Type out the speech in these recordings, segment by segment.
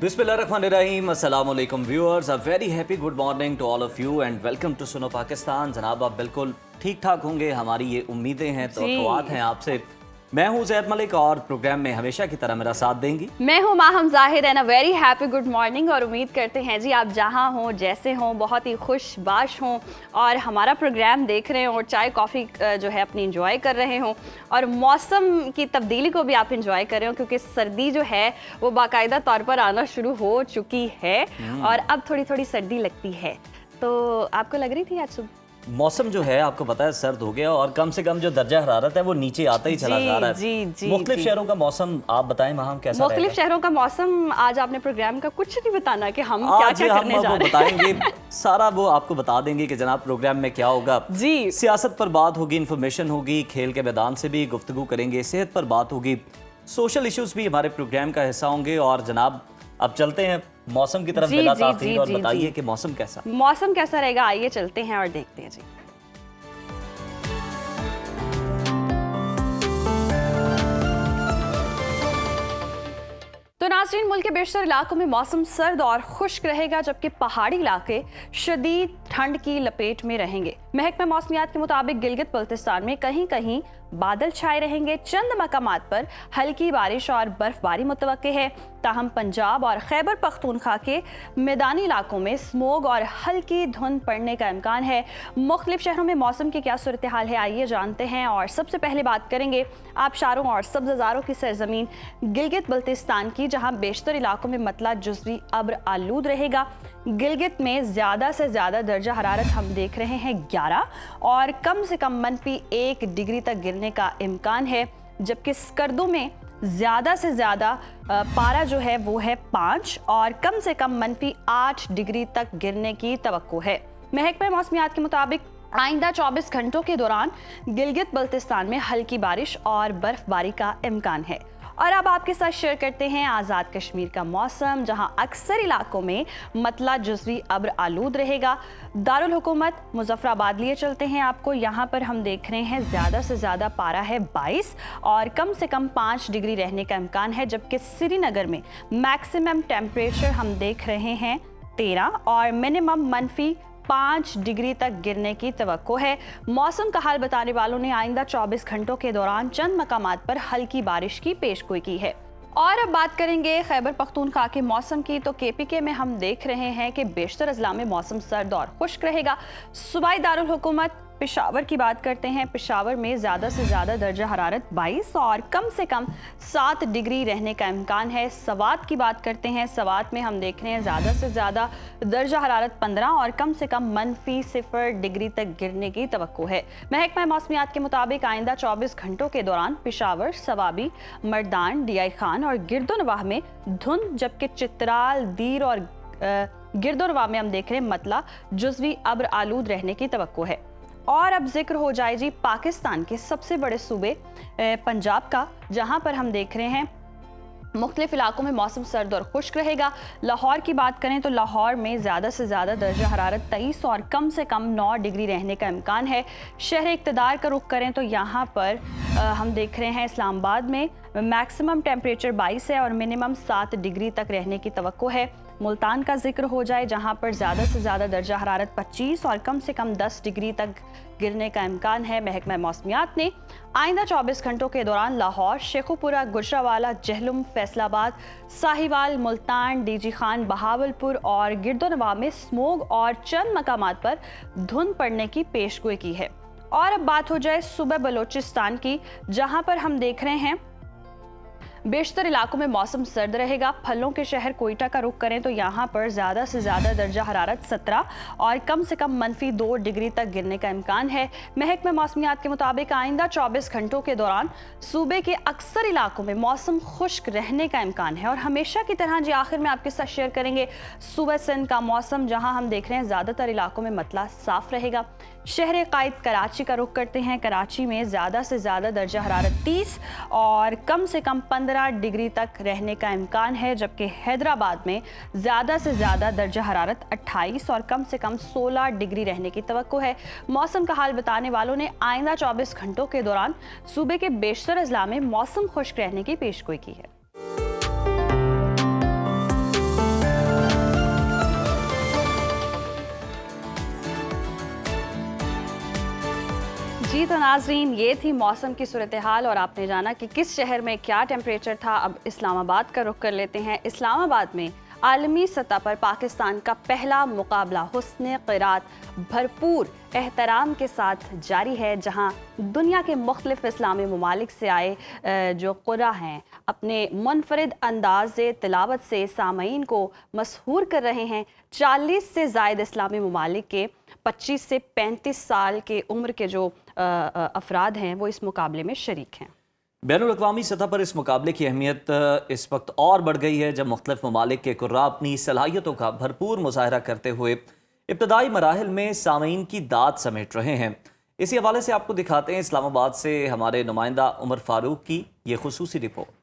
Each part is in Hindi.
बिस्मिल्लाहिर्रहमानिर्रहीम, अस्सलाम वालेकुम viewers, a very happy good morning to all of you and welcome to Suno Pakistan. जनाब आप बिल्कुल ठीक ठाक होंगे, हमारी ये उम्मीदें हैं, तवक्कुआत हैं आपसे। मैं हूं ज़ैद मलिक और प्रोग्राम में हमेशा की तरह मेरा साथ देंगी। मैं हूं माहम ज़ाहिर है ना। वेरी हैप्पी गुड मॉर्निंग और उम्मीद करते हैं जी आप जहां हों, जैसे हों, बहुत ही खुशबाश हों और हमारा प्रोग्राम देख रहे हों और चाय कॉफ़ी जो है अपनी इंजॉय कर रहे हों और मौसम की तब्दीली को भी आप इंजॉय कर रहे हो, क्योंकि सर्दी जो है वो बाकायदा तौर पर आना शुरू हो चुकी है और अब थोड़ी थोड़ी सर्दी लगती है। तो आपको लग रही थी आज सुबह मौसम जो है आपको पता है सर्द हो गया और कम से कम जो दर्जा हरारत है वो नीचे आता ही चला जा रहा है। मुख्तलिफ शहरों का मौसम आप बताएं माहम कैसा रहेगा? मुख्तलिफ शहरों का मौसम आज आपने प्रोग्राम का कुछ नहीं बताना कि हम क्या क्या करने जा रहे हैं। बताएंगे सारा वो आपको बता देंगे कि जनाब प्रोग्राम में क्या होगा जी। सियासत पर बात होगी, इन्फॉर्मेशन होगी, खेल के मैदान से भी गुफ्तगू करेंगे, सेहत पर बात होगी, सोशल इश्यूज भी हमारे प्रोग्राम का हिस्सा होंगे। और जनाब अब चलते हैं मौसम की तरफ बिला ताख़ीर और बताइए कि मौसम कैसा रहेगा। आइए चलते हैं और देखते हैं जी। तो नाज़रीन, मुल्क के बेशतर इलाकों में मौसम सर्द और खुश्क रहेगा, जबकि पहाड़ी इलाके शदीद ठंड की लपेट में रहेंगे। महकमा मौसमियात के मुताबिक गिलगित बल्तिस्तान में कहीं कहीं बादल छाए रहेंगे। चंद मकामात पर हल्की बारिश और बर्फबारी मुतवक्के है। ताहम पंजाब और खैबर पख्तूनख्वा के मैदानी इलाकों में स्मोग और हल्की धुंध पड़ने का इम्कान है। मुख्तलिफ शहरों में मौसम की क्या सूरत हाल है, आइए जानते हैं। और सबसे पहले बात करेंगे आबशारों और सब्ज़ारों की सरजमीन गिलगित बल्तिस्तान की, जहां बेशतर इलाकों में मतला जुज़वी अब्र आलूद रहेगा। गिलगित में ज़्यादा से ज़्यादा दर्जा हरारत हम देख रहे हैं 11 और कम से कम -1 डिग्री तक गिरने का इम्कान है, जबकि स्कर्दू में ज़्यादा से ज़्यादा पारा जो है वो है 5 और कम से कम -8 डिग्री तक गिरने की तवक्को है। महकमा मौसमियात के मुताबिक आइंदा 24 घंटों के दौरान गिलगित बल्तिस्तान में हल्की बारिश और बर्फबारी का इम्कान है। और अब आपके साथ शेयर करते हैं आज़ाद कश्मीर का मौसम, जहां अक्सर इलाकों में मतला जुज़वी अब्र आलूद रहेगा। दारुल हुकूमत मुजफ्फराबाद लिए चलते हैं आपको। यहां पर हम देख रहे हैं ज़्यादा से ज़्यादा पारा है 22 और कम से कम 5 डिग्री रहने का इम्कान है, जबकि श्रीनगर में मैक्सिमम टेम्परेचर हम देख रहे हैं 13 और मिनिमम -5 डिग्री तक गिरने की तवक्को है। मौसम का हाल बताने वालों ने आइंदा 24 घंटों के दौरान चंद मकामात पर हल्की बारिश की पेशगोई की है। और अब बात करेंगे खैबर पख्तूनख्वा के मौसम की। तो KPK में हम देख रहे हैं कि बेशतर अजला में मौसम सर्द और खुश्क रहेगा। सूबाई दारुल हुकूमत पेशावर की बात करते हैं। पेशावर में ज़्यादा से ज़्यादा दर्जा हरारत 22 और कम से कम 7 डिग्री रहने का इम्कान है। सवात की बात करते हैं। सवात में हम देख रहे हैं ज़्यादा से ज़्यादा दर्जा हरारत 15 और कम से कम -0 डिग्री तक गिरने की तवक्को है। महकमा मौसमियात के मुताबिक आइंदा 24 घंटों के दौरान पेशावर, सवाबी, मर्दान, DI खान और गिरदोनवाह में धुंध, जबकि चित्राल, दीर और गिरदोनवाह में हम देख रहे हैं मतला जुज़वी अब्र आलूद रहने की तवक्को है। और अब जिक्र हो जाए जी पाकिस्तान के सबसे बड़े सूबे पंजाब का, जहां पर हम देख रहे हैं मुख्तलिफ इलाकों में मौसम सर्द और खुश्क रहेगा। लाहौर की बात करें तो लाहौर में ज़्यादा से ज़्यादा दर्जा हरारत 23 और कम से कम 9 डिग्री रहने का इम्कान है। शहर इक़्तिदार का रुख करें तो यहाँ पर हम देख रहे हैं इस्लामाबाद में मैक्सिमम टेम्परेचर 22 है और मिनिमम 7 डिग्री तक रहने की तवक्को है। मुल्तान का जिक्र हो जाए, जहाँ पर ज़्यादा से ज़्यादा दर्जा हरारत 25 और कम से कम 10 डिग्री तक गिरने का इम्कान है। महकमा मौसमियात ने आइंदा 24 घंटों के दौरान लाहौर, शेखुपुरा, गुजरावाला, जहलुम, फैसलाबाद, साहिवाल, मुल्तान, DG खान, बहावलपुर और गिरदोनवाह में स्मोग और चंद मकामात पर धुंध पड़ने की पेशगोई की है। और अब बात हो जाए सूबा बलोचिस्तान की, जहाँ पर हम देख रहे हैं बेशतर इलाकों में मौसम सर्द रहेगा। फलों के शहर कोयटा का रुख करें तो यहाँ पर ज़्यादा से ज़्यादा दर्जा हरारत 17 और कम से कम -2 डिग्री तक गिरने का इम्कान है। महकमा मौसमियात के मुताबिक आइंदा 24 घंटों के दौरान सूबे के अक्सर इलाकों में मौसम खुश्क रहने का इम्कान है। और हमेशा की तरह जी आखिर में आपके साथ शेयर करेंगे सूबा सिंध का मौसम, जहाँ हम देख रहे हैं ज़्यादातर इलाकों में मतला साफ रहेगा। शहर कायद कराची का रुख करते हैं। कराची में ज़्यादा से ज़्यादा दर्जा हरारत 30 और कम से कम 15 डिग्री तक रहने का इम्कान है, जबकि हैदराबाद में ज़्यादा से ज़्यादा दर्जा हरारत 28 और कम से कम 16 डिग्री रहने की तवक्को है। मौसम का हाल बताने वालों ने आइंदा 24 घंटों के दौरान सूबे के बेशतर अजला में मौसम खुश्क रहने की पेशगोई की है। तो नाजरीन, ये थी मौसम की सूरत हाल और आपने जाना कि किस शहर में क्या टेम्परेचर था। अब इस्लामाबाद का रुख कर लेते हैं। इस्लामाबाद में आलमी सतह पर पाकिस्तान का पहला मुकाबला हुस्न क़िरात भरपूर एहतराम के साथ जारी है, जहां दुनिया के मुख्तलिफ इस्लामी ममालिक से आए जो क़ुरा हैं अपने मुनफरिद अंदाज़ तिलावत से सामईन को मसहूर कर रहे हैं। 40 से ज़ायद इस्लामी ममालिक के 25 से 35 साल के उम्र के जो अफराद हैं वो इस मुकाबले में शरीक हैं। बैनुल-अक़वामी सतह पर इस मुकाबले की अहमियत इस वक्त और बढ़ गई है, जब मुख्तलिफ ममालिक के कुर्रा अपनी सलाहियतों का भरपूर मुज़ाहरा करते हुए इब्तदाई मराहिल में सामीन की दाद समेट रहे हैं। इसी हवाले से आपको दिखाते हैं इस्लामाबाद से हमारे नुमाइंदा उमर फारूक की ये खुसूसी रिपोर्ट।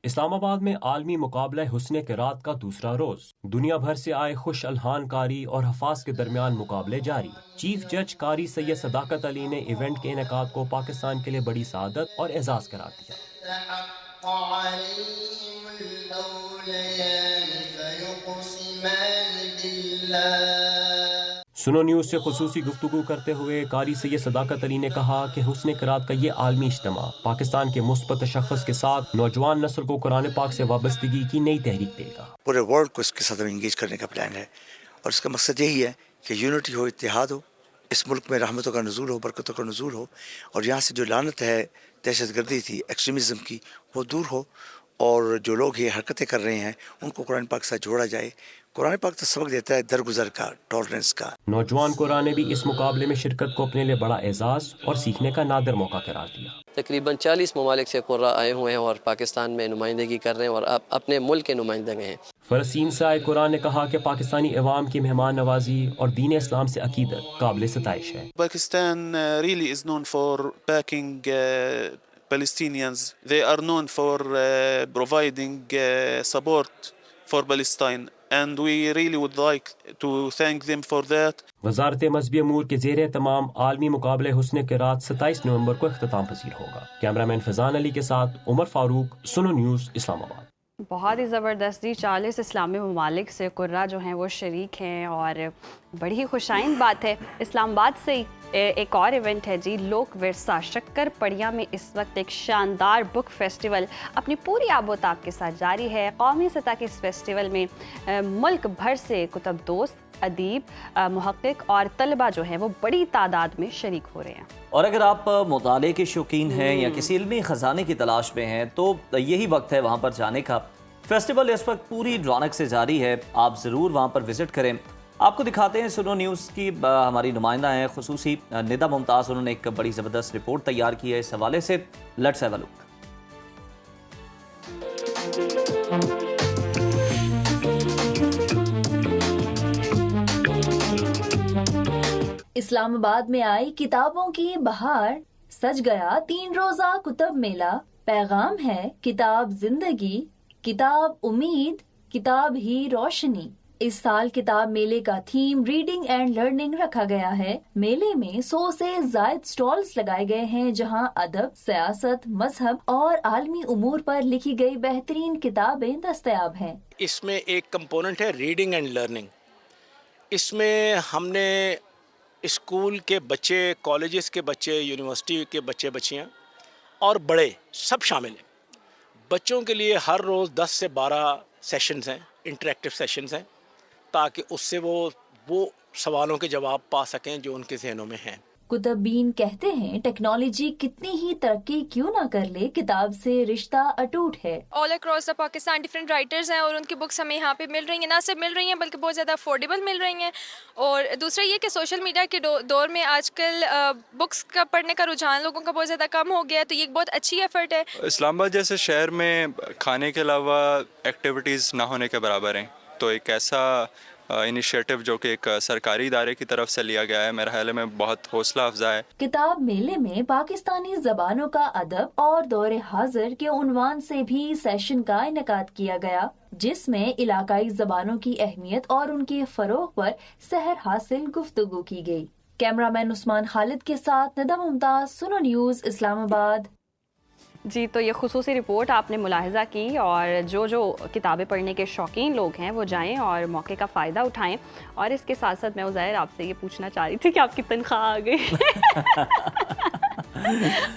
इस्लामाबाद में आलमी मुकाबला हुस्न क़िरात का दूसरा रोज। दुनिया भर से आए खुश अलहान कारी और हफाज के दरमियान मुकाबले जारी। चीफ जज कारी सैयद सदाकत अली ने इवेंट के इनेकाद को पाकिस्तान के लिए बड़ी सआदत और एजाज करार दिया। सुनो न्यूज़ से खुसूसी गुफ्तगू करते हुए कारी सैयद सदाकत अली ने कहा कि हुस्न क़िरात का ये आलमी इज्तिमा पाकिस्तान के मुस्बत तशख़्ख़ुस के साथ नौजवान नस्ल को कुरान पाक से वाबस्तगी की नई तहरीक देगा। पूरे वर्ल्ड को इसके साथ इंगेज करने का प्लान है और इसका मकसद यही है कि यूनिटी हो, इत्तेहाद हो, इस मुल्क में रहमतों का नुज़ूल हो, बरकतों का नुज़ूल हो और यहाँ से जो लानत है दहशतगर्दी थी, एक्सट्रीमिज़म की, वो दूर हो और जो लोग ये हरकतें कर रहे हैं उनको कुरान पाक से जोड़ा जाए। कुरान पाक तो सबक देता है दरगुजर का, टॉलरेंस का। नौजवान कुरान ने भी इस मुकाबले में शिरकत को अपने लिए बड़ा एजाज और सीखने का नादिर मौका करार दिया। तकरीबन 40 ममालिक से कुर्रा आए हुए हैं और पाकिस्तान में नुमाइंदगी कर रहे हैं और अपने मुल्क के नुमाइंदे हैं। फ़लस्तीन से आए कुरान ने कहा कि पाकिस्तानी अवाम की मेहमान नवाजी और दीन इस्लाम से अकीदत काबिल सताइश है। Pakistan really is known for backing Palestinians. They are known for providing support for Palestine. And we really would like to thank them for that. वज़ारत मज़हबी अमूर के ज़ेरे तमाम आलमी मुकाबले हुस्न क़िरात 27 नवंबर को इख्तिताम पसीर होगा। कैमरामैन फैज़ान अली के साथ उमर फारूक, सुनो न्यूज़, इस्लामाबाद। बहुत ही ज़बरदस्त जी। 40 इस्लामी ममालिक से कुर्रा जो हैं वो शरीक हैं और बड़ी ही खुशाइन बात है। इस्लामाबाद से एक और इवेंट है जी, लोक विरसा शक्कर पड़िया में इस वक्त एक शानदार बुक फेस्टिवल अपनी पूरी आबोताब के साथ जारी है। कौमी सतह के इस फेस्टिवल में मुल्क भर से कुतुब दोस्त, अदीब, मुहक्किक और तलबा जो है वो बड़ी तादाद में शरीक हो रहे हैं। और अगर आप मुताले के शौकीन हैं या किसी इल्मी ख़जाने की तलाश में हैं तो यही वक्त है वहाँ पर जाने का। फेस्टिवल इस वक्त पूरी रौनक से जारी है, आप ज़रूर वहाँ पर विज़िट करें। आपको दिखाते हैं सुनो न्यूज़ की हमारी नुमाइंदा हैं खुसूसी निदा मुमताज़, उन्होंने एक बड़ी ज़बरदस्त रिपोर्ट तैयार की है इस हवाले से। Let's have a look. Islamabad में आई किताबों की बहार, सज गया 3 रोजा कुतुब मेला। पैगाम है किताब जिंदगी, किताब उम्मीद, किताब ही रोशनी। इस साल किताब मेले का थीम रीडिंग एंड लर्निंग रखा गया है। मेले में 100 से ज्यादा स्टॉल्स लगाए गए हैं, जहां अदब, सियासत, मजहब और आलमी उमूर पर लिखी गई बेहतरीन किताबें दस्तयाब हैं। इसमें एक कंपोनेंट है रीडिंग एंड लर्निंग। इसमें हमने स्कूल के बच्चे, कॉलेजेस के बच्चे, यूनिवर्सिटी के बच्चे बच्चियाँ और बड़े सब शामिल हैं। बच्चों के लिए हर रोज़ 10 से 12 सेशंस हैं, इंटरेक्टिव सेशंस हैं, ताकि उससे वो सवालों के जवाब पा सकें जो उनके जहनों में हैं। कुतुबीन कहते हैं टेक्नोलॉजी कितनी ही तरक्की क्यों ना कर ले, किताब से रिश्ता अटूट है। All across the Pakistan different writers हैं और उनकी बुक्स हमें यहाँ पे मिल रही हैं। ना सिर्फ मिल रही हैं बल्कि बहुत ज़्यादा अफोर्डेबल मिल रही हैं। और दूसरा ये कि सोशल मीडिया के दौर में आजकल बुक्स का पढ़ने का रुझान लोगों का बहुत ज़्यादा कम हो गया है, तो ये एक बहुत अच्छी एफर्ट है। इस्लामाबाद जैसे शहर में खाने के अलावा एक्टिविटीज़ ना होने के बराबर हैं, तो एक ऐसा इनिशिएटिव जो कि एक सरकारी इदारे की तरफ से लिया गया है, मेरे ख्याल में बहुत हौसला अफजा है। किताब मेले में पाकिस्तानी जबानों का अदब और दौरे हाजिर के उन्वान से भी सेशन का इनेकाद किया गया, जिसमें इलाकाई जबानों की अहमियत और उनके फरोग पर सहर हासिल गुफ्तगू की गई। कैमरामैन उस्मान खालिद के साथ निदा मुमताज, सुनो न्यूज़, इस्लामाबाद। जी, तो ये खुसूसी रिपोर्ट आपने मुलाहिजा की और जो किताबें पढ़ने के शौकीन लोग हैं वो जाएं और मौके का फ़ायदा उठाएं। और इसके साथ साथ मैं उज़ैर आपसे ये पूछना चाह रही थी कि आपकी तनख्वाह आ गई?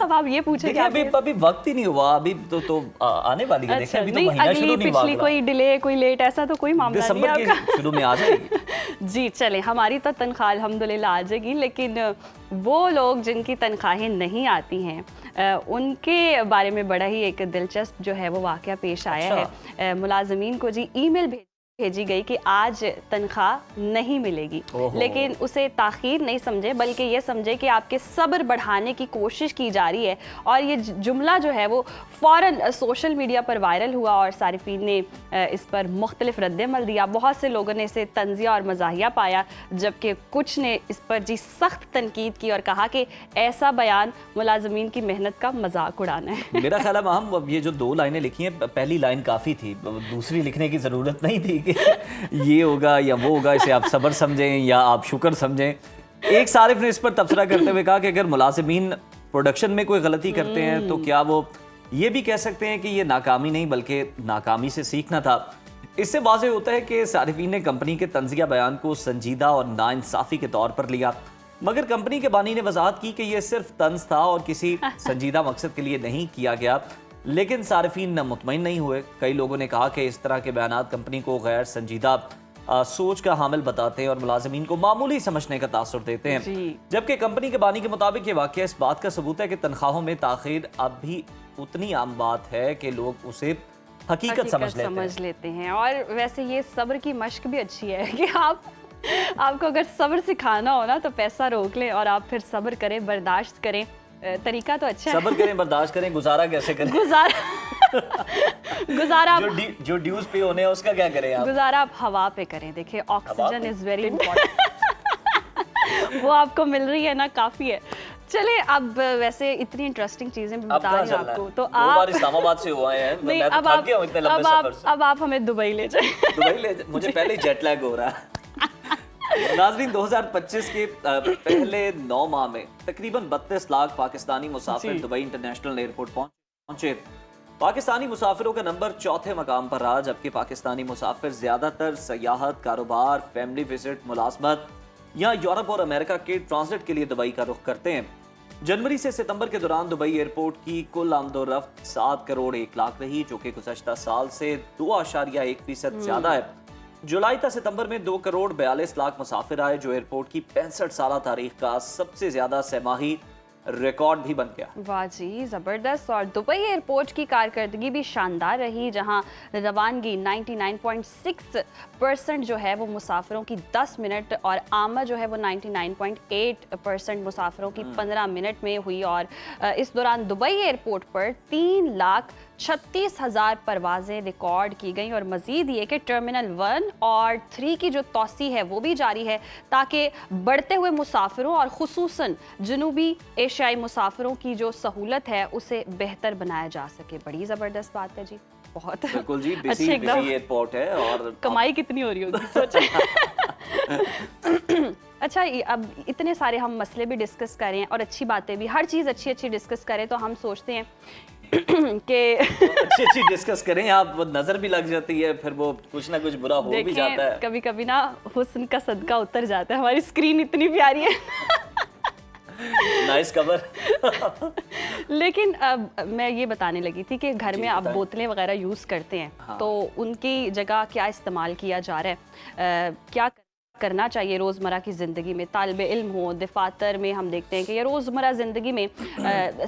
अब आप ये पूछे देखिए अभी वक्त ही नहीं हुआ, अभी तो आने वाली है। देखिए अभी तो महीना शुरू नहीं हुआ, पिछली कोई डिले कोई लेट ऐसा तो कोई मामला नहीं है दिसंबर के शुरू में आ जाएगी। जी चले, हमारी तो तनख्वाह अल्हम्दुलिल्लाह आ जाएगी, लेकिन वो लोग जिनकी तनख्वाहें नहीं आती हैं उनके बारे में बड़ा ही एक दिलचस्प जो है वो वाक़या पेश आया है। मुलाजमीन को जी ईमेल भेजी गई कि आज तनख्वाह नहीं मिलेगी, लेकिन उसे ताख़ीर नहीं समझे बल्कि ये समझे कि आपके सब्र बढ़ाने की कोशिश की जा रही है। और ये जुमला जो है वो फ़ौरन सोशल मीडिया पर वायरल हुआ और सारिफीन ने इस पर मुख्तलिफ रद्द-ए-अमल दिया। बहुत से लोगों ने इसे तंज़िया और मज़ाहिया पाया, जबकि कुछ ने इस पर जी सख्त तनकीद की और कहा कि ऐसा बयान मुलाजमीन की मेहनत का मजाक उड़ाना है। मेरा ख्याल है हम ये जो 2 लाइनें लिखी हैं, पहली लाइन काफ़ी थी, दूसरी लिखने की ज़रूरत नहीं थी ये होगा या वो होगा, इसे आप सब्र समझें या आप शुक्र समझें। एक सारिफ ने इस पर तबसरा करते हुए कहा कि अगर मुलाजिमीन प्रोडक्शन में कोई गलती करते हैं तो क्या वो ये भी कह सकते हैं कि ये नाकामी नहीं बल्कि नाकामी से सीखना था। इससे वाज़ेह होता है कि सारिफीन ने कंपनी के तंज़िया बयान को संजीदा और नाइंसाफ़ी के तौर पर लिया, मगर कंपनी के बानी ने वजाहत की कि यह सिर्फ तंज था और किसी संजीदा मकसद के लिए नहीं किया गया। लेकिन सारिफीन न मुतमईन नहीं हुए। कई लोगों ने कहा कि इस तरह के बयानात कंपनी को गैर संजीदा सोच का हामिल बताते हैं और मुलाजिमीन को मामूली समझने का तासुर देते हैं, जबकि कंपनी के बानी के मुताबिक ये वाक़या इस बात का सबूत है कि तनख्वाहों में ताख़ीर अब भी उतनी आम बात है कि लोग उसे हकीकत समझ लेते हैं। और वैसे ये सब्र की मश्क भी अच्छी है कि आपको अगर सब्र सिखाना हो ना तो पैसा रोक लें और आप फिर सब्र करें, बर्दाश्त करें। तरीका तो अच्छा है, सब्र करें, बर्दाश्त करें। गुजारा कैसे करें? गुजारा जो ड्यूज पे होने हैं उसका क्या करें आप? गुजारा आप हवा पे करें। देखिए ऑक्सीजन इज वेरी इंपॉर्टेंट वो आपको मिल रही है ना, काफ़ी है। चले अब वैसे इतनी इंटरेस्टिंग चीजें बता रही हूँ आपको, तो आप इस्लामाबाद से हुए हैं। नहीं, अब आप हमें दुबई ले जाए। मुझे पहले जेट लैग हो रहा है। नाज़रीन, 2025 के पहले 9 माह में तकरीबन 32 लाख पाकिस्तानी मुसाफिर दुबई इंटरनेशनल एयरपोर्ट पहुंचे। पाकिस्तानी मुसाफिरों का नंबर 4थे मकाम पर रहा, जबकि पाकिस्तानी मुसाफिर ज्यादातर सयाहत, कारोबार, फैमिली विजिट, मुलाजमत या यूरोप और अमेरिका के ट्रांजिट के लिए दुबई का रुख करते हैं। जनवरी से सितंबर के दौरान दुबई एयरपोर्ट की कुल आमदोरफ्त 7 करोड़ 1 लाख रही, जो कि गुज़श्ता साल से 2.1% ज्यादा है। जुलाई से सितंबर में 2 करोड़ 42 लाख मुसाफिर आए, जो एयरपोर्ट की 65 साल तारीख का सबसे ज्यादा सहमाही रिकॉर्ड भी बन गया। वाह जी, ज़बरदस्त। और दुबई एयरपोर्ट की कारकर्दगी भी शानदार रही, जहां रवानगी 99.6% जो है वो मुसाफिरों की 10 मिनट और आमद जो है वो 99.8% मुसाफिरों की 15 मिनट में हुई। और इस दौरान दुबई एयरपोर्ट पर 3,36,000 परवाजें रिकॉर्ड की गई। और मज़ीद ये कि टर्मिनल 1 और 3 की जो तोसी है वो भी जारी है, ताकि बढ़ते हुए मुसाफिरों और खुसूसन जनूबी एशियाई मुसाफिरों की जो सहूलत है उसे बेहतर बनाया जा सके। बड़ी ज़बरदस्त बात है जी, बहुत बिल्कुल जी। बिजी एयरपोर्ट है और कमाई कितनी हो रही होगी सोचें। अच्छा, अब इतने सारे हम मसले भी डिस्कस करें और अच्छी बातें भी, हर चीज़ अच्छी अच्छी डिस्कस करें, तो हम सोचते हैं कि अच्छी डिस्कस करें, आप नजर भी लग जाती है, फिर वो कुछ ना कुछ बुरा हो भी जाता है। कभी कभी ना हुस्न का सदका उतर जाता है। हमारी स्क्रीन इतनी प्यारी है नाइस कवर। लेकिन अब मैं ये बताने लगी थी कि घर में आप बोतलें वगैरह यूज़ करते हैं, तो उनकी जगह क्या इस्तेमाल किया जा रहा है, क्या करना चाहिए रोज़मर्रा की ज़िंदगी में। तालिब इल्म हो, दफातर में हम देखते हैं कि ये रोज़मर्रा ज़िंदगी में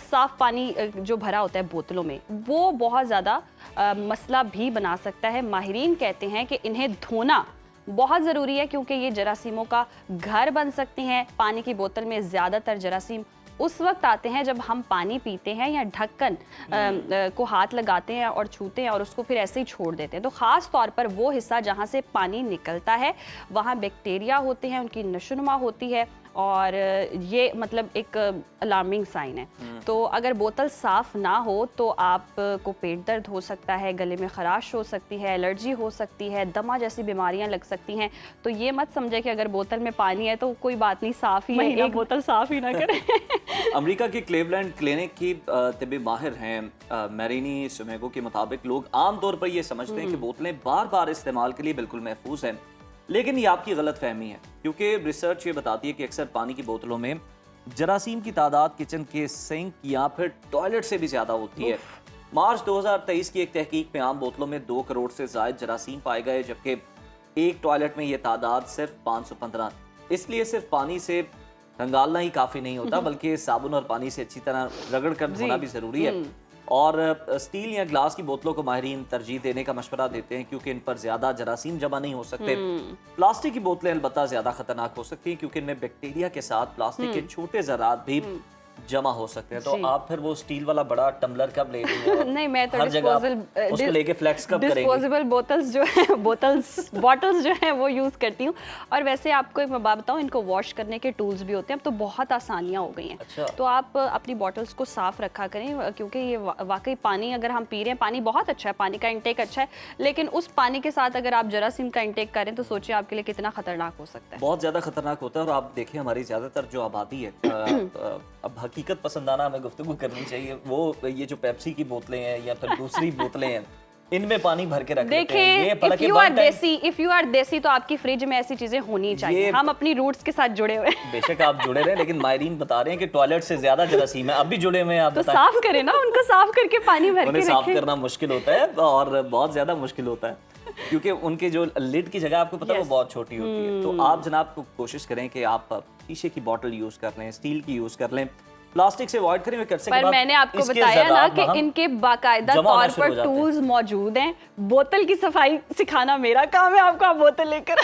साफ़ पानी जो भरा होता है बोतलों में, वो बहुत ज़्यादा मसला भी बना सकता है। माहिरीन कहते हैं कि इन्हें धोना बहुत ज़रूरी है, क्योंकि ये जरासीमों का घर बन सकती हैं। पानी की बोतल में ज़्यादातर जरासीम उस वक्त आते हैं जब हम पानी पीते हैं या ढक्कन को हाथ लगाते हैं और छूते हैं और उसको फिर ऐसे ही छोड़ देते हैं। तो ख़ास तौर पर वो हिस्सा जहाँ से पानी निकलता है वहाँ बैक्टीरिया होते हैं, उनकी नशोनुमा होती है, और ये मतलब एक अलार्मिंग साइन है। तो अगर बोतल साफ़ ना हो तो आपको पेट दर्द हो सकता है, गले में खराश हो सकती है, एलर्जी हो सकती है, दमा जैसी बीमारियां लग सकती हैं। तो ये मत समझे कि अगर बोतल में पानी है तो कोई बात नहीं, साफ़ ही है, एक बोतल साफ़ ही ना करें। अमेरिका के क्लीवलैंड क्लिनिक की तिब्बी माहिर हैं मैरिनी सुमेगो के मुताबिक लोग आमतौर पर ये समझते हैं कि बोतलें बार बार इस्तेमाल के लिए बिल्कुल महफूज हैं, लेकिन ये आपकी गलत फहमी है, क्योंकि रिसर्च ये बताती है कि अक्सर पानी की बोतलों में जरासीम की तादाद किचन के सिंक या फिर टॉयलेट से भी ज़्यादा होती है। मार्च 2023 की एक तहकीक में आम बोतलों में 2 करोड़ से ज़ायद जरासीम पाए गए, जबकि एक टॉयलेट में ये तादाद सिर्फ 515। इसलिए सिर्फ पानी से रंगालना ही काफ़ी नहीं होता, बल्कि साबुन और पानी से अच्छी तरह रगड़ कर धोना भी ज़रूरी है। और स्टील या ग्लास की बोतलों को माहिरीन तरजीह देने का मशवरा देते हैं क्योंकि इन पर ज़्यादा जरासीम जमा नहीं हो सकते। प्लास्टिक की बोतलें अलबत्ता ज़्यादा खतरनाक हो सकती हैं क्योंकि इनमें बैक्टीरिया के साथ प्लास्टिक के छोटे ज़रात भी जमा हो सकते हैं। तो आप फिर वो स्टील वाला बड़ा टम्बलर कब ले रही हैं? नहीं, मैं तो हर जगह उसको लेके फ्लेक्स कब करेंगे? डिस्पोजेबल बोतल्स जो है बॉटल्स जो है वो यूज़ करती हूँ। और वैसे आपको एक मैं बात बताऊँ, इनको वॉश करने के टूल्स भी होते हैं, अब तो बहुत आसानियाँ हो गई हैं। अच्छा। तो आप अपनी बॉटल्स को साफ रखा करें क्योंकि ये वाकई पानी अगर हम पी रहे हैं, पानी बहुत अच्छा है, पानी का इंटेक अच्छा है, लेकिन उस पानी के साथ अगर आप जरासीम का इंटेक करें तो सोचिए आपके लिए कितना खतरनाक हो सकता है। बहुत ज़्यादा खतरनाक होता है। और आप देखें हमारी ज़्यादातर जो आबादी है अब हकीकत पसंदाना हमें गुफ्तगू करनी चाहिए, वो ये जो पेप्सी की बोतलें हैं या फिर दूसरी बोतलें हैं, इनमें पानी भर के रख लेते हैं। ये इफ यू आर देसी तो आपकी फ्रिज में ऐसी चीजें होनी चाहिए। हम अपनी रूट्स के साथ जुड़े हुए हैं। बेशक आप जुड़े रहे, लेकिन मायरीन बता रहे हैं कि टॉयलेट से ज्यादा जरासीम है। अब भी जुड़े हुए हैं आप, तो साफ करें ना, उनको साफ करके पानी भर के उन्हें साफ रखें। करना मुश्किल होता है और बहुत ज्यादा मुश्किल होता है क्योंकि उनके जो लिड की जगह आपको पता है वो बहुत छोटी होती है। तो आप जनाब को कोशिश करें कि आप शीशे की बोतल यूज कर लें, स्टील की यूज कर लें, प्लास्टिक से अवॉइड करें। पर मैंने आपको बताया ना कि इनके बाकायदा तौर पर टूल्स मौजूद हैं। बोतल की सफाई सिखाना मेरा काम है, आपको आप बोतल लेकर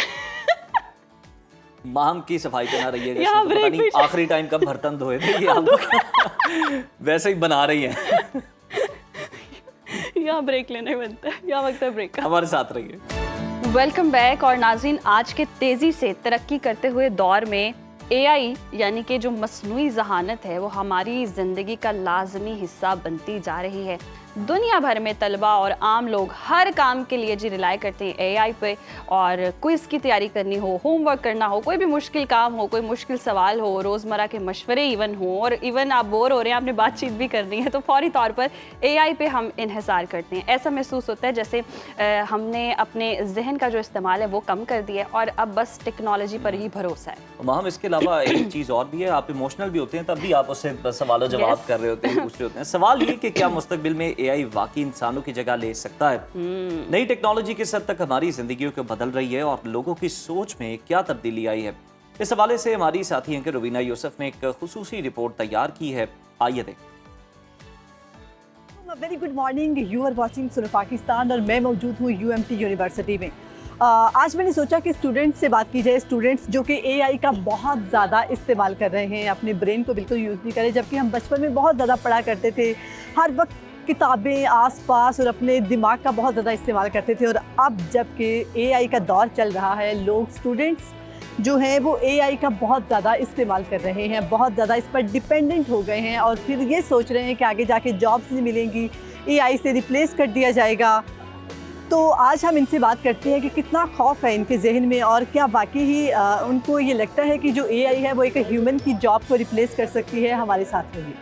माम की सफाई करना रहिएगा। पता नहीं आखिरी टाइम कब बर्तन धोए थे, ये आप वैसे ही बना रही हैं। यहाँ ब्रेक लेने बनता है, यहाँ वक्त है ब्रेक का। हमारे साथ रहिए। Welcome back. और नाज़रीन, आज के तेजी से तरक्की करते हुए दौर में AI यानी कि जो मस्नूई ज़हानत है वो हमारी ज़िंदगी का लाजमी हिस्सा बनती जा रही है। दुनिया भर में तलबा और आम लोग हर काम के लिए जी रिलाय करते हैं AI पे। और क्विज़ की तैयारी करनी हो, होमवर्क करना हो, कोई भी मुश्किल काम हो, कोई मुश्किल सवाल हो, रोज़मर्रा के मशवरे इवन हो, और इवन आप बोर हो रहे हैं, आपने बातचीत भी करनी है, तो फौरी तौर पर AI पे हम इन्हिसार करते हैं। ऐसा महसूस होता है जैसे हमने अपने जहन का जो इस्तेमाल है वो कम कर दिया है और अब बस टेक्नोलॉजी पर ही भरोसा है। माम, इसके अलावा एक चीज़ और भी है, आप इमोशनल भी होते हैं, तब भी आप उससे सवालों जवाब कर रहे होते हैं, पूछ रहे होते हैं। सवाल ये कि क्या मुस्तकबिल में AI वाकई इंसानों की जगह ले सकता है? नई टेक्नोलॉजी किस हद तक हमारी जिंदगियों को बदल रही है और लोगों की सोच में क्या तब्दीली आई है? इस हवाले से हमारी साथी एंकर रुबीना यूसुफ ने एक खुसूसी रिपोर्ट तैयार की है, आइए देखें। Very good morning, you are watching Suno Pakistan और मैं मौजूद हूँ UMT यूनिवर्सिटी में। आज मैंने सोचा कि स्टूडेंट्स से बात की जाए, स्टूडेंट्स जो कि AI का बहुत ज़्यादा इस्तेमाल कर रहे हैं, अपने ब्रेन को बिल्कुल यूज़ नहीं करें, जबकि हम बचपन में बहुत ज़्यादा पढ़ा करते थे, हर वक्त किताबें आसपास और अपने दिमाग का बहुत ज़्यादा इस्तेमाल करते थे। और अब जबकि AI का दौर चल रहा है, लोग स्टूडेंट्स जो हैं वो AI का बहुत ज़्यादा इस्तेमाल कर रहे हैं, बहुत ज़्यादा इस पर डिपेंडेंट हो गए हैं और फिर ये सोच रहे हैं कि आगे जाके जॉब्स नहीं मिलेंगी, AI से रिप्लेस कर दिया जाएगा। तो आज हम इनसे बात करते हैं कि कितना खौफ है इनके जहन में और क्या वाकई ही उनको ये लगता है कि जो AI है वो एक ह्यूमन की जॉब को रिप्लेस कर सकती है। हमारे साथ रहिए।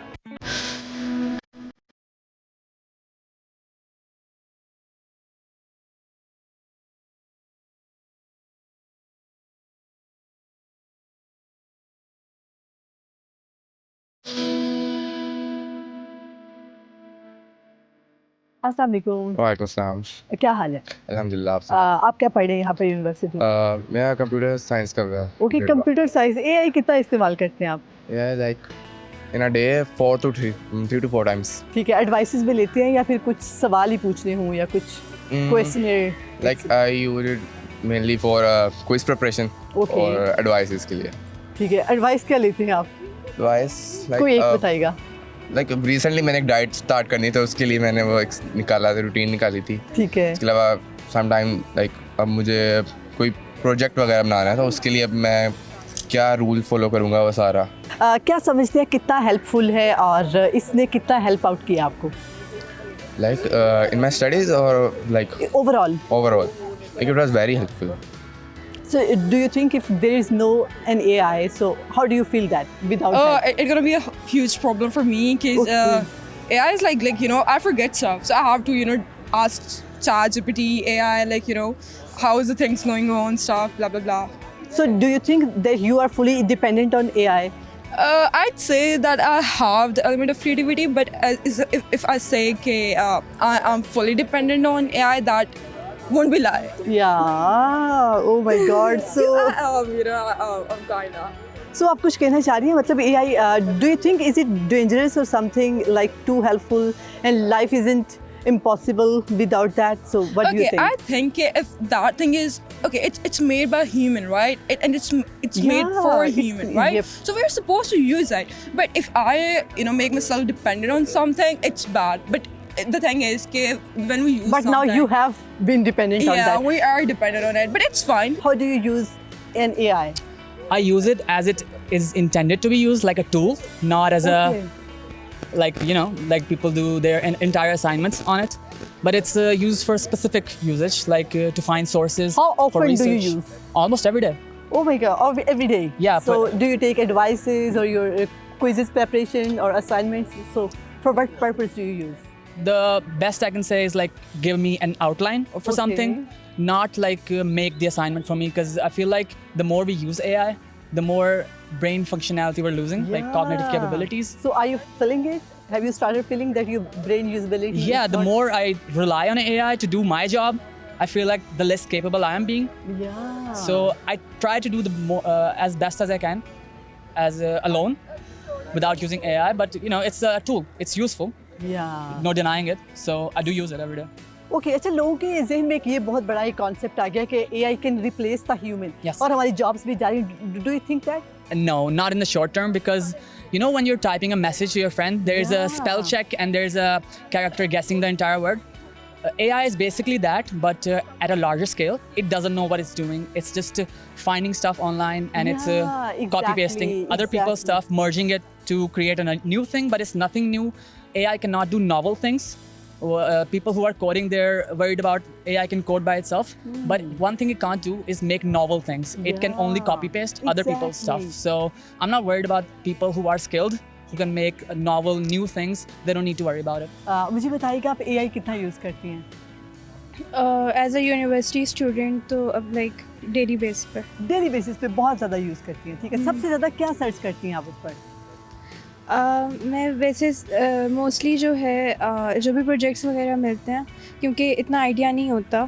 अस्सलाम वालेकुम। वालेकुम सलाम। क्या हाल है? अल्हम्दुलिल्लाह। आप क्या पढ़ रहे हैं यहाँ पे यूनिवर्सिटी में? मैं कंप्यूटर साइंस कर रहा हूँ। Okay, computer science. AI कितना इस्तेमाल करते हैं आप? Like in a day 3 to 4 times. ठीक है, एडवाइसेस भी लेते हैं या फिर कुछ सवाल ही पूछने हों या कुछ question? Like I use it mainly for quiz preparation और एडवाइसेस के लिए। ठीक है, एडवाइस क्या लेते हैं आप? एडवाइस कोई एक बताइएगा। लाइक रिसेंटली मैंने एक डाइट स्टार्ट करनी थी, उसके लिए मैंने वो निकाला था, रूटीन निकाली थी। ठीक है। इसके अलावा सम टाइम लाइक अब मुझे कोई प्रोजेक्ट वगैरह बनाना है तो उसके लिए अब मैं क्या रूल फॉलो करूँगा वो सारा। क्या समझते हैं कितना हेल्पफुल है और इसने कितना हेल्प आउट किया आपको? लाइक इन माई स्टडीज और like overall like it was very helpful. So do you think if there is no an AI, so how do you feel that without that? It's gonna be a huge problem for me because AI is like you know, I forget stuff, so I have to ask ChatGPT, AI how is the things going on, stuff blah blah blah. So do you think that you are fully dependent on AI? I'd say that I have the element of creativity, but if I say I'm fully dependent on AI, that won't be lie. Yeah. Oh my God. So I'm kinda. So आप कुछ कहना चाह रही हैं मतलब AI do you think is it dangerous or something like too helpful and life isn't impossible without that? So what do you think? I think if that thing is it's made by human, right? And it's made for a human, right? Yep. So we're supposed to use it. But if I make myself dependent on something, it's bad. But the thing is when we use But now something, you have been dependent on that. yeah, we are dependent on it, but it's fine. How do you use an AI? I use it as it is intended to be used, like a tool, not as Okay. like people do their entire assignments on it. But it's used for specific usage, like to find sources. How for often do you research. use? Almost every day. Oh my God, every day? Yeah, So but- do you take advices or your quizzes preparation or assignments? So for what purpose do you use? The best I can say is like give me an outline for something, not like make the assignment for me, because I feel like the more we use AI, the more brain functionality we're losing, like cognitive Yeah. capabilities. So are you feeling it? Have you started feeling that your brain usability? Yeah, is the not- more I rely on AI to do my job, I feel like the less capable I am being. Yeah. So I try to do the more as best as I can, as alone, without using AI. But it's a tool. It's useful. Yeah. No denying it. So I do use it every day. Okay अच्छा लोगों के जहन में एक ये बहुत बड़ा एक कॉन्सेप्ट आ गया कि AI can replace the human. Yes. और हमारी जॉब्स भी जा रही हैं. Do you think that? No, not in the short term, because when you're typing a message to your friend, there's a spell check and there's a character guessing the entire word. AI is basically that, but at a larger scale. It doesn't know what it's doing. It's just finding stuff online and it's copy pasting other people's stuff, merging it to create a new thing, but it's nothing new. AI cannot do novel things. People who are coding, they're worried about AI can code by itself, but one thing it can't do is make novel things. It can only copy paste other people's stuff. So I'm not worried about people who are skilled, who can make novel new things. They don't need to worry about it. मुझे बताइएगा आप AI कितना यूज़ करती हैं? एज अ यूनिवर्सिटी स्टूडेंट तो अब लाइक डेली बेस पर डेली बेसिस पे बहुत ज़्यादा यूज़ करती हैं. ठीक है. सबसे ज़्यादा क्या सर्च करती हैं आप उस पर? मैं वैसे मोस्टली जो है जो भी प्रोजेक्ट्स वगैरह मिलते हैं क्योंकि इतना आइडिया नहीं होता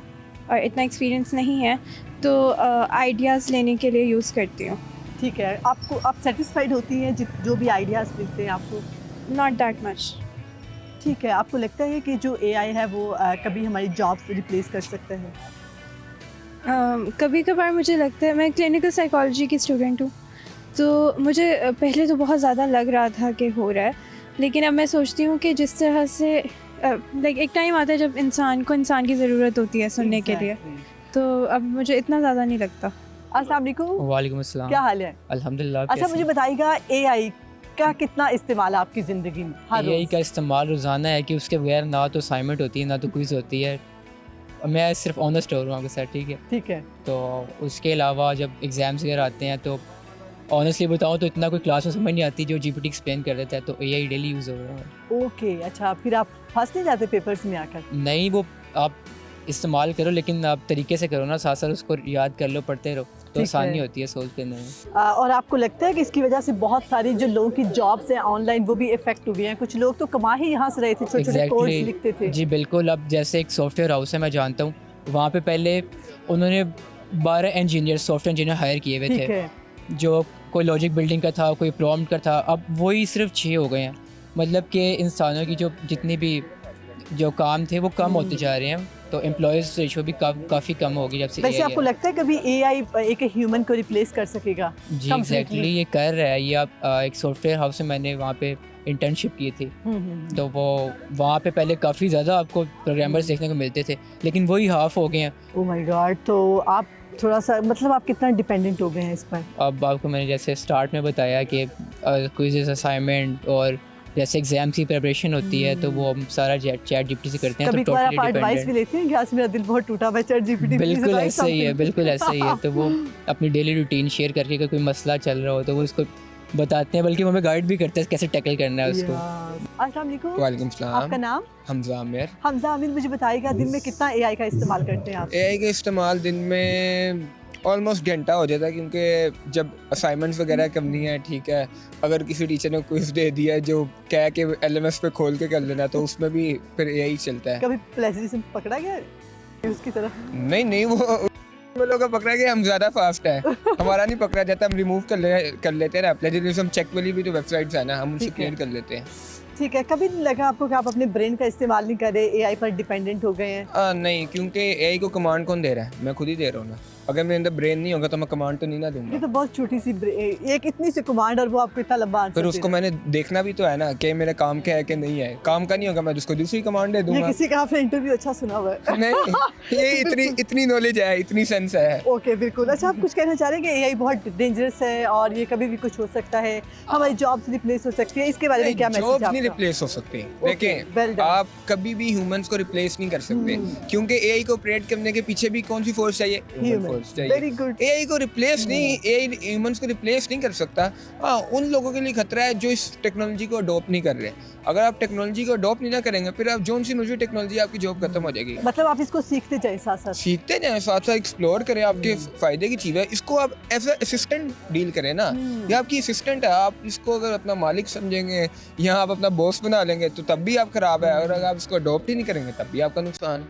और इतना एक्सपीरियंस नहीं है तो आइडियाज़ लेने के लिए यूज़ करती हूँ. ठीक है. आप सेटिस्फाइड होती हैं जो भी आइडियाज़ मिलते हैं आपको? Not that much. ठीक है. आपको लगता है कि जो AI है वो कभी हमारी जॉब्स रिप्लेस कर सकता है? कभी कभार मुझे लगता है, मैं क्लिनिकल साइकोलॉजी की स्टूडेंट हूँ, तो मुझे पहले तो बहुत ज़्यादा लग रहा था कि हो रहा है, लेकिन अब मैं सोचती हूँ कि जिस तरह से लाइक एक टाइम आता है जब इंसान को इंसान की ज़रूरत होती है सुनने के लिए, तो अब मुझे इतना ज़्यादा नहीं लगता. अस्सलाम वालेकुम. वालेकुम अस्सलाम. क्या हाल है? अल्हम्दुलिल्लाह. अच्छा मुझे बताइएगा AI का कितना इस्तेमाल है आपकी ज़िंदगी में हर AI रोज़? का इस्तेमाल रोज़ाना है कि उसके बगैर ना तो असाइनमेंट होती है ना तो क्विज़ होती है. मैं सिर्फ ऑनेस्ट हो रहा हूँ आपके साथ. ठीक है. ठीक है. तो उसके अलावा जब एग्ज़ाम्स वगैरह आते हैं तो ऑनेस्टली बताऊँ तो इतना कोई क्लास में समझ नहीं आती जो GPT एक्सप्लेन कर देता है, तो AI डेली यूज़ हो रहा है. ओके. अच्छा फिर आप फंस नहीं जाते पेपर्स में आकर? नहीं, वो आप इस्तेमाल करो लेकिन आप तरीके से करो ना, साथ साथ उसको याद कर लो, पढ़ते रहो तो आसानी होती है सोल्व करने में. और आपको लगता है कि इसकी वजह से बहुत सारी जो लोगों की जॉब्स हैं ऑनलाइन वो भी इफेक्ट हुए हैं? कुछ लोग तो कमा ही यहाँ से रहे थे, छोटे छोटे कोड्स लिखते थे. जी बिल्कुल. अब जैसे एक सॉफ्टवेयर हाउस है, मैं जानता हूँ, वहाँ पे पहले उन्होंने 12 इंजीनियर सॉफ्टवेयर इंजीनियर हायर किए हुए थे, जो कोई लॉजिक बिल्डिंग का था, कोई प्रॉम्प्ट का था. अब वही सिर्फ 6 हो गए हैं. मतलब कि इंसानों की जो जितनी भी जो काम थे वो कम होते जा रहे हैं, तो एम्प्लॉयज़ रेशो भी काफ़ी कम होगी जब से वैसे AI आपको है. लगता है कभी AI एक ह्यूमन को रिप्लेस कर सकेगा? जी एग्जैक्टली ये कर रहा है. ये आप एक सॉफ्टवेयर हाउस में मैंने वहाँ पे इंटर्नशिप की थी, तो वो वहाँ पे पहले काफ़ी ज़्यादा आपको प्रोग्रामर्स देखने को मिलते थे, लेकिन वही हाफ हो गए हैं. Oh my God. तो आप थोड़ा सा मतलब आप कितना डिपेंडेंट हो गए हैं इस पर? अब आपको मैंने जैसे स्टार्ट में बताया कि क्विज़ असाइनमेंट और जैसे एग्जाम की प्रिपरेशन होती है तो वो हम सारा चैट GPT से करते हैं. कभी तो कभार आप टोटली एडवाइस भी लेते हैं कि आज मेरा दिल बहुत टूटा हुआ है, चैट GPT बिल्कुल ऐसा ही है. बिल्कुल ऐसा ही है. तो वो अपनी डेली रूटीन शेयर करके अगर कोई मसला चल रहा हो तो वो उसको बताते हैं, बल्कि वो हमें गाइड भी करते हैं कैसे टैकल करना है उसको. अस्सलाम वालेकुम. वालेकुम सलाम. आपका नाम? हमजा आमिर. हमजा आमिर, मुझे बताइएगा दिन में कितना AI का इस्तेमाल करते हैं आप? AI का इस्तेमाल दिन में ऑलमोस्ट घंटा हो जाता है, क्योंकि जब असाइनमेंट्स वगैरह करनी है, ठीक है, अगर किसी टीचर ने क्विज दे दिया है जो कह के LMS पे खोल के कर लेना, तो उसमें भी फिर यही चलता है। कभी प्लेजरिज्म पकड़ा गया है उसकी तरफ? नहीं, वो लोग का पकड़ा गया, हम ज़्यादा फास्ट है, हमारा नहीं पकड़ा जाता, हम रिमूव कर लेते हैं ना। प्लेजरिज्म चेक वाली भी तो वेबसाइट्स है ना, हम उनसे क्लियर कर लेते हैं। ठीक है, कभी नहीं लगा आपको कि आप अपने ब्रेन का इस्तेमाल नहीं कर रहे, AI पर डिपेंडेंट हो गए हैं? नहीं, क्योंकि AI को कमांड कौन दे रहा है? मैं खुद ही दे रहा हूँ ना। अगर मेरे अंदर ब्रेन नहीं होगा तो मैं कमांड तो नहीं ना दूंगा। ये तो बहुत छोटी सी एक इतनी सी कमांड और वो आपको इतना लंबा आंसर फिर उसको मैंने देखना भी तो है ना कि मेरा काम क्या है कि नहीं है। काम का नहीं होगा मैं उसको दूसरी कमांड दे दूंगा। ये किसी का आपने इंटरव्यू अच्छा सुना हुआ है? नहीं, ये इतनी नॉलेज है, इतनी सेंस है। ओके, बिल्कुल। अच्छा, आप कुछ कहना चाह रहे हैं कि AI बहुत डेंजरस है और ये कभी भी कुछ हो सकता है, हमारी जॉब्स रिप्लेस हो सकती है, इसके बारे में क्या मैसेज जॉब्स नहीं रिप्लेस हो सकती। देखें, आप कभी भी ह्यूमंस को रिप्लेस नहीं कर सकते, क्योंकि AI को ऑपरेट करने के पीछे भी कौन सी फोर्स चाहिए? ह्यूमन फोर्स चाहिए। Very good. AI को रिप्लेस नहीं, AI ह्यूमंस को रिप्लेस नहीं कर सकता। हाँ, उन लोगों के लिए खतरा है जो इस टेक्नोलॉजी को अडॉप्ट नहीं कर रहे। अगर आप टेक्नोलॉजी को अडॉप्ट नहीं ना करेंगे, फिर आप जोन सी मर्जी टेक्नोलॉजी, आपकी जॉब खत्म हो जाएगी। मतलब आप इसको सीखते जाए, साथ साथ एक्सप्लोर करें, आपके फायदे की चीज़ है। इसको आप एज असिस्टेंट डील करें ना, ये आपकी असिस्टेंट है। आप इसको अगर अपना मालिक समझेंगे या आप अपना बॉस बना लेंगे तो तब भी आप खराब है, और अगर आप इसको अडॉप्ट ही नहीं करेंगे तब भी आपका नुकसान।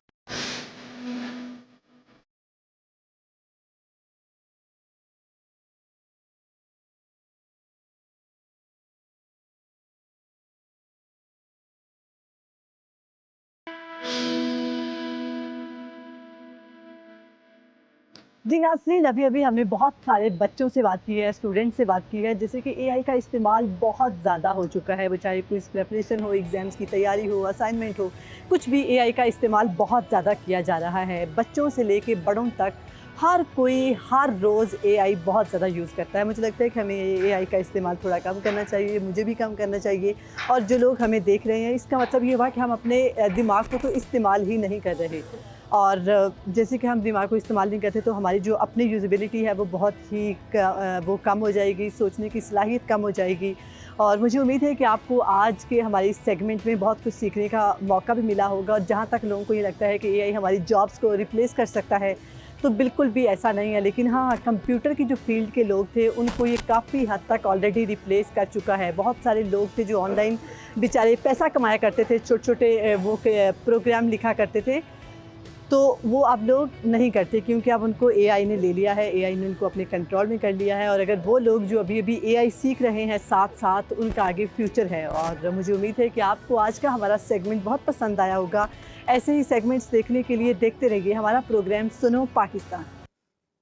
जी नाज़रीन, अभी हमने बहुत सारे बच्चों से बात की है, स्टूडेंट से बात की है, जैसे कि AI का इस्तेमाल बहुत ज़्यादा हो चुका है। वो चाहे क्विज़ प्रिपरेशन हो, एग्ज़ाम्स की तैयारी हो, असाइनमेंट हो, कुछ भी AI का इस्तेमाल बहुत ज़्यादा किया जा रहा है। बच्चों से लेके बड़ों तक हर कोई हर रोज़ AI बहुत ज़्यादा यूज़ करता है। मुझे लगता है कि हमें AI का इस्तेमाल थोड़ा कम करना चाहिए, मुझे भी कम करना चाहिए। और जो लोग हमें देख रहे हैं, इसका मतलब ये हुआ कि हम अपने दिमाग को तो इस्तेमाल ही नहीं कर रहे। और जैसे कि हम दिमाग को इस्तेमाल नहीं करते तो हमारी जो अपनी यूज़ेबिलिटी है वो बहुत ही वो कम हो जाएगी, सोचने की सलाहियत कम हो जाएगी। और मुझे उम्मीद है कि आपको आज के हमारे इस सेगमेंट में बहुत कुछ सीखने का मौका भी मिला होगा। और जहाँ तक लोगों को ये लगता है कि AI हमारी जॉब्स को रिप्लेस कर सकता है, तो बिल्कुल भी ऐसा नहीं है। लेकिन हाँ, कंप्यूटर की जो फील्ड के लोग थे उनको ये काफ़ी हद तक ऑलरेडी रिप्लेस कर चुका है। बहुत सारे लोग थे जो ऑनलाइन बेचारे पैसा कमाया करते थे, छोटे छोटे वो प्रोग्राम लिखा करते थे, तो वो अब लोग नहीं करते क्योंकि अब उनको AI ने ले लिया है, AI ने उनको अपने कंट्रोल में कर लिया है। और अगर वो लोग जो अभी AI सीख रहे हैं, साथ साथ उनका आगे फ्यूचर है। और मुझे उम्मीद है कि आपको आज का हमारा सेगमेंट बहुत पसंद आया होगा। ऐसे ही सेगमेंट्स देखने के लिए देखते रहिए हमारा प्रोग्राम सुनो पाकिस्तान।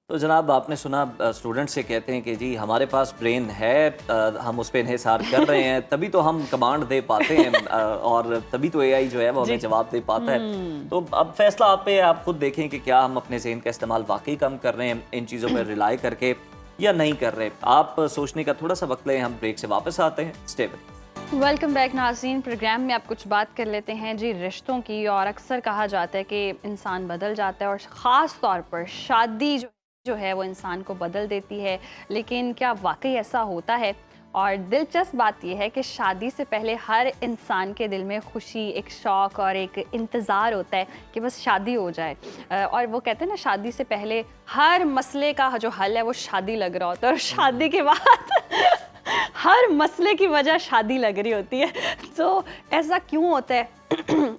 तो जनाब, आपने सुना स्टूडेंट से कहते हैं कि जी हमारे पास ब्रेन है, हम उस पर इन्हिसार कर रहे हैं, तभी तो हम कमांड दे पाते हैं और तभी तो AI जो है वो हमें जवाब दे पाता है। तो अब फैसला आप पे, आप खुद देखें कि क्या हम अपने ज़हन का इस्तेमाल वाकई कम कर रहे हैं इन चीज़ों पर रिलाई करके या नहीं कर रहे। आप सोचने का थोड़ा सा वक्त लें, हम ब्रेक से वापस आते हैं। Stay with. वेलकम बैक नाज़रीन। प्रोग्राम में आप कुछ बात कर लेते हैं जी रिश्तों की। और अक्सर कहा जाता है कि इंसान बदल जाता है और ख़ास तौर पर शादी जो है वो इंसान को बदल देती है। लेकिन क्या वाकई ऐसा होता है? और दिलचस्प बात यह है कि शादी से पहले हर इंसान के दिल में खुशी, एक शौक़ और एक इंतज़ार होता है कि बस शादी हो जाए। और वो कहते हैं ना, शादी से पहले हर मसले का जो हल है वो शादी लग रहा होता है, और शादी के बाद हर मसले की वजह शादी लग रही होती है। तो ऐसा क्यों होता है?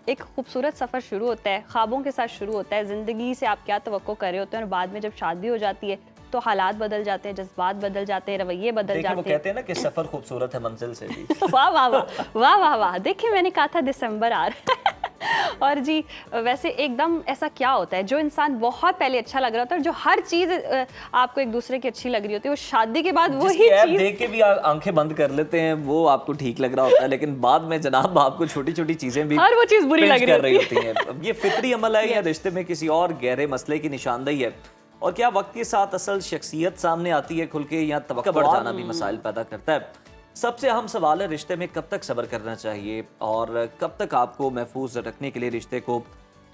एक खूबसूरत सफ़र शुरू होता है, ख्वाबों के साथ शुरू होता है, ज़िंदगी से आप क्या तवक्को कर रहे होते हैं, और बाद में जब शादी हो जाती है तो हालात बदल जाते हैं, जज्बात बदल जाते हैं, रवैये बदल जाते हैं। वो कहते हैं ना कि सफ़र खूबसूरत है मंजिल से भी। वाह वाह वाह वाह वाह वाह। देखिए, मैंने कहा था दिसंबर आ रहा है। और जी वैसे एकदम ऐसा क्या होता है, जो इंसान बहुत पहले अच्छा लग रहा होता है, जो हर चीज़ आपको एक दूसरे की अच्छी लग रही होती है, वो शादी के बाद वही चीज़ देख के भी आंखें बंद कर लेते हैं, वो आपको ठीक लग रहा होता है, लेकिन बाद में जनाब आपको छोटी छोटी चीज़ें भी हर वो चीज़ बुरी लग रही होती हैं। ये फितरी अमल है या रिश्ते में किसी और गहरे मसले की निशानदेही है? और क्या वक्त के साथ असल शख्सियत सामने आती है खुल के, या तवक्को बढ़ जाना भी मसाइल पैदा करता है? सबसे अहम सवाल है, रिश्ते में कब तक सब्र करना चाहिए और कब तक आपको महफूज रखने के लिए रिश्ते को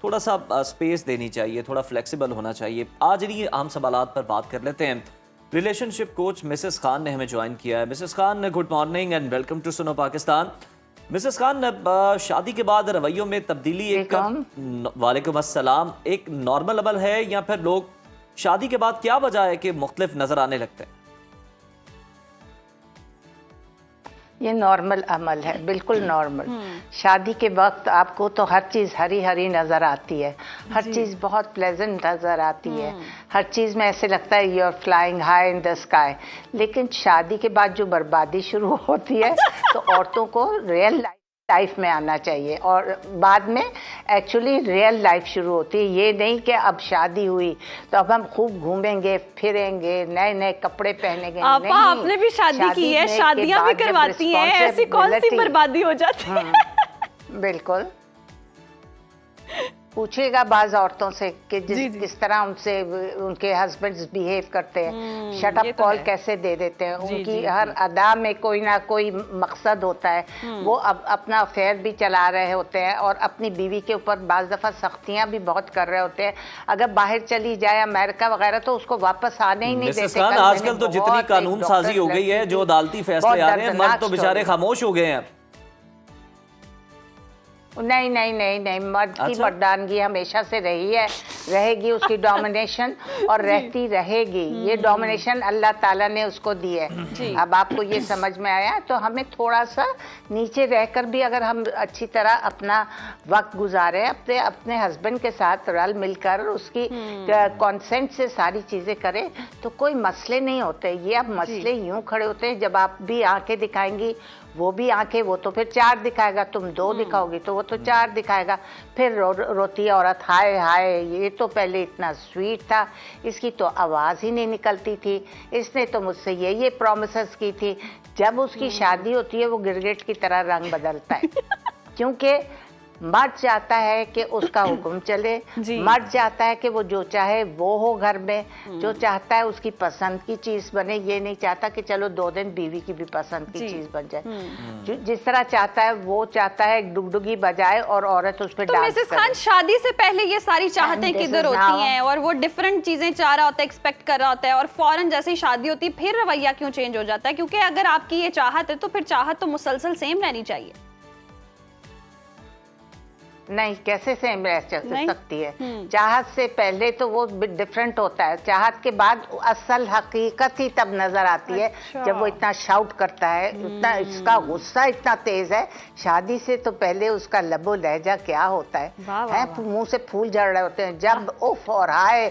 थोड़ा सा स्पेस देनी चाहिए, थोड़ा फ्लेक्सिबल होना चाहिए। आज इन्हीं अहम सवालात पर बात कर लेते हैं। रिलेशनशिप कोच मिसेस खान ने हमें ज्वाइन किया है। Mrs Khan, good morning and welcome to Suno Pakistan. Mrs Khan, शादी के बाद रवैयों में तब्दीली एक वालेकुम अस्सलाम एक नॉर्मल अमल है, या फिर लोग शादी के बाद क्या वजह है कि मुख्तलिफ नजर आने लगते हैं? ये नॉर्मल अमल है, बिल्कुल नॉर्मल। शादी के वक्त आपको तो हर चीज़ हरी हरी नज़र आती है, हर चीज़ बहुत प्लेजेंट नज़र आती है, हर चीज़ में ऐसे लगता है you are flying high in the sky. लेकिन शादी के बाद जो बर्बादी शुरू होती है तो औरतों को रियल लाइफ में आना चाहिए, और बाद में एक्चुअली रियल लाइफ शुरू होती है। ये नहीं कि अब शादी हुई तो अब हम खूब घूमेंगे फिरेंगे, नए नए कपड़े पहनेंगे। आपा, आपने भी शादी की है, शादियां भी करवाती हैं, ऐसी कौन सी बर्बादी हो जाती है? बिल्कुल। पूछिएगा बाज औरतों से कि किस तरह उनसे उनके हस्बैंड्स बिहेव करते हैं, शट अप कॉल कैसे दे देते हैं। उनकी हर अदा में कोई ना कोई मकसद होता है। वो अब अपना अफेयर भी चला रहे होते हैं और अपनी बीवी के ऊपर बाज़ दफ़ा सख्तियां भी बहुत कर रहे होते हैं। अगर बाहर चली जाए अमेरिका वगैरह तो उसको वापस आने ही नहीं देते। आजकल तो जितनी कानून साजी हो गई है, जो अदालती फैसले आ रहे हैं, मर्द तो बेचारे खामोश हो गए हैं। नहीं नहीं नहीं नहीं, मर्द की मर्दानगी हमेशा से रही है, रहेगी, उसकी डोमिनेशन और रहती रहेगी। ये डोमिनेशन अल्लाह ताला ने उसको दी है। अब आपको ये समझ में आया तो हमें थोड़ा सा नीचे रहकर भी अगर हम अच्छी तरह अपना वक्त गुजारें, अपने अपने हस्बैंड के साथ रल मिलकर उसकी कंसेंट से सारी चीज़ें करें तो कोई मसले नहीं होते। ये अब मसले यूं खड़े होते हैं जब आप भी आंखें दिखाएंगी, वो भी आंखें, वो तो फिर 4 दिखाएगा, तुम 2 दिखाओगी तो वो तो 4 दिखाएगा। फिर रोती है औरत, हाय हाय ये तो पहले इतना स्वीट था, इसकी तो आवाज़ ही नहीं निकलती थी, इसने तो मुझसे ये प्रॉमिसेस की थी। जब उसकी शादी होती है वो गिरगिट की तरह रंग बदलता है क्योंकि मर्द चाहता है कि उसका हुक्म चले, मर्द चाहता है कि वो जो चाहे वो हो घर में, जो चाहता है उसकी पसंद की चीज़ बने। ये नहीं चाहता कि चलो 2 दिन बीवी की भी पसंद की चीज़ बन जाए। जिस तरह चाहता है वो चाहता है डुगडुगी बजाए और औरत उस पर डांस मिसेस खान, शादी से पहले ये सारी चाहतें किधर होती हैं और वो डिफरेंट चीज़ें चाह रहा होता है, एक्सपेक्ट कर रहा होता है, और फौरन जैसे ही शादी होती है फिर रवैया क्यों चेंज हो जाता है? क्योंकि अगर आपकी ये चाहत है तो फिर चाहत तो मुसलसल सेम रहनी चाहिए। नहीं, कैसे सेम रह सकती है? चाहत से पहले तो वो डिफरेंट होता है, चाहत के बाद असल हकीकत ही तब नजर आती है जब वो इतना शाउट करता है, इतना इसका गुस्सा इतना तेज है। शादी से तो पहले उसका लबो लहजा क्या होता है, मुंह से फूल झड़ रहे होते हैं। जब उफ और हाय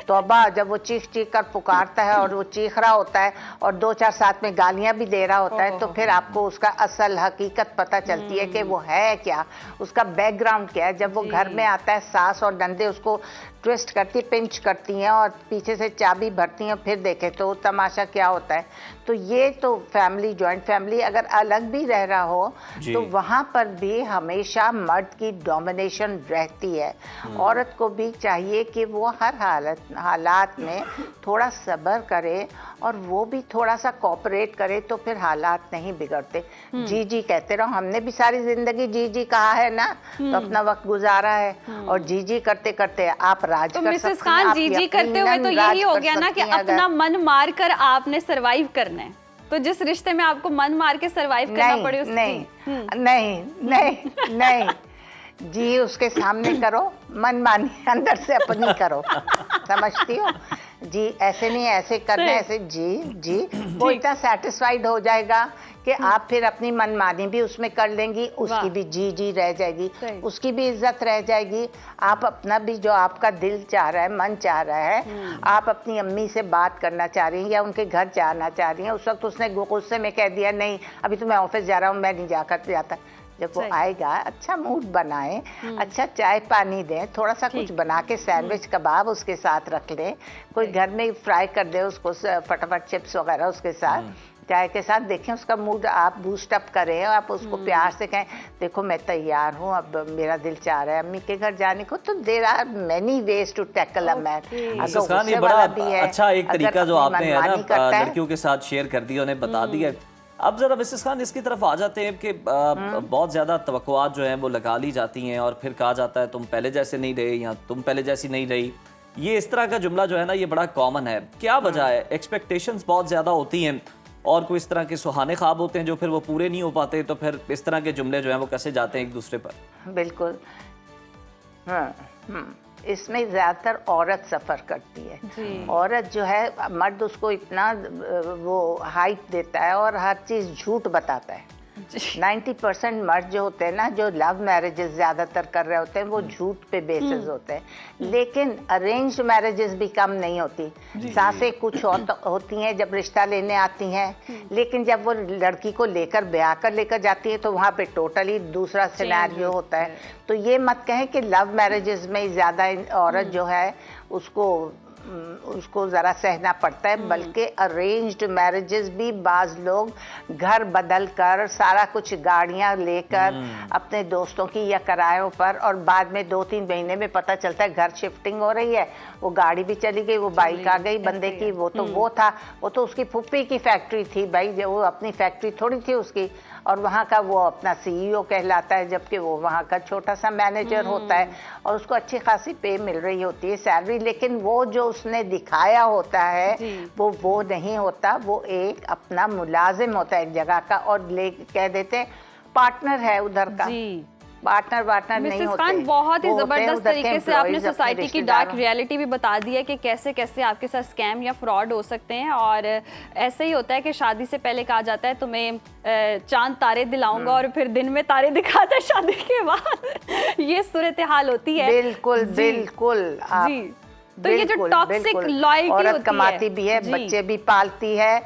तौबा, जब वो चीख चीख कर पुकारता है और वो चीख रहा होता है और 2-4 साथ में गालियां भी दे रहा होता है, तो फिर आपको उसका असल हकीकत पता चलती है कि वो है क्या, उसका बैकग्राउंड क्या है। जब वो घर में आता है, सास और नंदे उसको ट्विस्ट करती, पिंच करती हैं और पीछे से चाबी भरती हैं, फिर देखे तो तमाशा क्या होता है। तो ये तो फैमिली, जॉइंट फैमिली अगर अलग भी रह रहा हो तो वहाँ पर भी हमेशा मर्द की डोमिनेशन रहती है। औरत को भी चाहिए कि वो हर हालात में थोड़ा सब्र करे और वो भी थोड़ा सा कोऑपरेट करे, तो फिर हालात नहीं बिगड़ते। जी जी कहते रहो, हमने भी सारी जिंदगी जी जी कहा है ना, तो अपना वक्त गुजारा है और जी जी करते करते आप राज तो कर मिसेस सकते हैं। खान, जी जी करते हुए तो यही हो गया ना कि अपना मन मार कर आपने सरवाइव करना है। तो जिस रिश्ते में आपको मन मार के सरवाइव करना पड़े, नहीं नहीं नहीं नहीं, जी उसके सामने करो, मनमानी अंदर से अपनी करो, समझती हो? जी ऐसे नहीं, ऐसे करना, ऐसे जी जी, वो इतना सेटिस्फाइड हो जाएगा कि आप फिर अपनी मनमानी भी उसमें कर लेंगी, उसकी भी जी जी रह जाएगी, उसकी भी इज्जत रह जाएगी। आप अपना भी जो आपका दिल चाह रहा है, मन चाह रहा है, आप अपनी अम्मी से बात करना चाह रही हैं या उनके घर जाना चाह रही हैं, उस वक्त उसने गुस्से में कह दिया नहीं अभी तो मैं ऑफिस जा रहा हूँ, मैं नहीं जाकर जाता। जब वो आएगा, अच्छा मूड बनाए, अच्छा चाय पानी दें, थोड़ा सा कुछ बना के सैंडविच कबाब उसके साथ रख लें, कोई घर में फ्राई कर दे उसको, फटाफट चिप्स वगैरह उसके साथ चाय के साथ, देखें उसका मूड आप बूस्ट अप करें। आप उसको प्यार से कहें देखो मैं तैयार हूँ, अब मेरा दिल चाह रहा है अम्मी के घर जाने को। तो there are many ways to tackle a man. ये बड़ा अच्छा एक तरीका जो आपने है ना लड़कियों के साथ शेयर कर दिया, उन्हें बता दिया। अब जरा मिसेस खान इसकी तरफ आ जाते हैं कि बहुत ज़्यादा तवक्कुआत जो हैं वो लगा ली जाती हैं और फिर कहा जाता है तुम पहले जैसे नहीं रहे या तुम पहले जैसी नहीं रही। ये इस तरह का जुमला जो है ना, ये बड़ा कॉमन है। क्या वजह है? एक्सपेक्टेशंस बहुत ज़्यादा होती हैं और कोई इस तरह के सुहाने ख्वाब होते हैं जो फिर वो पूरे नहीं हो पाते, तो फिर इस तरह के जुमले जो हैं वो कैसे जाते हैं एक दूसरे पर। बिल्कुल, इसमें ज़्यादातर औरत सफ़र करती है। औरत जो है, मर्द उसको इतना वो हाइप देता है और हर चीज़ झूठ बताता है। 90% मर्द जो होते हैं ना, जो लव मैरिजेस ज़्यादातर कर रहे होते हैं, वो झूठ पे बेसिस होते हैं। लेकिन अरेंज मैरिजेस भी कम नहीं होती। सासें कुछ होती हैं जब रिश्ता लेने आती हैं, लेकिन जब वो लड़की को लेकर ब्याह कर लेकर जाती है तो वहाँ पे टोटली दूसरा सिनेरियो होता है। तो ये मत कहें कि लव मैरिजेस में ज़्यादा औरत जो है उसको ज़रा सहना पड़ता है, बल्कि अरेंज्ड मैरिजेस भी बाज़ लोग घर बदल कर, सारा कुछ गाड़ियाँ लेकर अपने दोस्तों की या किरायों पर, और बाद में 2-3 महीने में पता चलता है घर शिफ्टिंग हो रही है, वो गाड़ी भी चली गई, वो बाइक आ गई बंदे की, वो तो उसकी फुप्पी की फैक्ट्री थी भाई, जो वो अपनी फैक्ट्री थोड़ी थी उसकी, और वहाँ का वो अपना CEO कहलाता है, जबकि वो वहाँ का छोटा सा मैनेजर होता है और उसको अच्छी खासी पे मिल रही होती है, सैलरी। लेकिन वो जो उसने दिखाया होता है वो नहीं होता, वो एक अपना मुलाजिम होता है एक जगह का, और कह देते पार्टनर है उधर का। पार्टनर नहीं होते। खान, बहुत ही जबरदस्त तरीके से आपने सोसाइटी की डार्क रियलिटी भी बता दी है कि कैसे कैसे आपके साथ स्कैम या फ्रॉड हो सकते हैं। और ऐसे ही होता है कि शादी से पहले कहा जाता है तुम्हें चांद तारे दिलाऊंगा, और फिर दिन में तारे दिखाता है शादी के बाद। ये सूरत हाल होती है। बिल्कुल बिल्कुल जी। तो ये जो टॉक्सिक लॉयल्टी होती है, औरत कमाती भी है, बच्चे भी पालती है,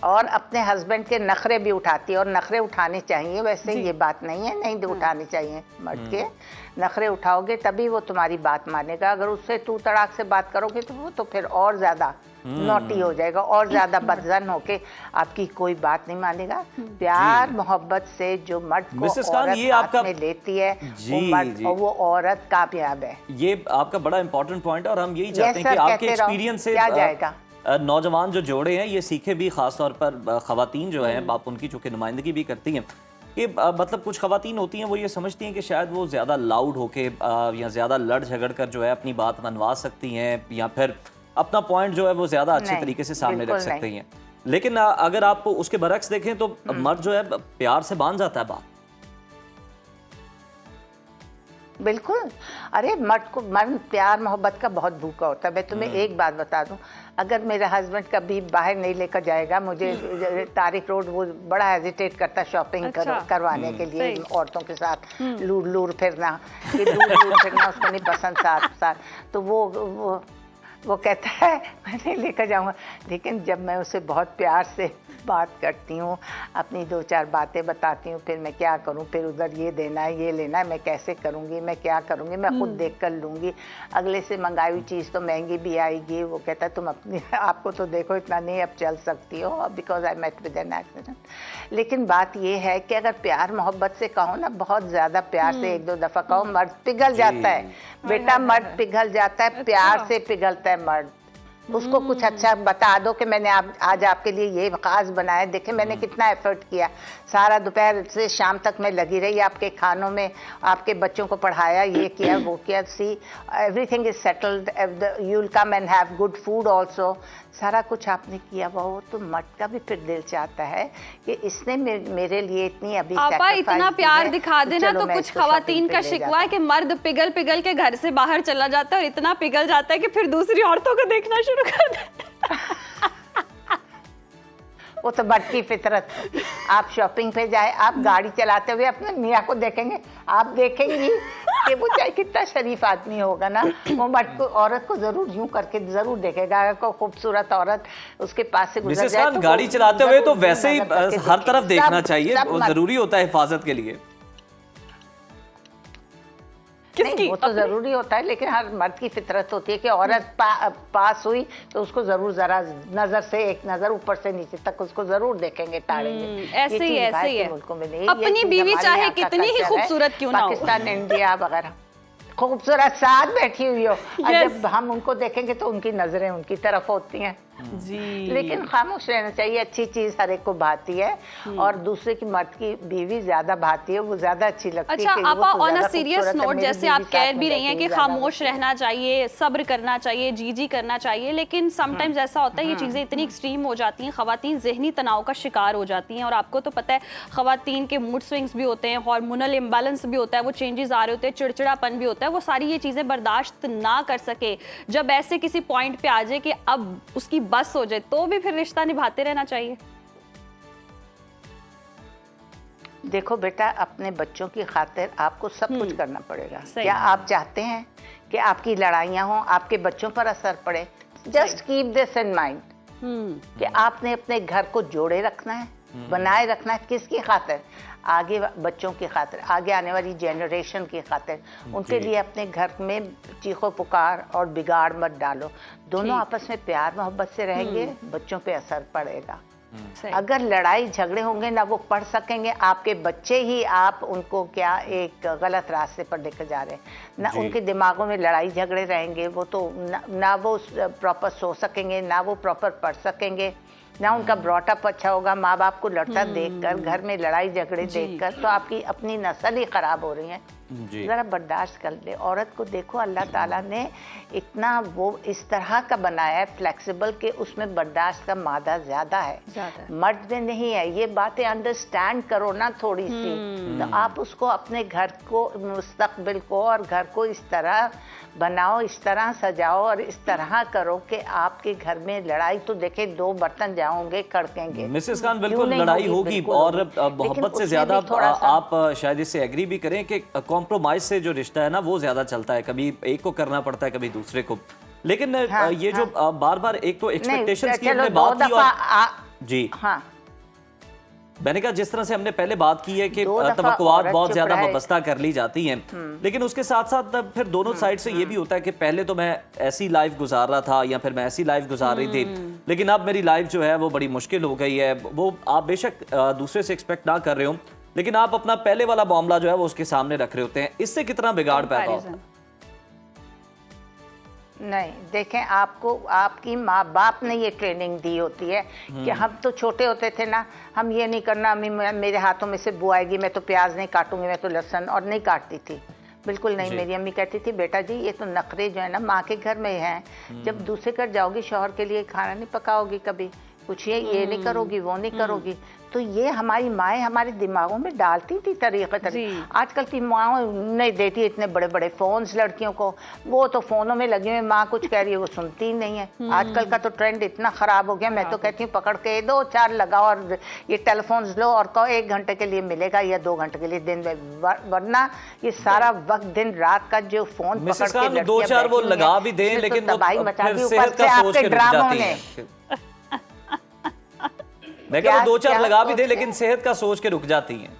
और अपने हस्बैंड के नखरे भी उठाती है, और नखरे उठाने चाहिए। वैसे ये बात नहीं है नहीं उठाने चाहिए मर्द के, नखरे उठाओगे तभी वो तुम्हारी बात मानेगा। अगर उससे तू तड़ाक से बात करोगे तो वो तो फिर और ज्यादा नोटी हो जाएगा, और ज्यादा बदजन होके आपकी कोई बात नहीं मानेगा। प्यार मोहब्बत से जो मर्द को औरत हाथ में लेती है, वो मर्द और वो औरत कामयाब है। ये आपका बड़ा इंपॉर्टेंट पॉइंट है, और हम यही चाहते हैं कि आपके एक्सपीरियंस से क्या जाएगा। नौजवान जो जोड़े हैं ये सीखे भी, ख़ास तौर पर ख़वातीन जो हैं, आप उनकी चूँकि नुमाइंदगी भी करती हैं, कि मतलब कुछ ख़वातीन होती हैं वो ये समझती हैं कि शायद वो ज़्यादा लाउड होके या ज़्यादा लड़ झगड़ कर जो है अपनी बात मनवा सकती हैं, या फिर अपना पॉइंट जो है वो ज़्यादा अच्छे तरीके से सामने रख सकती हैं। लेकिन अगर आप उसके बरक्स देखें तो मर्द जो है प्यार से बांध जाता है बात। बिल्कुल। अरे मर्द प्यार मोहब्बत का बहुत भूखा होता है। मैं तुम्हें एक बात बता दूं, अगर मेरा हस्बैंड कभी बाहर नहीं लेकर जाएगा, मुझे तारिक रोड वो बड़ा हेजिटेट करता है शॉपिंग करवाने के लिए औरतों के साथ लूर फिरना, उसको नहीं पसंद साथ। तो वो कहता है मैं नहीं लेकर जाऊंगा। लेकिन जब मैं उसे बहुत प्यार से बात करती हूँ, अपनी 2-4 बातें बताती हूँ, फिर मैं क्या करूँ, फिर उधर ये देना है, ये लेना है, मैं कैसे करूँगी, मैं क्या करूँगी, मैं खुद देख कर लूँगी, अगले से मंगाई हुई चीज़ तो महंगी भी आएगी। वो कहता है तुम अपनी आपको तो देखो इतना नहीं अब चल सकती हो, because I met with an accident. लेकिन बात ये है कि अगर प्यार मोहब्बत से कहो ना, बहुत ज़्यादा प्यार से 1-2 दफ़ा कहो, मर्द पिघल जाता है बेटा, मर्द पिघल जाता है, प्यार से पिघलता है मर्द। उसको कुछ अच्छा बता दो कि मैंने आज आपके लिए ये खास बनाया, देखे मैंने कितना एफर्ट किया, सारा दोपहर से शाम तक मैं लगी रही आपके खानों में, आपके बच्चों को पढ़ाया, ये किया वो किया, see everything is settled, you will come and have good food also, सारा कुछ आपने किया। वो तो मर्द का भी फिर दिल चाहता है कि इसने मेरे लिए इतनी अभी आपा इतना प्यार दिखा देना। तो कुछ खवातीन का शिकवा है कि मर्द पिघल के घर से बाहर चला जाता है, और इतना पिघल जाता है कि फिर दूसरी औरतों को देखना शुरू कर देता है। वो तो मर्द की फितरत। आप शॉपिंग पे जाए, आप गाड़ी चलाते हुए अपने मियाँ को देखेंगे, आप देखेंगी कि वो चाहे कितना शरीफ आदमी होगा ना, वो मर्द को औरत को जरूर यूं करके जरूर देखेगा। अगर कोई खूबसूरत औरत उसके पास से गुजर जाए तो गाड़ी चलाते हुए तो वैसे ही हर तरफ देखना चाहिए, वो जरूरी होता है हिफाजत के लिए। नहीं, वो तो जरूरी होता है, लेकिन हर मर्द की फितरत होती है कि औरत पास हुई तो उसको जरूर जरा नजर से, एक नजर ऊपर से नीचे तक उसको जरूर देखेंगे, टाड़ेंगे। ऐसे ही है। अपनी बीवी चाहे कितनी ही खूबसूरत क्यों ना हो, पाकिस्तान, इंडिया वगैरह खूबसूरत साथ बैठी हुई हो, और जब हम उनको देखेंगे तो उनकी नजरें उनकी तरफ होती हैं। जी। लेकिन खामोश रहना चाहिए। अच्छी चीज हर एक को भाती है, और दूसरे की मर्द की बीवी ज्यादा भाती है, वो ज्यादा अच्छी लगती है। अच्छा, आप ऑन अ सीरियस नोट, जैसे आप कह भी रही हैं कि खामोश रहना चाहिए, सब्र करना चाहिए, जी करना चाहिए, लेकिन समटाइम्स ऐसा होता है ये चीज़ें इतनी एक्सट्रीम हो जाती हैं, खवातीन जहनी तनाव का शिकार हो जाती हैं। और आपको तो पता है खवातीन के मूड स्विंग्स भी होते हैं, हार्मोनल इम्बैलेंस भी होता है, वो चेंजेस आ रहे होते हैं, चिड़चिड़ापन भी होता है। होता है वो सारी ये चीज़ें बर्दाश्त ना कर सके, जब ऐसे किसी पॉइंट पे आ जाए कि अब उसकी बस हो जाए, तो भी फिर रिश्ता निभाते रहना चाहिए? देखो बेटा, अपने बच्चों की खातिर आपको सब कुछ करना पड़ेगा। क्या आप चाहते हैं कि आपकी लड़ाइयाँ हों, आपके बच्चों पर असर पड़े? Just keep this in mind कि आपने अपने घर को जोड़े रखना है, बनाए रखना है। किसकी खातिर? आगे बच्चों की खातिर, आगे आने वाली जनरेशन की खातिर। उनके लिए अपने घर में चीखो पुकार और बिगाड़ मत डालो। दोनों आपस में प्यार मोहब्बत से रहेंगे, बच्चों पे असर पड़ेगा। अगर लड़ाई झगड़े होंगे ना वो पढ़ सकेंगे, आपके बच्चे ही आप उनको क्या एक गलत रास्ते पर लेकर जा रहे हैं ना। उनके दिमागों में लड़ाई झगड़े रहेंगे, वो तो ना वो प्रॉपर सो सकेंगे, ना वो प्रॉपर पढ़ सकेंगे, ना उनका ब्रॉटअप अच्छा होगा। माँ बाप को लड़ता देखकर, घर में लड़ाई झगड़े देखकर तो आपकी अपनी नस्ल ही खराब हो रही है। ज़रा बर्दाश्त कर ले। औरत को देखो, अल्लाह ताला ने इतना वो इस तरह का बनाया है फ्लेक्सिबल कि उसमें बर्दाश्त का मादा ज़्यादा है, मर्द में नहीं है। ये बातें अंडरस्टैंड करो ना थोड़ी सी, तो आप उसको अपने घर को, मुस्तकबिल को और घर को इस तरह बनाओ, इस तरह सजाओ और इस तरह करो कि आपके घर में लड़ाई तो देखे दो बर्तन जाओगे खड़केंगे। मिसेस खान, बिल्कुल लड़ाई होगी और मोहब्बत से ज़्यादा आप शायद इससे एग्री भी करें कि कॉम्प्रोमाइज से जो रिश्ता है ना वो ज़्यादा चलता है। कभी एक को करना पड़ता है, कभी दूसरे को। लेकिन ये जो बार बार एक तो एक्सपेक्टेशंस की हमने बात की और जी हाँ, मैंने कहा जिस तरह से हमने पहले बात की है कि तवक्कुआत बहुत ज्यादा वाबस्ता कर ली जाती हैं, लेकिन उसके साथ साथ फिर दोनों साइड से ये भी होता है कि पहले तो मैं ऐसी लाइफ गुजार रहा था या फिर मैं ऐसी लाइफ गुजार रही थी, लेकिन अब मेरी लाइफ जो है वो बड़ी मुश्किल हो गई है। वो आप बेशक दूसरे से एक्सपेक्ट ना कर रहे हो, लेकिन आप अपना पहले वाला मामला जो है वो उसके सामने रख रहे होते हैं। इससे कितना बिगाड़ पैदा होता है? नहीं, देखें, आपको आपकी माँ बाप ने ये ट्रेनिंग दी होती है कि हम तो छोटे होते थे ना, हम ये नहीं करना, अम्मी मेरे हाथों में से बू आएगी, मैं तो प्याज नहीं काटूंगी, मैं तो लहसुन, और नहीं काटती थी, बिल्कुल नहीं। मेरी अम्मी कहती थी बेटा जी ये तो नखरे जो है ना माँ के घर में हैं, जब दूसरे घर जाओगी शौहर के लिए खाना नहीं पकाओगी, कभी कुछ ये नहीं करोगी, वो नहीं करोगी। तो ये हमारी माएँ हमारे दिमागों में डालती थी तरीके। आजकल की माँ नहीं देती इतने बड़े बड़े फोन्स लड़कियों को, वो तो फोनों में लगी हुई, माँ कुछ कह रही है वो सुनती ही नहीं है। आजकल का तो ट्रेंड इतना खराब हो गया, मैं तो कहती हूँ पकड़ के 2-4 लगाओ और ये टेलीफोन लो और कहो 1 घंटे के लिए मिलेगा या 2 घंटे के लिए दिन में, वरना ये सारा वक्त दिन रात का जो फोन पकड़ के 2-4 वो लगा भी दें, लेकिन तबाही मचा दी ऊपर से आपके ड्रामों ने। मैं कहता हूं 2-4 लगा भी दे, लेकिन सेहत का सोच के रुक जाती हैं।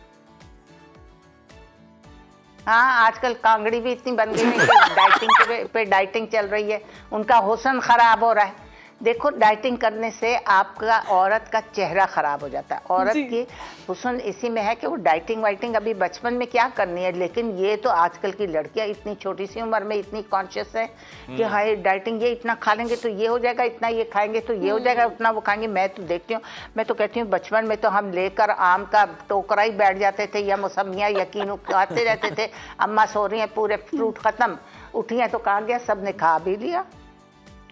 हाँ, आजकल कांगड़ी भी इतनी बन गई है कि डाइटिंग पे डाइटिंग चल रही है, उनका हुस्न खराब हो रहा है। देखो, डाइटिंग करने से आपका औरत का चेहरा खराब हो जाता है। औरत की हुस्न इसी में है कि वो डाइटिंग वाइटिंग अभी बचपन में क्या करनी है, लेकिन ये तो आजकल की लड़कियां इतनी छोटी सी उम्र में इतनी कॉन्शियस है कि हाय डाइटिंग, ये इतना खा लेंगे तो ये हो जाएगा, इतना ये खाएंगे तो ये हो जाएगा, उतना वो खाएंगे। मैं तो देखती हूँ, मैं तो कहती हूँ बचपन में तो हम लेकर आम का टोकरा ही बैठ जाते थे या मौसमियाँ यकीन खाते रहते थे। अम्मा सो रही हैं, पूरे फ्रूट खत्म, उठी हैं तो कहा गया सबने खा भी लिया,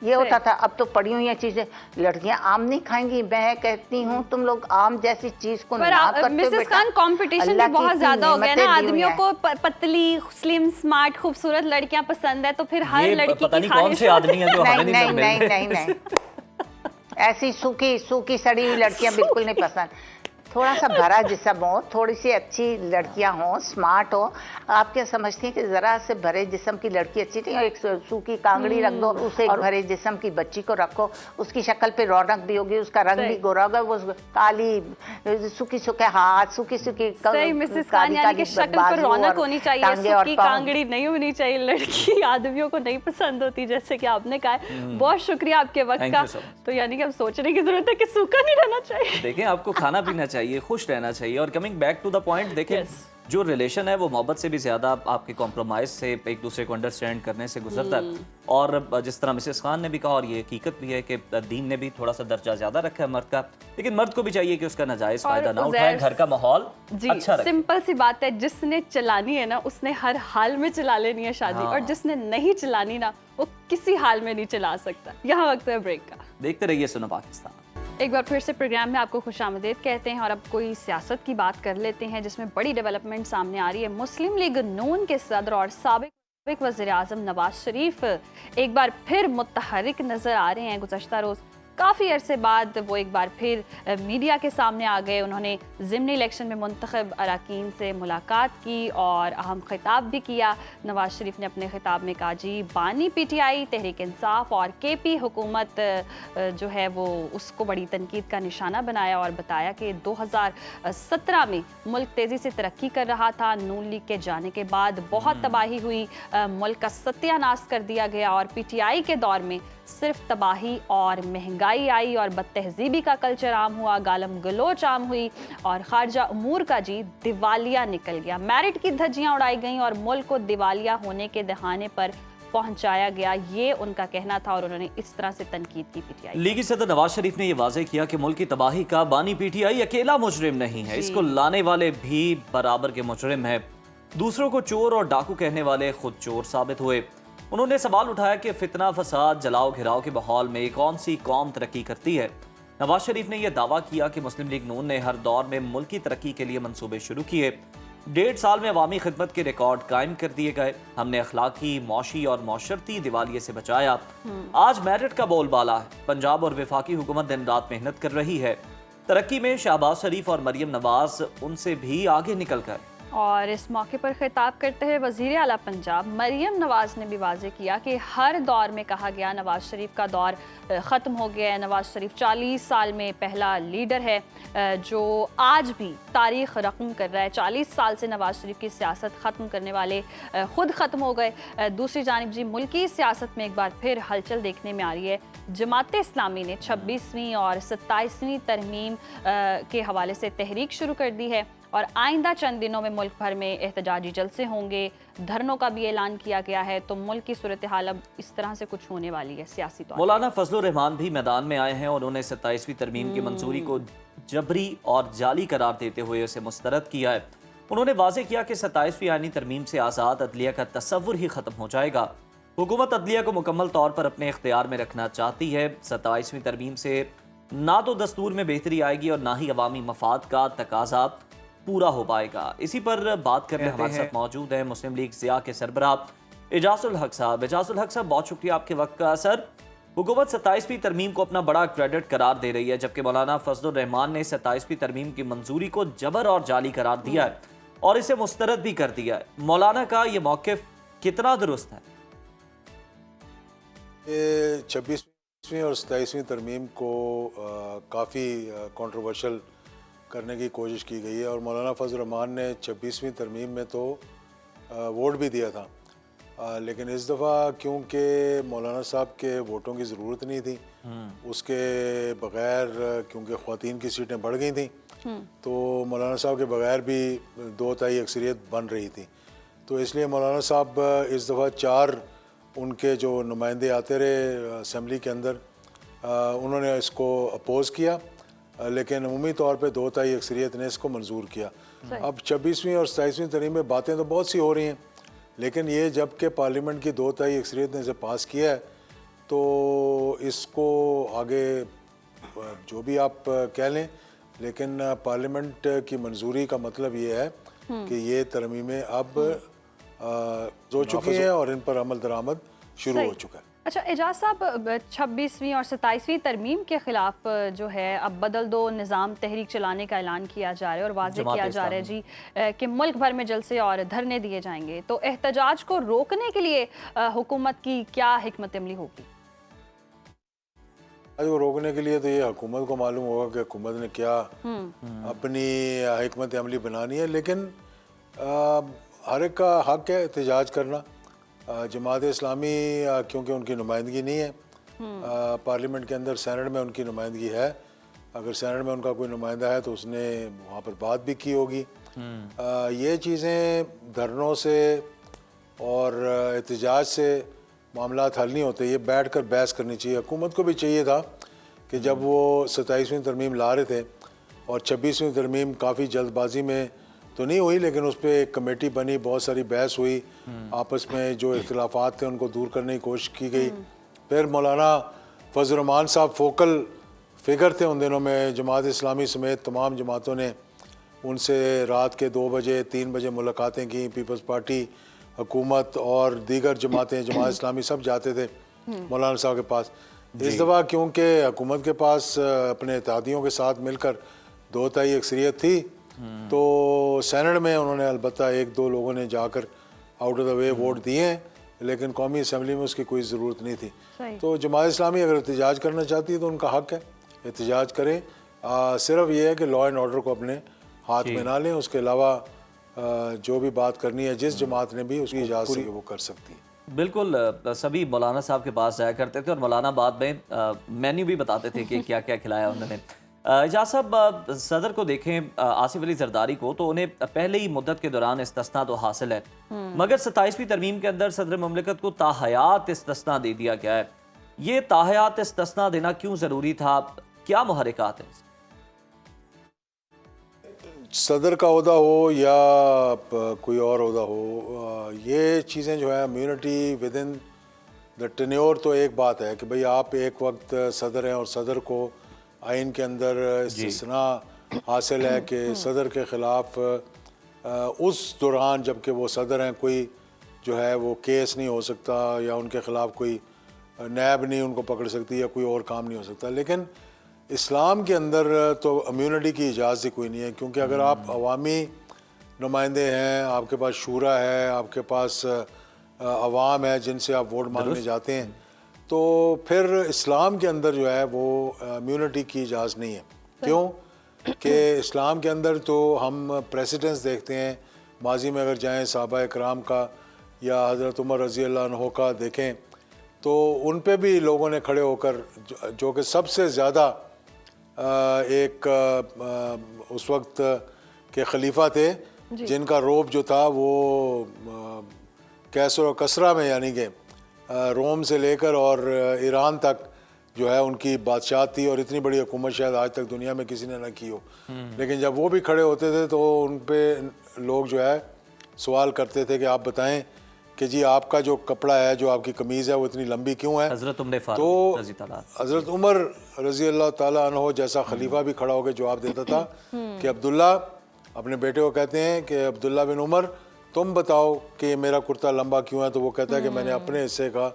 ये होता था। अब तो पड़ी हुई चीजें, लड़कियां आम नहीं खाएंगी। मैं कहती हूँ तुम लोग आम जैसी चीज को ना करते। मिसेस खान, कंपटीशन भी बहुत ज्यादा हो गया ना, आदमियों को पतली स्लिम स्मार्ट खूबसूरत लड़कियां पसंद है, तो फिर हर लड़की की ख्वाहिश। नहीं, ऐसी सूखी सड़ी हुई लड़कियां बिल्कुल नहीं पसंद। थोड़ा सा भरा जिस्म हो, थोड़ी सी अच्छी लड़कियां हो, स्मार्ट हो। आप क्या समझती हैं कि जरा से भरे जिस्म की लड़की अच्छी नहीं, और एक सूखी कांगड़ी रख दो, उसे और भरे जिस्म की बच्ची को रखो, उसकी शक्ल पे रौनक भी होगी, उसका रंग भी गोरा होगा, वो काली सूखी हाथ, सूखी मिसेस खान, यानी कि शक्ल पर रौनक होनी चाहिए, सूखी कांगड़ी नहीं होनी चाहिए। लड़की आदमियों को नहीं पसंद होती, जैसे कि आपने कहा। बहुत शुक्रिया आपके वक्त का। तो यानी कि अब सोचने की जरूरत है कि सूखा नहीं रहना चाहिए। देखें, आपको खाना पीना चाहिए, खुश रहना चाहिए। और coming back to the point, देखें जो रिलेशन है वो मोहब्बत से भी ज्यादा आपके कॉम्प्रोमाइज से, एक दूसरे को अंडरस्टैंड करने से गुजरता है। और जिस तरह मिसेस खान ने भी कहा, और ये हकीकत भी है कि दीन ने भी थोड़ा सा दर्जा ज्यादा रखा है मर्द का, लेकिन मर्द को भी चाहिए कि उसका नाजायज फायदा ना उठाए, घर का माहौल अच्छा रखे। सिंपल सी बात है, जिसने चलानी है ना उसने हर हाल में चला लेनी है शादी, और जिसने नहीं चलानी ना वो किसी हाल में नहीं चला सकता। यहाँ वक्त है ब्रेक का, देखते रहिए सुनो पाकिस्तान। एक बार फिर से प्रोग्राम में आपको खुशामदीद कहते हैं। और अब कोई सियासत की बात कर लेते हैं जिसमें बड़ी डेवलपमेंट सामने आ रही है। मुस्लिम लीग नून के सदर और साबिक वज़ीर आज़म नवाज शरीफ एक बार फिर मुतहरिक नज़र आ रहे हैं। गुज़श्ता रोज़ काफ़ी अरसे बाद वो एक बार फिर मीडिया के सामने आ गए। उन्होंने ज़िमनी इलेक्शन में मुंतखब अरकान से मुलाकात की और अहम खिताब भी किया। नवाज शरीफ ने अपने खिताब में कहा, जी बानी PTI, तहरीक इंसाफ और KP हुकूमत जो है वो उसको बड़ी तनकीद का निशाना बनाया और बताया कि 2017 में मुल्क तेज़ी से तरक्की कर रहा था। नून लीग के जाने के बाद बहुत तबाही हुई, मुल्क का सत्यानाश कर दिया गया और PTI के दौर में सिर्फ तबाही और महंगाई आई और बदतहजीबी का कल्चर आम हुआ, गालम गलोच आम हुई और खारजा उमूर का जी दिवालिया निकल गया। मेरिट की धज्जियां उड़ाई गईं और मुल्क को दिवालिया होने के दहाने पर पहुंचाया गया, ये उनका कहना था और उन्होंने इस तरह से तनकीद की PTI। लीगी सदर नवाज शरीफ ने यह वाज़ेह किया कि मुल्क की तबाही का बानी PTI अकेला मुजरिम नहीं है, इसको लाने वाले भी बराबर के मुजरिम है। दूसरों को चोर और डाकू कहने वाले खुद चोर साबित हुए। उन्होंने सवाल उठाया कि फितना, फसाद, जलाओ घिराव के माहौल में कौन सी कौम तरक्की करती है। नवाज शरीफ ने यह दावा किया कि मुस्लिम लीग नून ने हर दौर में मुल्क की तरक्की के लिए मंसूबे शुरू किए। 1.5 साल में अवामी खिदमत के रिकॉर्ड कायम कर दिए गए। हमने अखलाकी, मौशी और मौशरती दिवालिये से बचाया। आज मेरिट का बोलबाला है। पंजाब और वफाकी हुकूमत दिन रात मेहनत कर रही है। तरक्की में शहबाज शरीफ और मरियम नवाज उनसे भी आगे निकल गए। और इस मौके पर खिताब करते हुए वज़ीर आला पंजाब मरियम नवाज ने भी वाज़ेह किया कि हर दौर में कहा गया नवाज शरीफ का दौर ख़त्म हो गया है। नवाज शरीफ 40 साल में पहला लीडर है जो आज भी तारीख़ रकम कर रहा है। 40 साल से नवाज शरीफ की सियासत ख़त्म करने वाले ख़ुद ख़त्म हो गए। दूसरी जानिब जी मुल्की सियासत में एक बार फिर हलचल देखने में आ रही है। जमात इस्लामी ने 26वीं और 27वीं तरमीम के हवाले से तहरीक शुरू कर दी है और आइंदा चंद दिनों में मुल्क भर में एहतजाजी जलसे होंगे, धरनों का भी ऐलान किया गया है। तो मुल्क की सूरत हाल अब इस तरह से कुछ होने वाली है सियासी तौर। मौलाना फजलुर रहमान भी मैदान में आए हैं और उन्होंने 27वीं तरमीम की मंजूरी को जबरी और जाली करार देते हुए उसे मुस्तरद किया है। उन्होंने वाज़ेह किया कि 27वीं आईनी तरमीम से आज़ाद अदलिया का तसव्वुर ही ख़त्म हो जाएगा। हुकूमत अदलिया को मुकम्मल तौर पर अपने इख्तियार में रखना चाहती है। 27वीं तरमीम से ना तो दस्तूर में बेहतरी आएगी और ना ही अवामी मफाद का तकाजा पूरा हो पाएगा। इसी पर बात करने हमारे साथ मौजूद है मुस्लिम लीग ज़िया के सरबराह एजाजुल हक साहब। एजाजुल हक साहब, बहुत शुक्रिया आपके वक्त का। सर, हुकूमत 27वीं तरमीम को अपना बड़ा क्रेडिट करार दे रही है, जबकि मौलाना फजलुर रहमान ने 27वीं तरमीम की मंजूरी को जबर और जाली करार दिया है और इसे मुस्तरद भी कर दिया है। मौलाना का ये मौक़िफ़ कितना दुरुस्त है? ये 26वीं और 27वीं तरमीम को काफ़ी कंट्रोवर्शियल करने की कोशिश की गई है और मौलाना फजल रहमान ने 26वीं तरमीम में तो वोट भी दिया था, लेकिन इस दफ़ा क्योंकि मौलाना साहब के वोटों की ज़रूरत नहीं थी, उसके बग़ैर क्योंकि ख़वातीन की सीटें बढ़ गई थी तो मौलाना साहब के बग़ैर भी 2/3 अक्सरियत बन रही थी। तो इसलिए मौलाना साहब इस दफ़ा 4 उनके जो नुमाइंदे आते रहे असम्बली के अंदर, उन्होंने इसको अपोज़ किया, लेकिन उमूमी तौर पे 2/3 अक्सरियत ने इसको मंजूर किया। अब 26वीं और 27वीं तरमीम में बातें तो बहुत सी हो रही हैं, लेकिन ये जब कि पार्लियामेंट की 2/3 अक्सरियत ने इसे पास किया है तो इसको आगे जो भी आप कह लें, लेकिन पार्लियामेंट की मंजूरी का मतलब ये है कि ये तरमीमें अब हो चुकी हैं और इन पर अमल दरामद शुरू हो चुका है। अच्छा एजाज साहब, 26वीं और 27वीं तरमीम के खिलाफ जो है अब बदल दो निज़ाम तहरीक चलाने का ऐलान किया जा रहा है और वाज़ेह किया जा रहा है जी कि मुल्क भर में जलसे और धरने दिए जाएंगे। तो एहतजाज को रोकने के लिए हुकूमत की क्या हिकमत अमली होगी? को रोकने के लिए तो ये हुकूमत को मालूम होगा कि हुकूमत ने क्या अपनी हिकमत अमली बनानी है, लेकिन हर एक का हक है एहतजाज करना। जमात इस्लामी क्योंकि उनकी नुमाइंदगी नहीं है पार्लियामेंट के अंदर, सेनेट में उनकी नुमाइंदगी है। अगर सेनेट में उनका कोई नुमाइंदा है तो उसने वहाँ पर बात भी की होगी। ये चीज़ें धरनों से और एहतजाज से मामलात हल नहीं होते, ये बैठ कर बहस करनी चाहिए। हुकूमत को भी चाहिए था कि जब वो 27वीं तरमीम ला रहे थे और 26वीं तरमीम काफ़ी जल्दबाजी में तो नहीं हुई, लेकिन उस पर एक कमेटी बनी, बहुत सारी बहस हुई, आपस में जो इख्तिलाफात थे उनको दूर करने की कोशिश की गई। फिर मौलाना फजल रहमान साहब फोकल फिगर थे उन दिनों में, जमात इस्लामी समेत तमाम जमातों ने उनसे रात के 2 बजे 3 बजे मुलाकातें की, पीपल्स पार्टी हुकूमत और दीगर जमातें, जमात इस्लामी सब जाते थे मौलाना साहब के पास। इस दफ़ा क्योंकि हुकूमत के पास अपने इत्तेहादियों के साथ मिलकर 2/3 अक्सरियत थी, तो सेनेट में उन्होंने अलबत्ता 1-2 लोगों ने जाकर out of the way vote दिए हैं, लेकिन कौमी असम्बली में उसकी कोई ज़रूरत नहीं थी। तो जमात इस्लामी अगर एहतजाज करना चाहती है तो उनका हक़ है, एहतजाज करें। सिर्फ ये है कि लॉ एंड ऑर्डर को अपने हाथ में ना लें। उसके अलावा जो भी बात करनी है जिस जमात ने भी उसकी इजाज़त से वो कर सकती है। बिल्कुल, सभी मौलाना साहब के पास जाया करते थे और मौलाना बाद में मेन्यू भी बताते थे कि क्या क्या खिलाया उन्होंने। एजाज साहब, सदर को देखें, आसिफ अली जरदारी को, तो उन्हें पहले ही मुद्दत के दौरान इस्तिस्ना तो हासिल है, मगर 27वीं तरमीम के अंदर सदर मुमलिकत को ताहयात इस्तिस्ना दे दिया गया है। ये ताहयात इस्तिस्ना देना क्यों ज़रूरी था? क्या मुहर्रिकात हैं? सदर का ओहदा हो या कोई और ओहदा हो, ये चीज़ें जो है immunity with in the tenure, तो एक बात है कि भाई आप एक वक्त सदर हैं और सदर को आइन के अंदर इस्तिस्ना हासिल है कि सदर के ख़िलाफ़ उस दौरान जबकि वो सदर हैं कोई जो है वो केस नहीं हो सकता या उनके ख़िलाफ़ कोई नैब नहीं उनको पकड़ सकती या कोई और काम नहीं हो सकता। लेकिन इस्लाम के अंदर तो इम्यूनिटी की इजाज़त कोई नहीं है, क्योंकि अगर आप अवामी नुमाइंदे हैं, आपके पास शूरा है, आपके पास अवाम है जिनसे आप वोट मांगने जाते हैं, तो फिर इस्लाम के अंदर जो है वो इम्यूनिटी की इजाज़त नहीं है। क्यों कि इस्लाम के अंदर तो हम प्रेसिडेंस देखते हैं, माजी में अगर जाएँ सहाबा कराम का या हज़रत उमर रज़ी अल्लाह अन्हु का देखें तो उन पे भी लोगों ने खड़े होकर जो कि सबसे ज़्यादा एक उस वक्त के खलीफा थे जिनका रोब जो था वो कैसर और कसरा में, यानी कि रोम से लेकर और ईरान तक जो है उनकी बादशाह थी, और इतनी बड़ी हुकूमत शायद आज तक दुनिया में किसी ने ना की हो। लेकिन जब वो भी खड़े होते थे तो उन पे लोग जो है सवाल करते थे कि आप बताएं कि जी आपका जो कपड़ा है, जो आपकी कमीज़ है, वो इतनी लंबी क्यों है। तो हज़रत उमर रज़ी अल्लाह ताला अन्हो जैसा खलीफा भी खड़ा होकर जवाब देता था कि अब्दुल्ला, अपने बेटे को कहते हैं कि अब्दुल्ला बिन उमर तुम बताओ कि मेरा कुर्ता लंबा क्यों है। तो वो कहता है कि मैंने अपने हिस्से का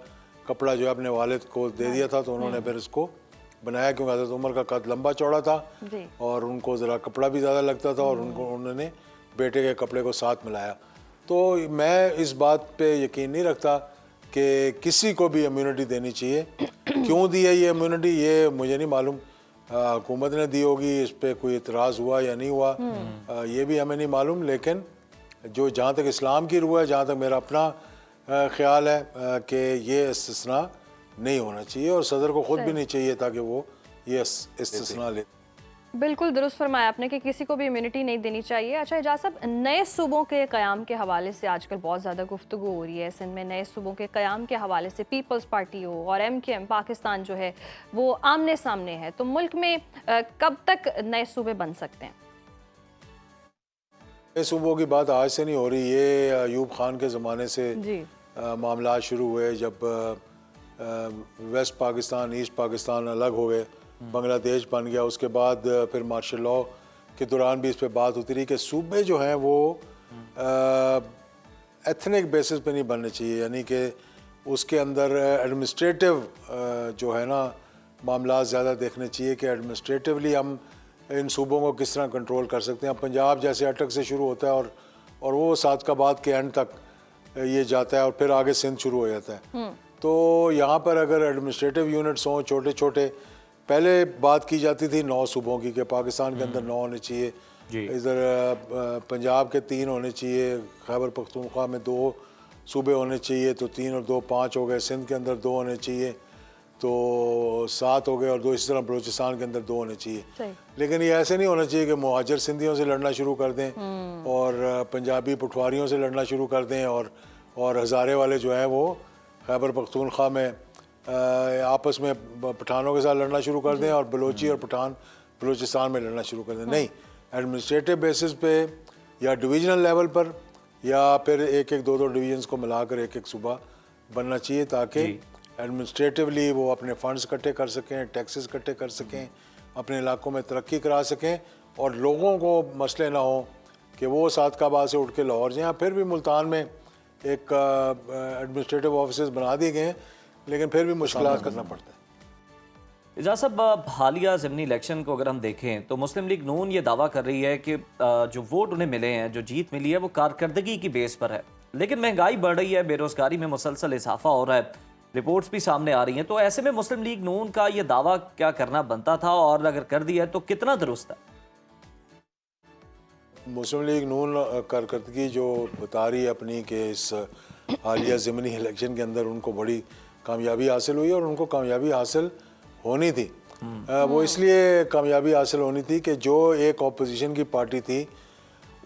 कपड़ा जो है अपने वालिद को दे दिया था, तो उन्होंने फिर इसको बनाया, क्योंकि हज़रत उमर का कद लंबा चौड़ा था और उनको ज़रा कपड़ा भी ज़्यादा लगता था, और उन्होंने बेटे के कपड़े को साथ मिलाया। तो मैं इस बात पे यकीन नहीं रखता कि किसी को भी इम्यूनिटी देनी चाहिए। क्यों दी है ये इम्यूनिटी, ये मुझे नहीं मालूम। हुकूमत ने दी होगी, इस पर कोई इतराज़ हुआ या नहीं हुआ, ये भी हमें नहीं मालूम। लेकिन जो जहाँ तक इस्लाम की रूह है, जहाँ तक मेरा अपना ख्याल है कि ये इस्तिस्ना नहीं होना चाहिए, और सदर को ख़ुद भी नहीं चाहिए ताकि वो ये इस्तिस्ना ले। बिल्कुल दुरुस्त फरमाया आपने कि किसी को भी इम्यूनिटी नहीं देनी चाहिए। अच्छा एजाज साहब, नए सूबों के क़याम के हवाले से आजकल बहुत ज़्यादा गुफ्तगू हो रही है सिंध में। नए सूबों के क़याम के हवाले से पीपल्स पार्टी हो और MKM पाकिस्तान जो है वो आमने सामने है, तो मुल्क में कब तक नए सूबे बन सकते हैं? नए सूबों की बात आज से नहीं हो रही, ये अयूब खान के ज़माने से मामला शुरू हुए, जब वेस्ट पाकिस्तान ईस्ट पाकिस्तान अलग हो गए, बांग्लादेश बन गया। उसके बाद फिर मार्शल लॉ के दौरान भी इस पे बात होती रही कि सूबे जो हैं वो एथनिक बेसिस पे नहीं बनने चाहिए, यानी कि उसके अंदर एडमिनिस्ट्रेटिव जो है ना मामला ज़्यादा देखने चाहिए कि एडमिनिस्ट्रेटिवली हम इन सूबों को किस तरह कंट्रोल कर सकते हैं। पंजाब जैसे अटक से शुरू होता है और वो सादकाबाद के एंड तक ये जाता है और फिर आगे सिंध शुरू हो जाता है। तो यहाँ पर अगर एडमिनिस्ट्रेटिव यूनिट्स हों छोटे छोटे, पहले बात की जाती थी 9 सूबों की कि पाकिस्तान के अंदर 9 होने चाहिए, इधर पंजाब के 3 होने चाहिए, खैबर पख्तूनख्वा में 2 सूबे होने चाहिए, तो 3 और 2 5 हो गए, सिंध के अंदर 2 होने चाहिए तो 7 हो गए, और 2 इसी तरह बलूचिस्तान के अंदर 2 होने चाहिए। लेकिन ये ऐसे नहीं होना चाहिए कि मुहाजिर सिंधियों से लड़ना शुरू कर दें और पंजाबी पटवारियों से लड़ना शुरू कर दें, और हज़ारे वाले जो हैं वो खैबर पख्तूनख्वा में आपस में पठानों के साथ लड़ना शुरू कर दें और बलोची और पठान बलूचिस्तान में लड़ना शुरू कर दें। नहीं, एडमिनिस्ट्रेटिव बेसिस पे या डिवीज़नल लेवल पर या फिर 1-1 2-2 डिवीजन्स को मिलाकर 1-1 सूबा बनना चाहिए, ताकि एडमिनिस्ट्रेटिवली वो अपने फंड्स इकट्ठे कर सकें, टैक्सेस इकट्ठे कर सकें, अपने इलाकों में तरक्की करा सकें, और लोगों को मसले ना हो कि वो सादकाबाद से उठ के लाहौर जाएँ। फिर भी मुल्तान में एक एडमिनिस्ट्रेटिव ऑफिस बना दिए गए हैं, लेकिन फिर भी मुश्किलात करना पड़ता है। एजाज साहब, हालिया ज़िमनी इलेक्शन को अगर हम देखें तो मुस्लिम लीग नून ये दावा कर रही है कि जो वोट उन्हें मिले हैं, जो जीत मिली है, वो कारकर्दगी की बेस पर है। लेकिन महंगाई बढ़ रही है, बेरोजगारी में मुसलसल इजाफा हो रहा है, रिपोर्ट्स भी सामने आ रही हैं। तो ऐसे में मुस्लिम लीग नून का ये दावा क्या करना बनता था, और अगर कर दिया है तो कितना दुरुस्त है? मुस्लिम लीग नून कारकर्दगी जो बता रही है अपनी कि इस हालिया ज़िमनी इलेक्शन के अंदर उनको बड़ी कामयाबी हासिल हुई और उनको कामयाबी हासिल होनी थी। वो इसलिए कामयाबी हासिल होनी थी कि जो एक ऑपोजिशन की पार्टी थी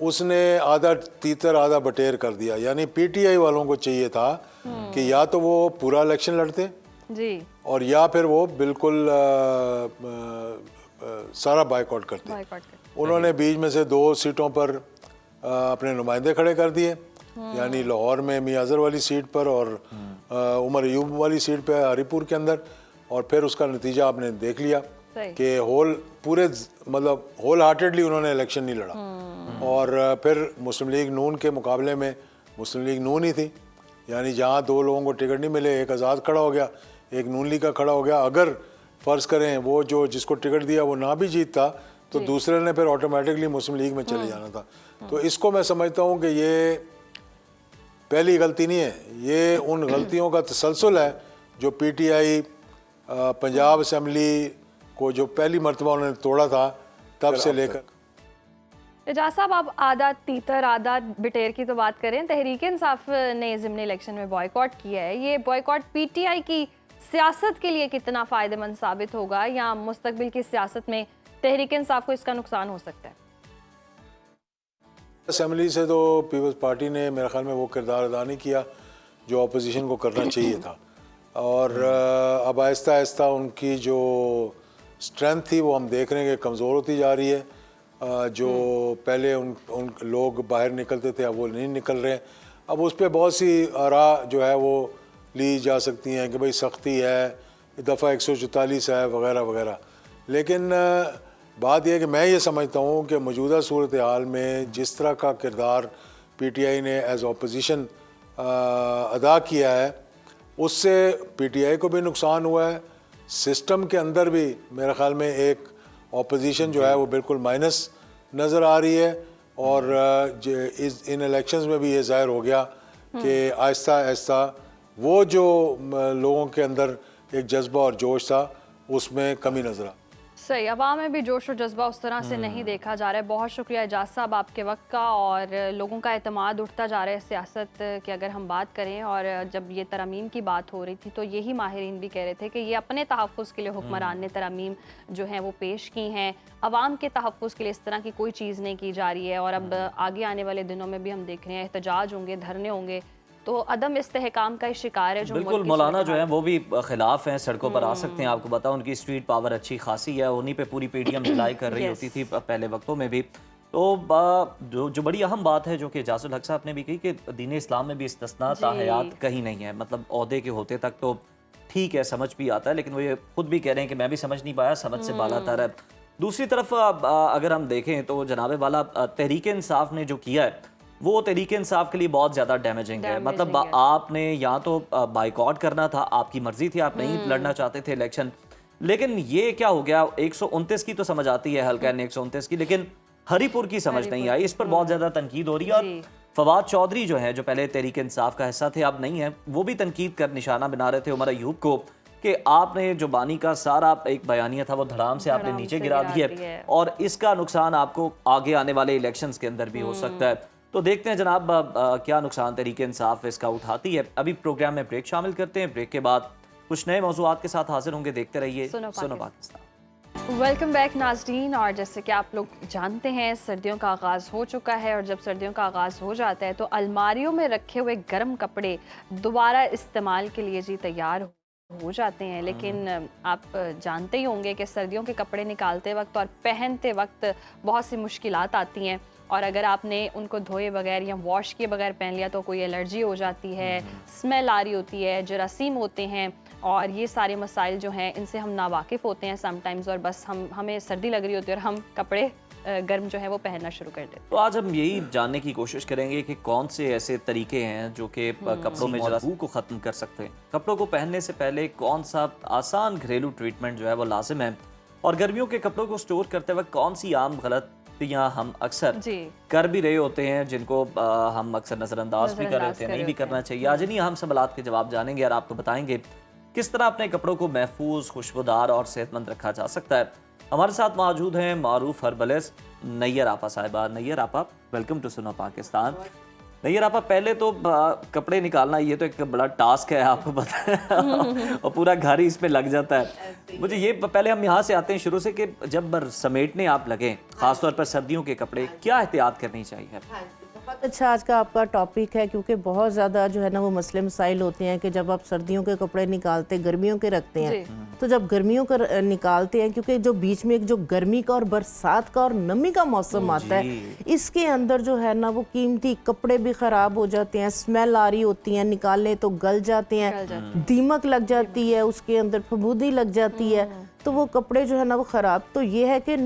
उसने आधा तीतर आधा बटेर कर दिया। यानी पीटीआई वालों को चाहिए था कि या तो वो पूरा इलेक्शन लड़ते जी, और या फिर वो बिल्कुल सारा बायकॉट करते। उन्होंने बीच में से 2 सीटों पर अपने नुमाइंदे खड़े कर दिए, यानी लाहौर में मियां अज़हर वाली सीट पर और उमर अयूब वाली सीट पे हरीपुर के अंदर। और फिर उसका नतीजा आपने देख लिया कि होल हार्टेडली उन्होंने इलेक्शन नहीं लड़ा। और फिर मुस्लिम लीग नून के मुकाबले में मुस्लिम लीग नून ही थी, यानी जहाँ 2 लोगों को टिकट नहीं मिले, एक आज़ाद खड़ा हो गया, एक नून लीग का खड़ा हो गया। अगर फ़र्ज़ करें वो जो जिसको टिकट दिया वो ना भी जीतता तो दूसरे ने फिर ऑटोमेटिकली मुस्लिम लीग में चले जाना था। तो इसको मैं समझता हूँ कि ये पहली गलती नहीं है, ये उन गलतियों का तसलसल है जो पीटीआई पंजाब असम्बली को जो पहली मरतबा उन्होंने तोड़ा था तब से लेकर। एजाज साहब, आप आधा तीतर आधा बिटेर की तो बात करें, तहरीक इंसाफ ने ज़िमनी इलेक्शन में बॉयकॉट किया है। ये बॉयकॉट पीटीआई की सियासत के लिए कितना फ़ायदेमंद साबित होगा, या मुस्तकबिल की सियासत में तहरीक इंसाफ को इसका नुकसान हो सकता है? असम्बली से तो पीपल्स पार्टी ने मेरे ख्याल में वो किरदार अदा नहीं किया जो अपोजिशन को करना चाहिए था। और अब आहिस्ता आहिस्ता उनकी जो स्ट्रेंथ थी वो हम देख रहे हैं कि कमज़ोर होती जा रही है। जो पहले उन लोग बाहर निकलते थे अब वो नहीं निकल रहे हैं। अब उस पर बहुत सी आरा जो है वो ली जा सकती हैं कि भाई सख्ती है, दफ़ा 144 है, वगैरह वगैरह। लेकिन बात यह है कि मैं ये समझता हूँ कि मौजूदा सूरत हाल में जिस तरह का किरदार पीटीआई ने एज अपोजिशन अदा किया है उससे पीटीआई को भी नुकसान हुआ है। सिस्टम के अंदर भी मेरे ख़्याल में एक अपोजिशन जो है वो बिल्कुल माइनस नज़र आ रही है। और इन इलेक्शंस में भी ये ज़ाहिर हो गया कि आहिस्ता आहिस्ता वो जो लोगों के अंदर एक जज्बा और जोश था उसमें कमी नज़र आ। सही, अवाम में भी जोश और जज्बा उस तरह से नहीं देखा जा रहा है। बहुत शुक्रिया एजाज साहब आपके वक्त का। और लोगों का एतमाद उठता जा रहा है सियासत की अगर हम बात करें। और जब ये तरमीम की बात हो रही थी तो यही माहिरीन भी कह रहे थे कि ये अपने तहफ़्फ़ुज़ के लिए हुक्मरान ने तरमीम जो हैं वो पेश की हैं, अवाम के तहफ़्फ़ुज़ के लिए इस तरह की कोई चीज़ नहीं की जा रही है। और अब आगे आने वाले दिनों में भी हम देख रहे हैं एहतजाज होंगे, धरने होंगे, तो अदम इस्तेहकाम का शिकार है जो बिल्कुल। मौलाना जो है वो भी खिलाफ हैं, सड़कों पर आ सकते हैं। आपको बताओ उनकी स्ट्रीट पावर अच्छी खासी है, उन्हीं पे पूरी पीडीएम लड़ाई कर रही होती थी पहले वक्तों में भी। तो जो बड़ी अहम बात है जो कि एजाजुल हक साहब ने भी कही कि दीन इस्लाम में भी इस्तिस्ना ताहयात कहीं नहीं है। मतलब ओहदे के होते तक तो ठीक है, समझ भी आता है, लेकिन वो ये खुद भी कह रहे हैं कि मैं भी समझ नहीं पाया, समझ से बाला तर है। दूसरी तरफ अगर हम देखें तो जनाबे वाला तहरीक इंसाफ ने जो किया है वो तहरीक इंसाफ के लिए बहुत ज़्यादा डैमेजिंग है। मतलब आपने या तो बाइकआउट करना था, आपकी मर्जी थी, आप नहीं लड़ना चाहते थे इलेक्शन, लेकिन ये क्या हो गया। 129 की तो समझ आती है, हल्का ने 129 की, लेकिन हरीपुर की समझ नहीं आई। इस पर बहुत ज़्यादा तनकीद हो रही है। और फवाद चौधरी जो है, जो पहले तहरीक इंसाफ का हिस्सा थे, अब नहीं है, वो भी तनकीद कर निशाना बना रहे थे उमर अयूब को कि आपने जो बानी का सारा एक बयानिया था वो धड़ाम से आपने नीचे गिरा दिया है और इसका नुकसान आपको आगे आने वाले इलेक्शंस के अंदर भी हो सकता है। तो देखते हैं जनाब क्या नुकसान तहरीक इंसाफ इसका उठाती है। अभी प्रोग्राम में ब्रेक शामिल करते हैं, ब्रेक के बाद कुछ नए मौज़ूआत के साथ हाजिर होंगे। देखते रहिए सुनो पाकिस्तान। वेलकम बैक नाज़रीन। और जैसे कि आप लोग जानते हैं सर्दियों का आगाज़ हो चुका है, और जब सर्दियों का आगाज़ हो जाता है तो अलमारियों में रखे हुए गर्म कपड़े दोबारा इस्तेमाल के लिए जी तैयार हो जाते हैं। लेकिन आप जानते ही होंगे कि सर्दियों के कपड़े निकालते वक्त और पहनते वक्त बहुत सी मुश्किलात आती हैं। और अगर आपने उनको धोए बगैर या वॉश किए बगैर पहन लिया तो कोई एलर्जी हो जाती है, स्मेल आ रही होती है, जरासीम होते हैं, और ये सारे मसाइल जो हैं इनसे हम नावाकिफ़ होते हैं समटाइम्स। और बस हमें सर्दी लग रही होती है और हम कपड़े गर्म जो है वो पहनना शुरू कर देते हैं। तो आज हम यही जानने की कोशिश करेंगे कि कौन से ऐसे तरीके हैं जो कि कपड़ों में जरासीम को ख़त्म कर सकते हैं। कपड़ों को पहनने से पहले कौन सा आसान घरेलू ट्रीटमेंट जो है वो लाजिम है, और गर्मियों के कपड़ों को स्टोर करते वक्त कौन सी आम गलतियाँ हम अक्सर कर भी रहे होते हैं जिनको हम अक्सर नज़रअंदाज भी कर रहे होते हैं, नहीं भी करना चाहिए। आज इन्हीं अहम सवालात के जवाब जानेंगे और आपको बताएंगे किस तरह अपने कपड़ों को महफूज, खुशबूदार और सेहतमंद रखा जा सकता है। हमारे साथ मौजूद हैं मारूफ हर्बलिस्ट नैयर आपा साहिबा। नैयर आपा, वेलकम टू सुनो पाकिस्तान। नैयर आपा, पहले तो कपड़े निकालना ये तो एक बड़ा टास्क है, आपको पता है और पूरा घर ही इसमें लग जाता है। मुझे ये पहले हम यहाँ से आते हैं शुरू से कि जब समेटने आप लगे, खासतौर पर सर्दियों के कपड़े, क्या एहतियात करनी चाहिए? बहुत अच्छा आज का आपका टॉपिक है, क्योंकि बहुत ज़्यादा जो है ना वो मसले मसाइल होते हैं कि जब आप सर्दियों के कपड़े निकालते गर्मियों के रखते हैं, तो जब गर्मियों का निकालते हैं, क्योंकि जो बीच में एक जो गर्मी का और बरसात का और नमी का मौसम आता है, इसके अंदर जो है ना वो कीमती कपड़े भी ख़राब हो जाते हैं, स्मेल आ रही होती है, निकालने तो गल जाते हैं, दीमक लग जाती है, उसके अंदर फफूंदी लग जाती है, तो वो कपड़े जो है ना वो ख़राब। तो ये है कि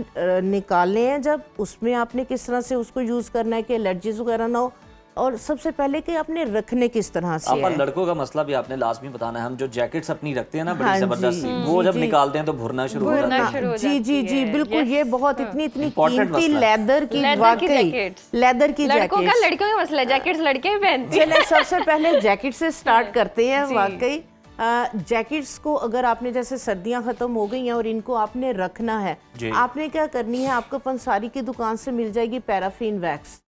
निकालने हैं जब, उसमें आपने किस तरह से उसको यूज़ करना है कि एलर्जीज वगैरह ना हो, और सबसे पहले कि आपने रखने किस तरह से है। लड़कों का मसला भी आपने लाजमी बताना है। हम जो जैकेट्स अपनी रखते हैं ना बड़ी जबरदस्ती, वो जब निकालते हैं तो भुरना शुरू हो जाता है। जी जी जी बिल्कुल, ये बहुत इतनी कीमती लेदर की, वाकई लेदर की लड़कों का मसला, जैकेट्स लड़के पहनते हैं। सबसे पहले जैकेट से स्टार्ट करते हैं। वाकई जैकेट्स को अगर आपने जैसे सर्दियां खत्म हो गई हैं और इनको आपने रखना है, आपने क्या करनी है, आपको पंसारी की दुकान से मिल जाएगी पैराफिन वैक्स,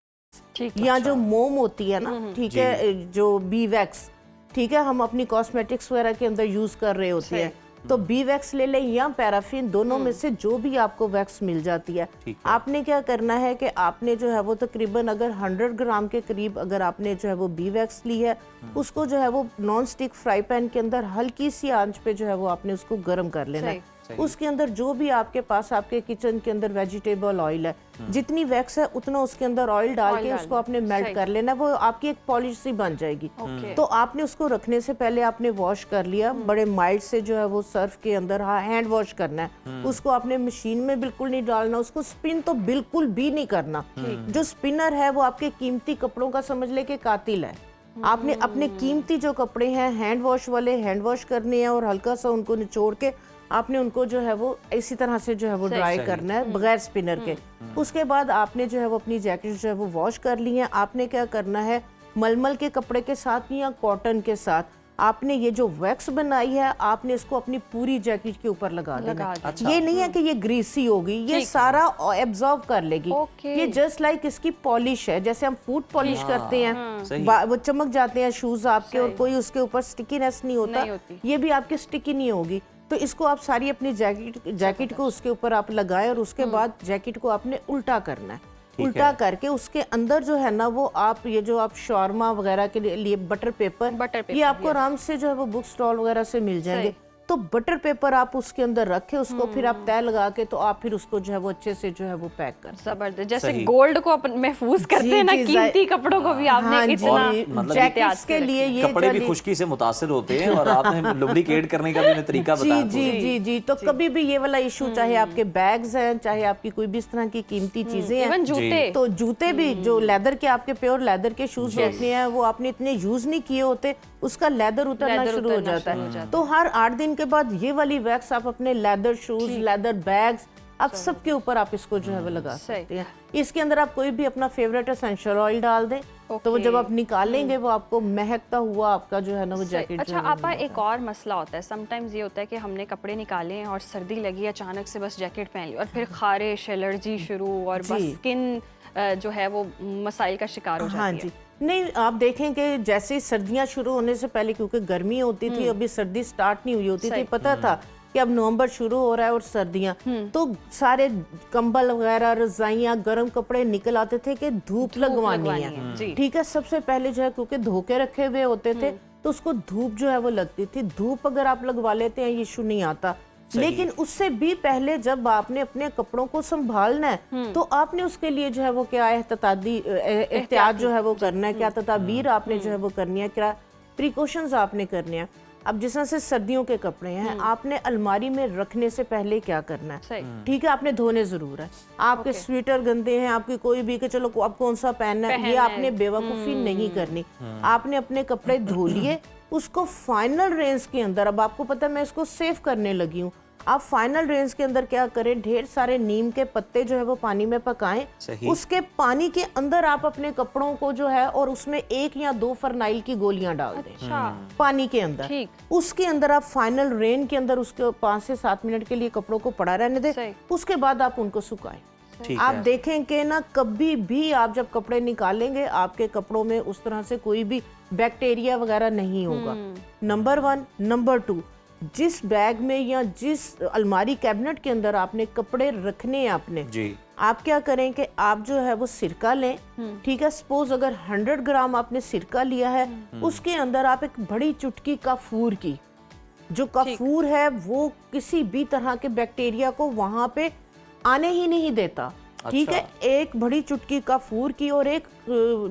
या जो मोम होती है ना, ठीक है, जो बी वैक्स, ठीक है, हम अपनी कॉस्मेटिक्स वगैरह के अंदर यूज कर रहे होते हैं, तो बी वैक्स ले लें या पैराफिन, दोनों में से जो भी आपको वैक्स मिल जाती है। आपने क्या करना है कि आपने जो है वो तकरीबन अगर 100 ग्राम के करीब अगर आपने जो है वो बी वैक्स ली है, उसको जो है वो नॉन स्टिक फ्राई पैन के अंदर हल्की सी आंच पे जो है वो आपने उसको गर्म कर लेना है। उसके अंदर जो भी आपके पास आपके किचन के अंदर वेजिटेबल ऑयल है, जितनी वैक्स है उतना उसके अंदर ऑयल डाल के उसको आपने मेल्ट कर लेना, वो आपकी एक पॉलिश सी बन जाएगी। तो आपने उसको रखने से पहले आपने वॉश कर लिया, बड़े माइल्ड से जो है वो सर्फ के अंदर हैंड वॉश करना है। उसको आपने मशीन में बिल्कुल नहीं डालना, उसको स्पिन तो बिल्कुल भी नहीं करना। जो स्पिनर है वो आपके कीमती कपड़ों का समझ ले के कातिल है। आपने अपने कीमती जो कपड़े हैं हैंड वॉश वाले हैंड वॉश करने हैं और हल्का सा उनको निचोड़ के आपने उनको जो है वो इसी तरह से जो है वो ड्राई करना है बगैर स्पिनर के। उसके बाद आपने जो है वो अपनी जैकेट जो है वो वॉश कर ली है। आपने क्या करना है, मलमल के कपड़े के साथ या कॉटन के साथ आपने ये जो वैक्स बनाई है आपने इसको अपनी पूरी जैकेट के ऊपर लगा देना। ये नहीं है कि ये ग्रीसी होगी, ये सारा एब्जॉर्ब कर लेगी। ये जस्ट लाइक इसकी पॉलिश है, जैसे हम फूड पॉलिश करते हैं, वो चमक जाते हैं शूज आपके और कोई उसके ऊपर स्टिकीनेस नहीं होता, ये भी आपके स्टिकी नहीं होगी। तो इसको आप सारी अपनी जैकेट को उसके ऊपर आप लगाएं और उसके बाद जैकेट को आपने उल्टा करना है। उल्टा करके उसके अंदर जो है ना वो आप ये जो आप शॉर्मा वगैरह के लिए बटर पेपर ये आपको आराम से जो है वो बुक स्टॉल वगैरह से मिल जाएंगे। तो बटर पेपर आप उसके अंदर रखे, उसको फिर आप तय लगा के तो आप फिर उसको जो है वो अच्छे से जो है वो पैक कर। जबरदस्त, जैसे गोल्ड को अपन महफूज करते हैं ना, कीमती कपड़ों को भी आपने इतना जैकेट्स के लिए ये कपड़े भी खुश्की से मुतासिर होते हैं और आपने लुब्रिकेट करने का भी तरीका बताया। जी जी जी, तो कभी भी ये वाला इशू, चाहे आपके बैग्स हैं, चाहे आपकी कोई भी इस तरह की कीमती चीजें हैं, तो जूते भी जो लेदर के आपके प्योर लेदर के शूज होते हैं वो आपने इतने यूज नहीं किए होते, उसका लेदर उतरना शुरू हो जाता है। तो हर 8 दिन के बाद ये वाली वैक्स आप अपने लेदर शूज, लेदर बैग्स, आप सबके ऊपर आप इसको जो है वो लगा सकते हैं। इसके अंदर आप कोई भी अपना फेवरेट एसेंशियल ऑयल डाल दें, तो वो जब आप निकालेंगे वो आपको महकता हुआ आपका जो है ना वो जैकेट। अच्छा आपा, एक और मसला होता है, समटाइम्स ये होता है कि हमने कपड़े निकाले हैं और सर्दी लगी, अचानक से बस जैकेट पहन ली और फिर खारिश, एलर्जी शुरू और बस स्किन जो है वो मसाइल का शिकार हो जाती है। नहीं, आप देखें कि जैसे सर्दियां शुरू होने से पहले, क्योंकि गर्मी होती थी, अभी सर्दी स्टार्ट नहीं हुई होती थी, पता था कि अब नवंबर शुरू हो रहा है और सर्दियां, तो सारे कंबल वगैरह, रजाइयां, गर्म कपड़े निकल आते थे कि धूप लगवानी है। ठीक है, सबसे पहले जो है क्योंकि धोके रखे हुए होते थे तो उसको धूप जो है वो लगती थी। धूप अगर आप लगवा लेते हैं ये इशू नहीं आता, लेकिन उससे भी पहले जब आपने अपने कपड़ों को संभालना है तो आपने उसके लिए जो है वो क्या एहतियात जो है वो करना है, क्या तदाबीर आपने जो है वो करनी है, क्या प्रिकॉशंस आपने करने हैं। अब जिस तरह से सर्दियों के कपड़े हैं, आपने अलमारी में रखने से पहले क्या करना है? ठीक है, आपने धोने जरूर है। आपके स्वेटर गंदे हैं, आपकी कोई भी, कि चलो अब कौन सा पहनना है, ये आपने बेवकूफ़ी नहीं करनी। आपने अपने कपड़े धो लिए, उसको फाइनल रेंज के अंदर, अब आपको पता है मैं इसको सेव करने लगी हूँ, आप फाइनल रेंज के अंदर क्या करें, ढेर सारे नीम के पत्ते जो है वो पानी में पकाएं, उसके पानी के अंदर आप अपने कपड़ों को जो है और उसमें 1 या 2 फरनाइल की गोलियां डाल दें पानी के अंदर। उसके अंदर आप फाइनल रेन के अंदर उसके 5 से 7 मिनट के लिए कपड़ों को पड़ा रहने दें, उसके बाद आप उनको सुखाएं। आप देखें कि ना कभी भी आप जब कपड़े निकालेंगे आपके कपड़ों में उस तरह से कोई भी बैक्टीरिया वगैरह नहीं होगा। नंबर 1। नंबर 2, जिस बैग में या जिस अलमारी कैबिनेट के अंदर आपने कपड़े रखने हैं आपने जी, आप क्या करें कि आप जो है वो सिरका लें। ठीक है, सपोज अगर 100 ग्राम आपने सिरका लिया है, उसके अंदर आप एक बड़ी चुटकी काफूर की, जो काफूर है वो किसी भी तरह के बैक्टीरिया को वहां पे आने ही नहीं देता। ठीक है, एक बड़ी चुटकी काफूर की और एक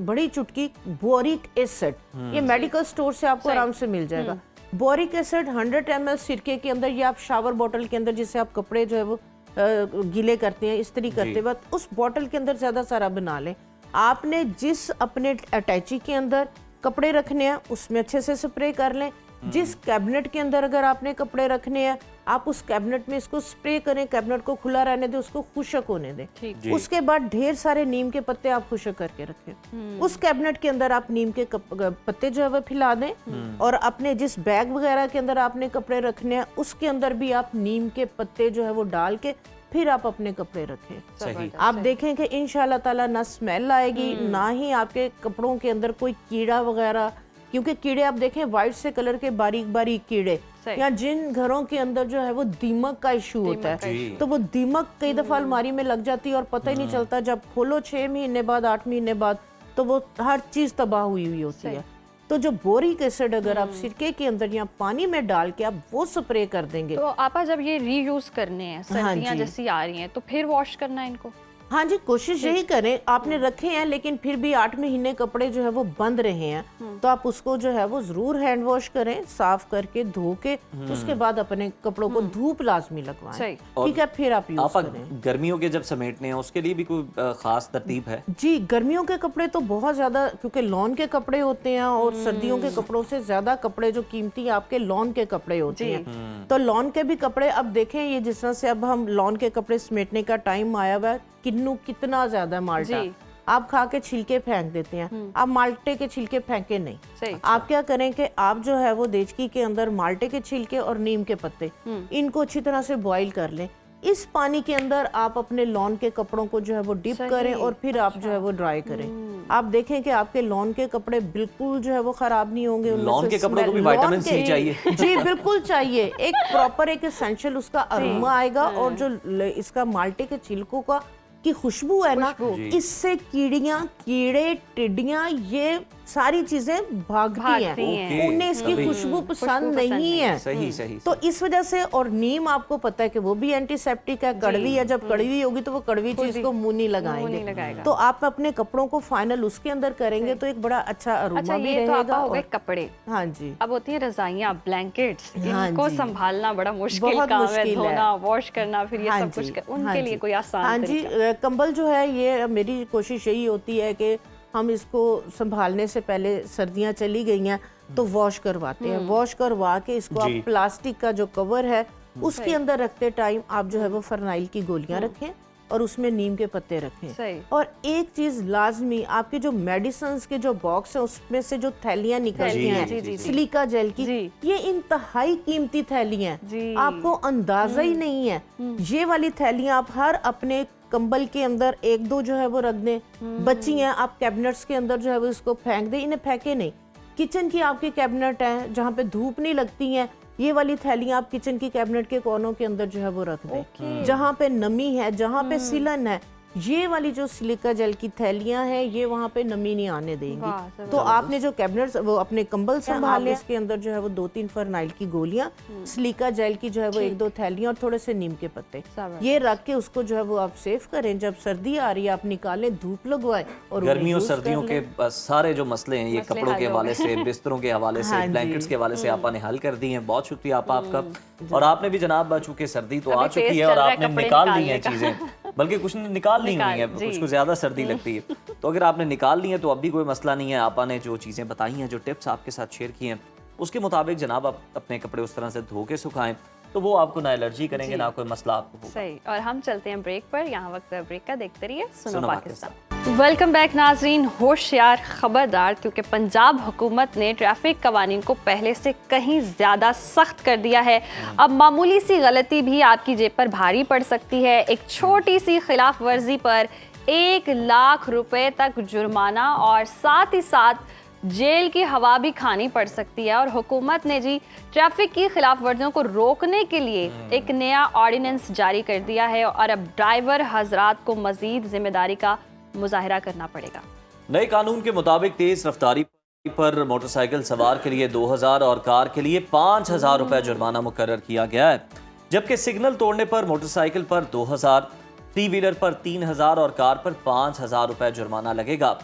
बड़ी चुटकी बोरिक एसिड, ये मेडिकल स्टोर से आपको आराम से मिल जाएगा। बोरिक एसिड 100 ml सिरके के अंदर, या आप शावर बॉटल के अंदर जिससे आप कपड़े जो है वो गीले करते हैं, इस्त्री करते वक्त, उस बॉटल के अंदर ज़्यादा सारा बना लें। आपने जिस अपने अटैची के अंदर कपड़े रखने हैं उसमें अच्छे से स्प्रे कर लें। जिस कैबिनेट के अंदर अगर आपने कपड़े रखने हैं, आप उस कैबिनेट में इसको स्प्रे करें, कैबिनेट को खुला रहने दें, उसको खुशक होने दें। उसके बाद ढेर सारे नीम के पत्ते आप खुशक करके रखें। उस कैबिनेट के अंदर आप नीम के पत्ते जो है वो फैला दें, और अपने जिस बैग वगैरह के अंदर आपने कपड़े रखने हैं उसके अंदर भी आप नीम के पत्ते जो है वो डाल के फिर आप अपने कपड़े रखें। आप देखें कि इंशाल्लाह ताला ना स्मेल आएगी, ना ही आपके कपड़ों के अंदर कोई कीड़ा वगैरह, क्योंकि कीड़े आप देखें वाइट से कलर के बारीक बारीक कीड़े, या जिन घरों के अंदर जो है वो दीमक का इशू होता है, तो वो दीमक कई दफा अलमारी में लग जाती है और पता ही नहीं चलता, जब खोलो 6 महीने बाद 8 महीने बाद तो वो हर चीज तबाह हुई हुई होती है। तो जो बोरिक एसिड अगर आप सिरके के अंदर या पानी में डाल के आप वो स्प्रे कर देंगे, तो आपा जब ये रीयूज करने हैं, सर्दियां जैसी आ रही हैं, तो फिर वॉश करना है इनको? हाँ जी, कोशिश यही करें। आपने रखे हैं लेकिन फिर भी 8 महीने कपड़े जो है वो बंद रहे हैं, तो आप उसको जो है वो जरूर हैंड वॉश करें, साफ करके धो के, उसके बाद अपने कपड़ों को धूप लाजमी लगवाएं। ठीक है, फिर आप यूज करें। गर्मियों के जब समेटने हैं उसके लिए भी कोई खास तरतीब है? जी, गर्मियों के कपड़े तो बहुत ज्यादा, क्योंकि लॉन के कपड़े होते हैं और सर्दियों के कपड़ों से ज्यादा कपड़े जो कीमती आपके लॉन के कपड़े होते हैं, तो लॉन के भी कपड़े अब देखें, ये जिस तरह से अब हम लॉन के कपड़े समेटने का टाइम आया हुआ है, किन्नू कितना ज्यादा माल्टा आप खा के छिलके फेंक देते हैं, आप माल्टे के छिलके फेंके नहीं। आप क्या करें कि आप जो है वो देचकी के अंदर माल्टे के छिलके और नीम के पत्ते, इनको अच्छी तरह से बॉईल कर लें। इस पानी के अंदर आप अपने लॉन के कपड़ों को जो है वो डिप करें और फिर आप जो है वो ड्राई करें। आप देखें कि आपके लॉन के कपड़े बिल्कुल जो है वो खराब नहीं होंगे। लॉन के कपड़ों को भी विटामिन सी चाहिए। जी बिल्कुल चाहिए, एक प्रॉपर एक एसेंशियल उसका अरोमा आएगा, और जो इसका माल्टे के छिलकों का की खुशबू है ना, इससे कीड़ियां, कीड़े, टिड्डियां, ये सारी चीजें भागती हैं। उन्हें इसकी खुशबू पसंद नहीं है। सही सही। तो इस वजह से, और नीम आपको पता है कि वो भी एंटीसेप्टिक है, कड़वी है, जब कड़वी होगी तो वो कड़वी चीज को मुंह नहीं लगाएंगे। तो आप अपने कपड़ों को फाइनल उसके अंदर करेंगे तो एक बड़ा अच्छा अरोमा भी रहेगा। हो गए कपड़े। हाँ जी। अब होती है रजाइयाँ, ब्लैंकेट्स, इनको संभालना बड़ा मुश्किल काम है, धोना, वॉश करना, फिर ये सब कुछ, उनके लिए कोई आसान? हाँ जी, कंबल जो है ये मेरी कोशिश यही होती है कि हम इसको संभालने से पहले, सर्दियां चली गई हैं तो वॉश करवाते हैं। वॉश करवा के इसको आप प्लास्टिक का जो कवर है उसके अंदर रखते टाइम आप जो है वो फरनाइल की गोलियां रखें और उसमें नीम के पत्ते रखें। और एक चीज लाजमी, आपके जो मेडिसिन के जो बॉक्स है उसमें से जो थैलियां निकलती हैं सिलिका जेल की, ये इंतहाई कीमती थैलियां हैं, आपको अंदाजा ही नहीं है। ये वाली थैलियां आप हर अपने कंबल के अंदर 1-2 जो है वो रख दें। बच्ची हैं, आप कैबिनेट्स के अंदर जो है वो इसको फेंक दें, इन्हें फेंके नहीं। किचन की आपकी कैबिनेट है जहाँ पे धूप नहीं लगती है, ये वाली थैलियां आप किचन की कैबिनेट के कोनों के अंदर जो है वो रख दें। जहाँ पे नमी है, जहाँ पे सिलन है, ये वाली जो सिलिका जेल की थैलियां हैं ये वहाँ पे नमी नहीं आने देंगी। तो आपने जो कैबिनेट वो अपने कंबल संभाले, इसके अंदर जो है वो 2-3 फरनाइल की गोलियां, सिलिका जेल की जो है वो 1-2 थैलियां और थोड़े से नीम के पत्ते, ये रख के उसको जो है वो आप सेव करें। जब सर्दी आ रही है आप निकालें, धूप लगवाएं और गर्मियों सर्दियों के सारे जो मसले हैं ये कपड़ों के हवाले से, बिस्तरों के हवाले से, ब्लैंकेट्स के हवाले से आपने हल कर दी हैं। बहुत शुक्रिया आपका। और आपने भी जनाब, चूंकि सर्दी तो आ चुकी है और आपने निकाल ली है चीजें, बल्कि कुछ ने निकाल ली हुई है, कुछ को ज्यादा सर्दी लगती है, तो अगर आपने निकाल ली है तो अब भी कोई मसला नहीं है। आपा ने जो चीजें बताई हैं, जो टिप्स आपके साथ शेयर की हैं, उसके मुताबिक जनाब आप अपने कपड़े उस तरह से धो के सुखाएं तो वो आपको ना एलर्जी करेंगे ना कोई मसला आपको होगा। सही। और हम चलते हैं ब्रेक पर। यहाँ वक्त है ब्रेक का, देखते रहिए सुनो पाकिस्तान। वेलकम बैक नाजरीन। होशियार खबरदार, क्योंकि पंजाब हुकूमत ने ट्रैफिक कवानीन को पहले से कहीं ज़्यादा सख्त कर दिया है। अब मामूली सी गलती भी आपकी जेब पर भारी पड़ सकती है। एक छोटी सी खिलाफ वर्जी पर 1 लाख रुपए तक जुर्माना और साथ ही साथ जेल की हवा भी खानी पड़ सकती है। और हुकूमत ने जी ट्रैफिक की खिलाफ वर्जियों को रोकने के लिए एक नया ऑर्डिनेंस जारी कर दिया है और अब ड्राइवर हजरात को मजीद जिम्मेदारी का मुजाहिरा करना पड़ेगा। नए कानून के मुताबिक तेज रफ्तारी पर मोटरसाइकिल सवार के लिए 2000 और कार के लिए 5000 रुपए जुर्माना मुकर्रर किया गया है, जबकि सिग्नल तोड़ने पर मोटरसाइकिल पर 2000, 3 व्हीलर पर 3000 और कार पर 5000 रुपए जुर्माना लगेगा।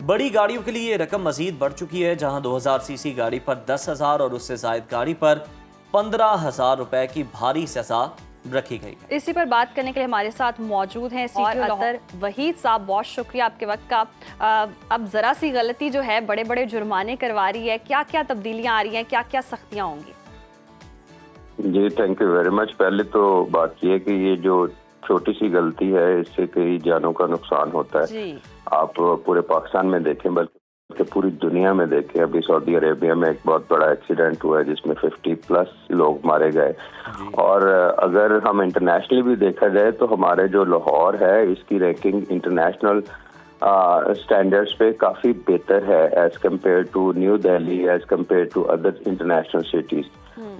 बड़ी गाड़ियों के लिए ये रकम मजीद बढ़ चुकी है, जहां 2000 सीसी गाड़ी पर 10,000 और उससे जायद गाड़ी पर 15,000 रुपए की भारी सजा रखी गई है। इसी पर बात करने के लिए हमारे साथ मौजूद हैं और अतर वहीद साहब, बहुत शुक्रिया आपके वक्त का। अब जरा सी गलती जो है बड़े बड़े जुर्माने करवा रही है, क्या क्या तब्दीलियां आ रही हैं, क्या क्या सख्तियां होंगी? जी थैंक यू वेरी मच। पहले तो बात यह है कि ये जो छोटी सी गलती है इससे कई जानों का नुकसान होता है जी। आप पूरे पाकिस्तान में देखें बल्कि पूरी दुनिया में देखें, अभी सऊदी अरेबिया में एक बहुत बड़ा एक्सीडेंट हुआ है जिसमें 50+ लोग मारे गए। और अगर हम इंटरनेशनली भी देखा जाए तो हमारे जो लाहौर है इसकी रैंकिंग इंटरनेशनल स्टैंडर्ड्स पे काफ़ी बेहतर है as compare to New Delhi, as compare to other international cities.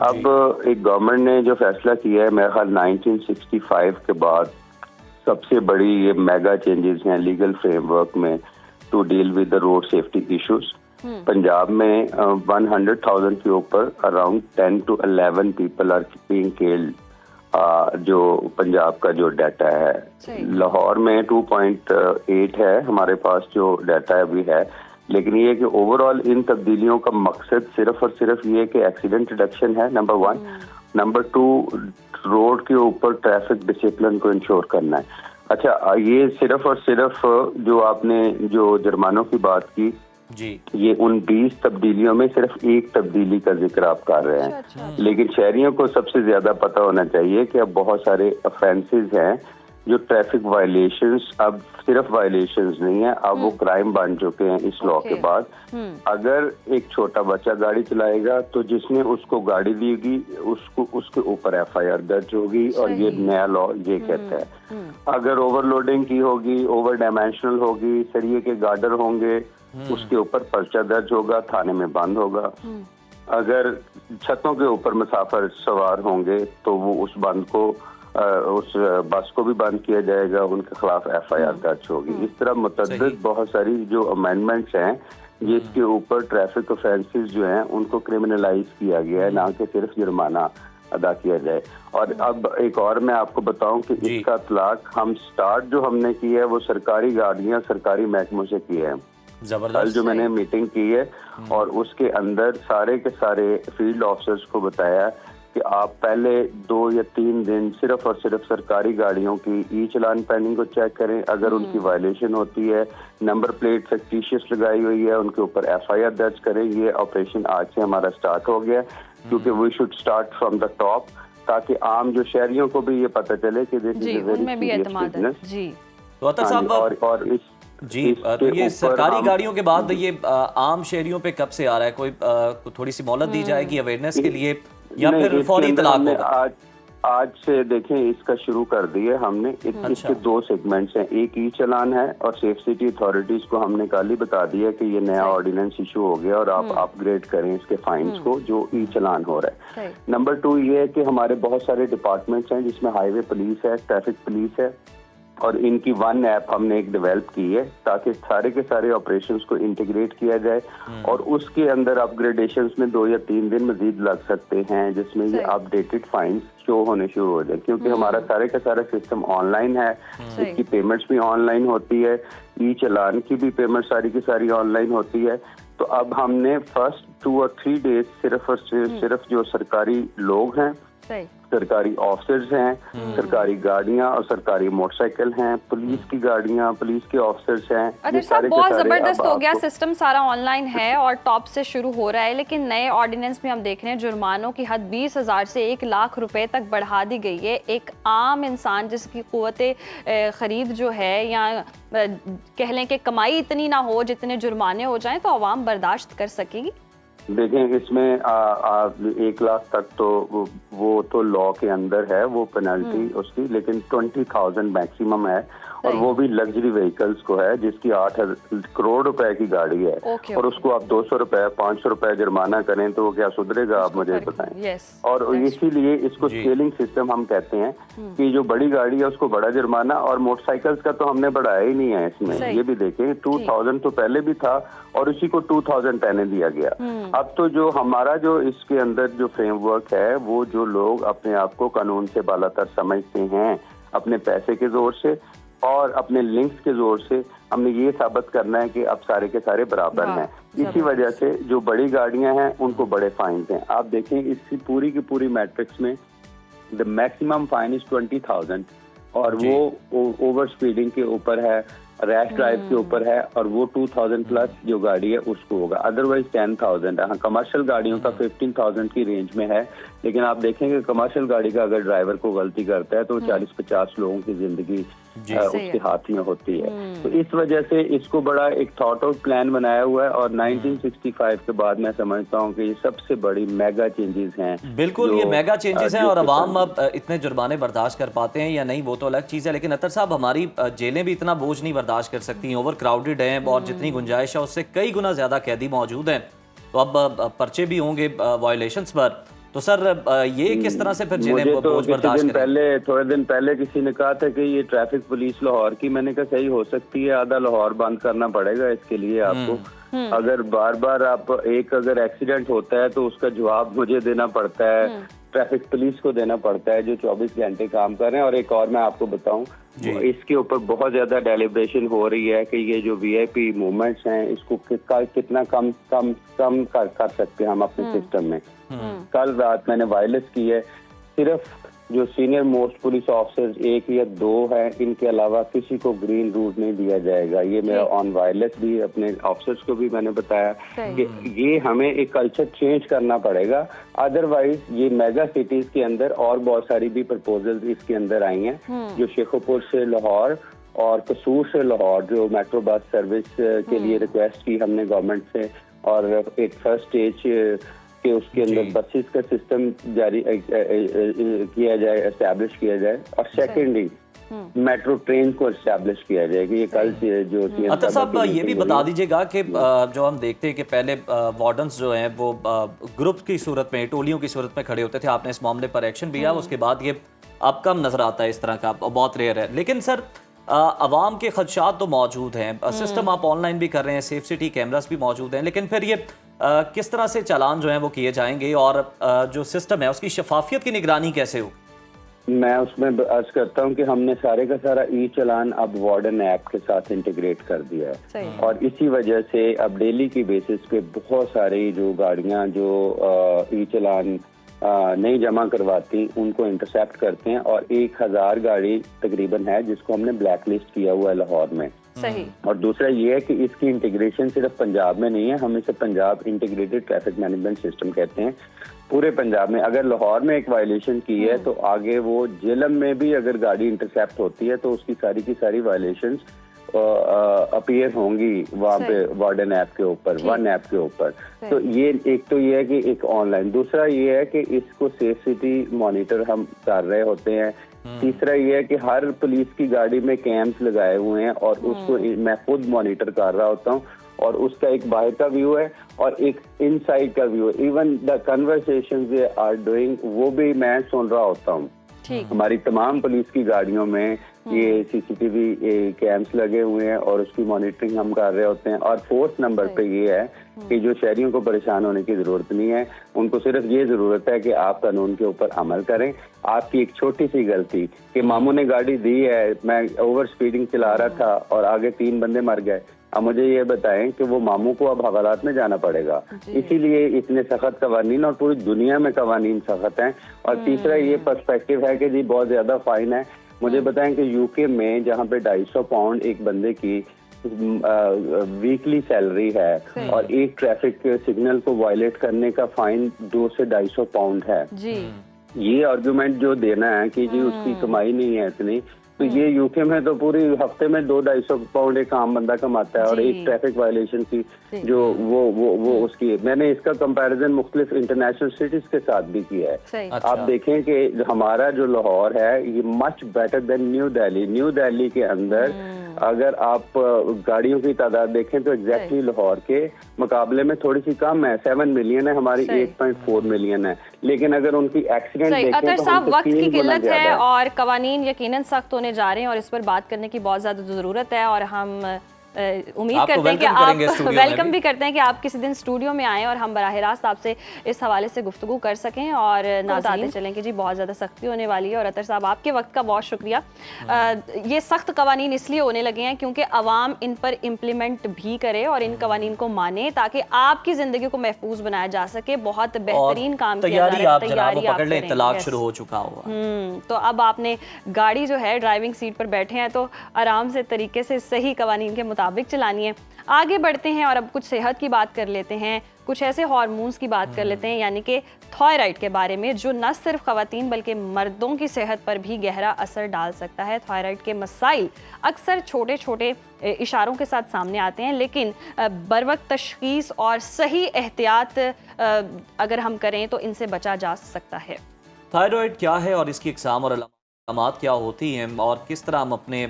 अब एक गवर्नमेंट ने जो फैसला किया है, मेरे ख्याल 1965 के बाद सबसे बड़ी ये मेगा चेंजेस हैं लीगल फ्रेमवर्क में to deal with the road safety issues. Punjab में 100,000 के ऊपर around 10 to 11 people are being killed, जो पंजाब का जो डाटा है। लाहौर में 2.8 है हमारे पास जो डाटा अभी है, लेकिन ये कि ओवरऑल इन तब्दीलियों का मकसद सिर्फ और सिर्फ ये कि एक्सीडेंट रिडक्शन है, नंबर 1। नंबर 2, रोड के ऊपर ट्रैफिक डिसिप्लिन को इंश्योर करना है। अच्छा, ये सिर्फ और सिर्फ जो आपने जो जुर्मानों की बात की जी, ये उन 20 तब्दीलियों में सिर्फ एक तब्दीली का जिक्र आप कर रहे हैं। लेकिन शहरियों को सबसे ज्यादा पता होना चाहिए कि अब बहुत सारे ऑफेंसेस हैं जो ट्रैफिक वायलेशंस अब सिर्फ वायलेशंस नहीं है, अब वो क्राइम बन चुके हैं इस लॉ के बाद। अगर एक छोटा बच्चा गाड़ी चलाएगा तो जिसने उसको गाड़ी देगी उसको उसके ऊपर FIR दर्ज होगी और ये नया लॉ ये कहता है। अगर ओवरलोडिंग की होगी, ओवर डायमेंशनल होगी, सरिये के गार्डर होंगे, उसके ऊपर पर्चा दर्ज होगा, थाने में बंद होगा। अगर छतों के ऊपर मुसाफिर सवार होंगे तो वो उस बंद को उस बस को भी बंद किया जाएगा, उनके खिलाफ FIR दर्ज होगी। इस तरह मुतअद्दिद बहुत सारी जो अमेंडमेंट्स हैं जिसके ऊपर ट्रैफिक ऑफेंसेस जो हैं उनको क्रिमिनलाइज किया गया है, ना कि सिर्फ जुर्माना अदा किया जाए। और अब एक और मैं आपको बताऊं कि इसका इतलाक हम स्टार्ट जो हमने की है वो सरकारी गाड़ियां सरकारी महकमों से की है। कल जो मैंने मीटिंग की है और उसके अंदर सारे के सारे फील्ड ऑफिसर्स को बताया कि आप पहले 2 या 3 दिन सिर्फ और सिर्फ सरकारी गाड़ियों की ई चलान पेंडिंग को चेक करें। अगर उनकी वायलेशन होती है, नंबर प्लेट सक्टिशियस लगाई हुई है, उनके ऊपर FIR दर्ज करें। ये ऑपरेशन आज से हमारा स्टार्ट हो गया क्योंकि we should start from the top, ताकि आम जो शहरियों को भी ये पता चले कि this is a very serious business. जी तो अतर साहब और इस जी तो ये सरकारी गाड़ियों के बाद ये आम शहरियों पे कब से आ रहा है? कोई थोड़ी सी मोहलत दी जाएगी अवेयरनेस के लिए या फिर फौरी तलाक होगा? आज से देखें इसका शुरू कर दिए हमने। इसके 2 सेगमेंट्स हैं, एक ई चलान है और सेफ सिटी अथॉरिटीज को हमने कल ही बता दिया कि ये नया ऑर्डिनेंस इशू हो गया और आप अपग्रेड करें इसके फाइन्स को जो ई चलान हो रहा है। नंबर 2 ये है कि हमारे बहुत सारे डिपार्टमेंट्स हैं जिसमें हाईवे पुलिस है, ट्रैफिक पुलिस है, और इनकी वन ऐप हमने एक डेवलप की है ताकि सारे के सारे ऑपरेशंस को इंटीग्रेट किया जाए और उसके अंदर अपग्रेडेशंस में 2 या 3 दिन मजीद लग सकते हैं, जिसमें ये अपडेटेड फाइन्स शो होने शुरू हो जाए, क्योंकि हमारा सारे का सारा सिस्टम ऑनलाइन है, इसकी पेमेंट्स भी ऑनलाइन होती है, ई चालान की भी पेमेंट सारी की सारी ऑनलाइन होती है। तो अब हमने फर्स्ट 2 और 3 डेज सिर्फ और सिर्फ जो सरकारी लोग हैं, सरकारी ऑफिसर्स हैं, सरकारी गाड़ियां और सरकारी मोटरसाइकिल हैं, पुलिस की गाड़ियां, पुलिस के ऑफिसर्स हैं, अदर साहब बहुत ज़बरदस्त हो गया, सिस्टम सारा ऑनलाइन है और टॉप से शुरू हो रहा है। लेकिन नए ऑर्डिनेंस में हम देख रहे हैं जुर्मानों की हद 20,000 से 1 लाख रुपए तक बढ़ा दी गई है। एक आम इंसान जिसकी क़ुव्वते ख़रीद जो है या कह लें कि कमाई इतनी ना हो जितने जुर्माने हो जाएं, तो आवाम बर्दाश्त कर सकेगी? देखें, इसमें 1 लाख तक तो वो तो लॉ के अंदर है वो पेनल्टी उसकी, लेकिन 20,000 मैक्सिमम है और वो भी लग्जरी व्हीकल्स को है जिसकी 8 करोड़ रुपए की गाड़ी है और उसको आप 200 रुपए 500 रुपए जुर्माना करें तो वो क्या सुधरेगा, आप मुझे बताएं। और इसीलिए इसको स्केलिंग सिस्टम हम कहते हैं कि जो बड़ी गाड़ी है उसको बड़ा जुर्माना, और मोटरसाइकिल्स का तो हमने बढ़ाया ही नहीं है इसमें। ये भी देखें 2000 तो पहले भी था और उसी को 2010 दिया गया। अब तो जो हमारा जो इसके अंदर जो फ्रेमवर्क है, वो जो लोग अपने आप को कानून से बालातर समझते हैं अपने पैसे के जोर से और अपने लिंक्स के जोर से, हमने ये साबित करना है कि अब सारे के सारे बराबर हैं। इसी वजह से जो बड़ी गाड़ियां हैं उनको बड़े फाइन हैं। आप देखें इसकी पूरी की पूरी मैट्रिक्स में द मैक्सिमम फाइन इज 20,000 और वो ओवर स्पीडिंग के ऊपर है, रैश ड्राइव के ऊपर है और वो 2000 प्लस जो गाड़ी है उसको होगा, अदरवाइज 10,000। हाँ, कमर्शियल गाड़ियों का 15,000 की रेंज में है, लेकिन आप देखेंगे कमर्शियल गाड़ी का अगर ड्राइवर को गलती करता है तो 40-50 लोगों की जिंदगी उसके हाथ में होती है। तो इस वजह से इसको बड़ा एक थॉट आउट प्लान बनाया हुआ है और 1965 के बाद मैं समझता हूँ कि ये सबसे बड़ी मेगा चेंजेस हैं। बिल्कुल, ये मेगा चेंजेस हैं और अवाम अब इतने जुर्माने बर्दाश्त कर पाते हैं या नहीं वो तो अलग चीज़ है, लेकिन अतर साहब हमारी जेलें भी इतना बोझ नहीं बर्दाश्त कर सकती, ओवर क्राउडेड हैं और जितनी गुंजाइश है उससे कई गुना ज़्यादा कैदी मौजूद हैं। तो अब पर्चे भी होंगे वायलेशंस पर, तो सर ये किस तरह से फिर जेलें बोझ बर्दाश्त करें? थोड़े दिन पहले किसी ने कहा था कि ये ट्रैफिक पुलिस लाहौर की, मैंने कहा सही हो सकती है, आधा लाहौर बंद करना पड़ेगा इसके लिए आपको। अगर बार बार आप अगर एक्सीडेंट होता है तो उसका जवाब मुझे देना पड़ता है, ट्रैफिक पुलिस को देना पड़ता है जो 24 घंटे काम कर रहे हैं। और एक और मैं आपको बताऊं, इसके ऊपर बहुत ज्यादा डेलिब्रेशन हो रही है कि ये जो वीआईपी मूवमेंट्स हैं इसको कितना कम कर सकते हैं हम अपने सिस्टम में। कल रात मैंने वायरलेस की है, सिर्फ जो सीनियर मोस्ट पुलिस ऑफिसर्स 1 या 2 हैं, इनके अलावा किसी को ग्रीन रूट नहीं दिया जाएगा। ये मेरा ऑन वायरलेस भी अपने ऑफिसर्स को भी मैंने बताया कि ये हमें एक कल्चर चेंज करना पड़ेगा, अदरवाइज ये मेगा सिटीज के अंदर और बहुत सारी भी प्रपोजल्स इसके अंदर आई हैं जो शेखोपुर से लाहौर और कसूर से लाहौर जो मेट्रो बस सर्विस के लिए रिक्वेस्ट की हमने गवर्नमेंट से, और एक फर्स्ट स्टेज कि उसके अंदर बसेस का सिस्टम जारी किया जाए, एस्टैब्लिश किया जाए, और सेकेंडली मेट्रो ट्रेन को एस्टैब्लिश किया जाए कि ये कल जो अच्छा साहब ये भी बता दीजिएगा कि जो हम देखते हैं कि पहले वार्डन्स जो हैं वो ग्रुप की सूरत में, टोलियों की सूरत में खड़े होते थे, आपने इस मामले पर एक्शन भी लिया, उसके बाद ये अब कम नजर आता है इस तरह का, बहुत रेयर है। लेकिन सर अवाम के खदशात तो मौजूद हैं, सिस्टम आप ऑनलाइन भी कर रहे हैं, सेफ सिटी कैमरास भी मौजूद हैं, लेकिन फिर ये किस तरह से चालान जो हैं वो किए जाएंगे और जो सिस्टम है उसकी शफाफियत की निगरानी कैसे हो? मैं उसमें अर्ज करता हूं कि हमने सारे का सारा ई चालान अब वार्डन ऐप के साथ इंटीग्रेट कर दिया है और इसी वजह से अब डेली की बेसिस पे बहुत सारी जो गाड़ियां जो ई चालान नहीं जमा करवाती उनको इंटरसेप्ट करते हैं और 1000 गाड़ी तकरीबन है जिसको हमने ब्लैक लिस्ट किया हुआ है लाहौर में। सही। और दूसरा ये है कि इसकी इंटीग्रेशन सिर्फ पंजाब में नहीं है, हम इसे Punjab integrated traffic management system कहते हैं। पूरे पंजाब में अगर लाहौर में एक वायलेशन की है तो आगे वो जेलम में भी अगर गाड़ी इंटरसेप्ट होती है तो उसकी सारी की सारी वायलेशंस अपीयर होंगी वहाँ पे वार्डन ऐप के ऊपर, वन ऐप के ऊपर। तो ये एक तो ये है कि एक ऑनलाइन, दूसरा ये है कि इसको सेफ सिटी मॉनिटर हम कर रहे होते हैं, तीसरा ये है कि हर पुलिस की गाड़ी में कैम्स लगाए हुए हैं और उसको मैं खुद मॉनिटर कर रहा होता हूँ और उसका एक बाहर का व्यू है और एक इनसाइड का व्यू है। Even the conversations they are doing वो भी मैं सुन रहा होता हूँ। हमारी तमाम पुलिस की गाड़ियों में ये सीसीटीवी कैम्स लगे हुए हैं और उसकी मॉनिटरिंग हम कर रहे होते हैं। और फोर्थ नंबर पे ये है कि जो शहरियों को परेशान होने की जरूरत नहीं है, उनको सिर्फ ये जरूरत है कि आप कानून के ऊपर अमल करें। आपकी एक छोटी सी गलती कि मामू ने गाड़ी दी है, मैं ओवर स्पीडिंग चला रहा था और आगे 3 बंदे मर गए, अब मुझे ये बताएं कि वो मामू को अब हवालात में जाना पड़ेगा। इसीलिए इतने सख्त कवानीन और पूरी दुनिया में कवानीन सख्त हैं। और तीसरा ये पर्सपेक्टिव है कि जी बहुत ज्यादा फाइन है। मुझे बताएं कि यूके में जहाँ पे 250 पाउंड एक बंदे की वीकली सैलरी है और एक ट्रैफिक सिग्नल को वायलेट करने का फाइन 200 से 250 पाउंड है। ये आर्गुमेंट जो देना है कि जी उसकी कमाई नहीं है इतनी, तो ये यूके में तो पूरी हफ्ते में 200-250 पाउंड एक आम बंदा कमाता है और एक ट्रैफिक वायलेशन की जो वो उसकी। मैंने इसका कंपैरिजन मुख्तलिफ इंटरनेशनल सिटीज के साथ भी किया है। आप देखें कि हमारा जो लाहौर है ये much better than new Delhi. New Delhi के अंदर अगर आप गाड़ियों की तादाद देखें तो एग्जैक्टली लाहौर के मुकाबले में थोड़ी सी कम है। 7 मिलियन है, हमारी 8.4 मिलियन है। लेकिन अगर उनकी एक्सीडेंट देखें अतर तो साहब, वक्त की किल्लत है है और कवानीन यकीनन सख्त होने जा रहे हैं और इस पर बात करने की बहुत ज़्यादा ज़रूरत है। और हम उम्मीद करते हैं कि आप वेलकम भी करते हैं कि आप किसी दिन स्टूडियो में आएँ और हम बराह रास्त आपसे इस हवाले से गुफ्तगू कर सकें और बताते चलें कि जी बहुत ज़्यादा सख्ती होने वाली है। और अतर साहब, आपके वक्त का बहुत शुक्रिया। ये सख्त कवानीन इसलिए होने लगे हैं क्योंकि अवाम इन पर इम्प्लीमेंट भी करे और इन कवानीन को माने ताकि आपकी ज़िंदगी को महफूज बनाया जा सके। बहुत बेहतरीन काम किया जा रहा है, तैयारी आप करें। तलाक शुरू हो चुका हुआ। तो अब आपने गाड़ी जो है ड्राइविंग सीट पर बैठे हैं तो आराम से तरीके से सही कवानीन के मुताबिक चलानी है। आगे बढ़ते हैं और अब कुछ सेहत की बात कर लेते हैं, कुछ ऐसे हार्मोन्स की बात कर लेते हैं, यानी कि थायराइड के बारे में, जो न सिर्फ खवातीन बल्कि मर्दों की सेहत पर भी गहरा असर डाल सकता है। थायराइड के मसाइल अक्सर छोटे छोटे इशारों के साथ सामने आते हैं, लेकिन बरवक्त तशखीस और सही एहतियात अगर हम करें तो इनसे बचा जा सकता है। थायराइड क्या है और इसकी इकसाम और अलामात क्या होती हैं और किस तरह हम अपने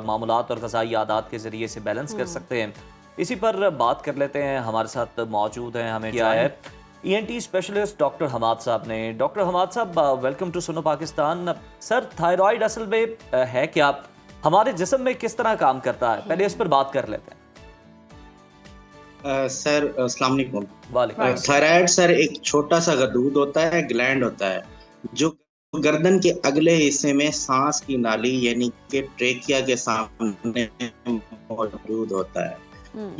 मामूलात और ग़िज़ाई आदात के ज़रिए से बैलेंस कर सकते हैं, इसी पर बात कर लेते हैं। हमारे साथ मौजूद हैं, हमें क्या है ENT स्पेशलिस्ट डॉक्टर हमाद साहब ने। डॉक्टर हमाद साहब, welcome to Suno Pakistan. Sir, thyroid असल में है क्या, हमारे जिस्म में किस तरह काम करता है, पहले इस पर बात कर लेते हैं। सर अस्सलाम वालेकुम। वालेकुम। थायराइड सर एक छोटा सा गदूद होता है, ग्लैंड होता है, जो गर्दन के अगले हिस्से में सांस की नाली यानी कि ट्रेकिया के सामने मौजूद होता है।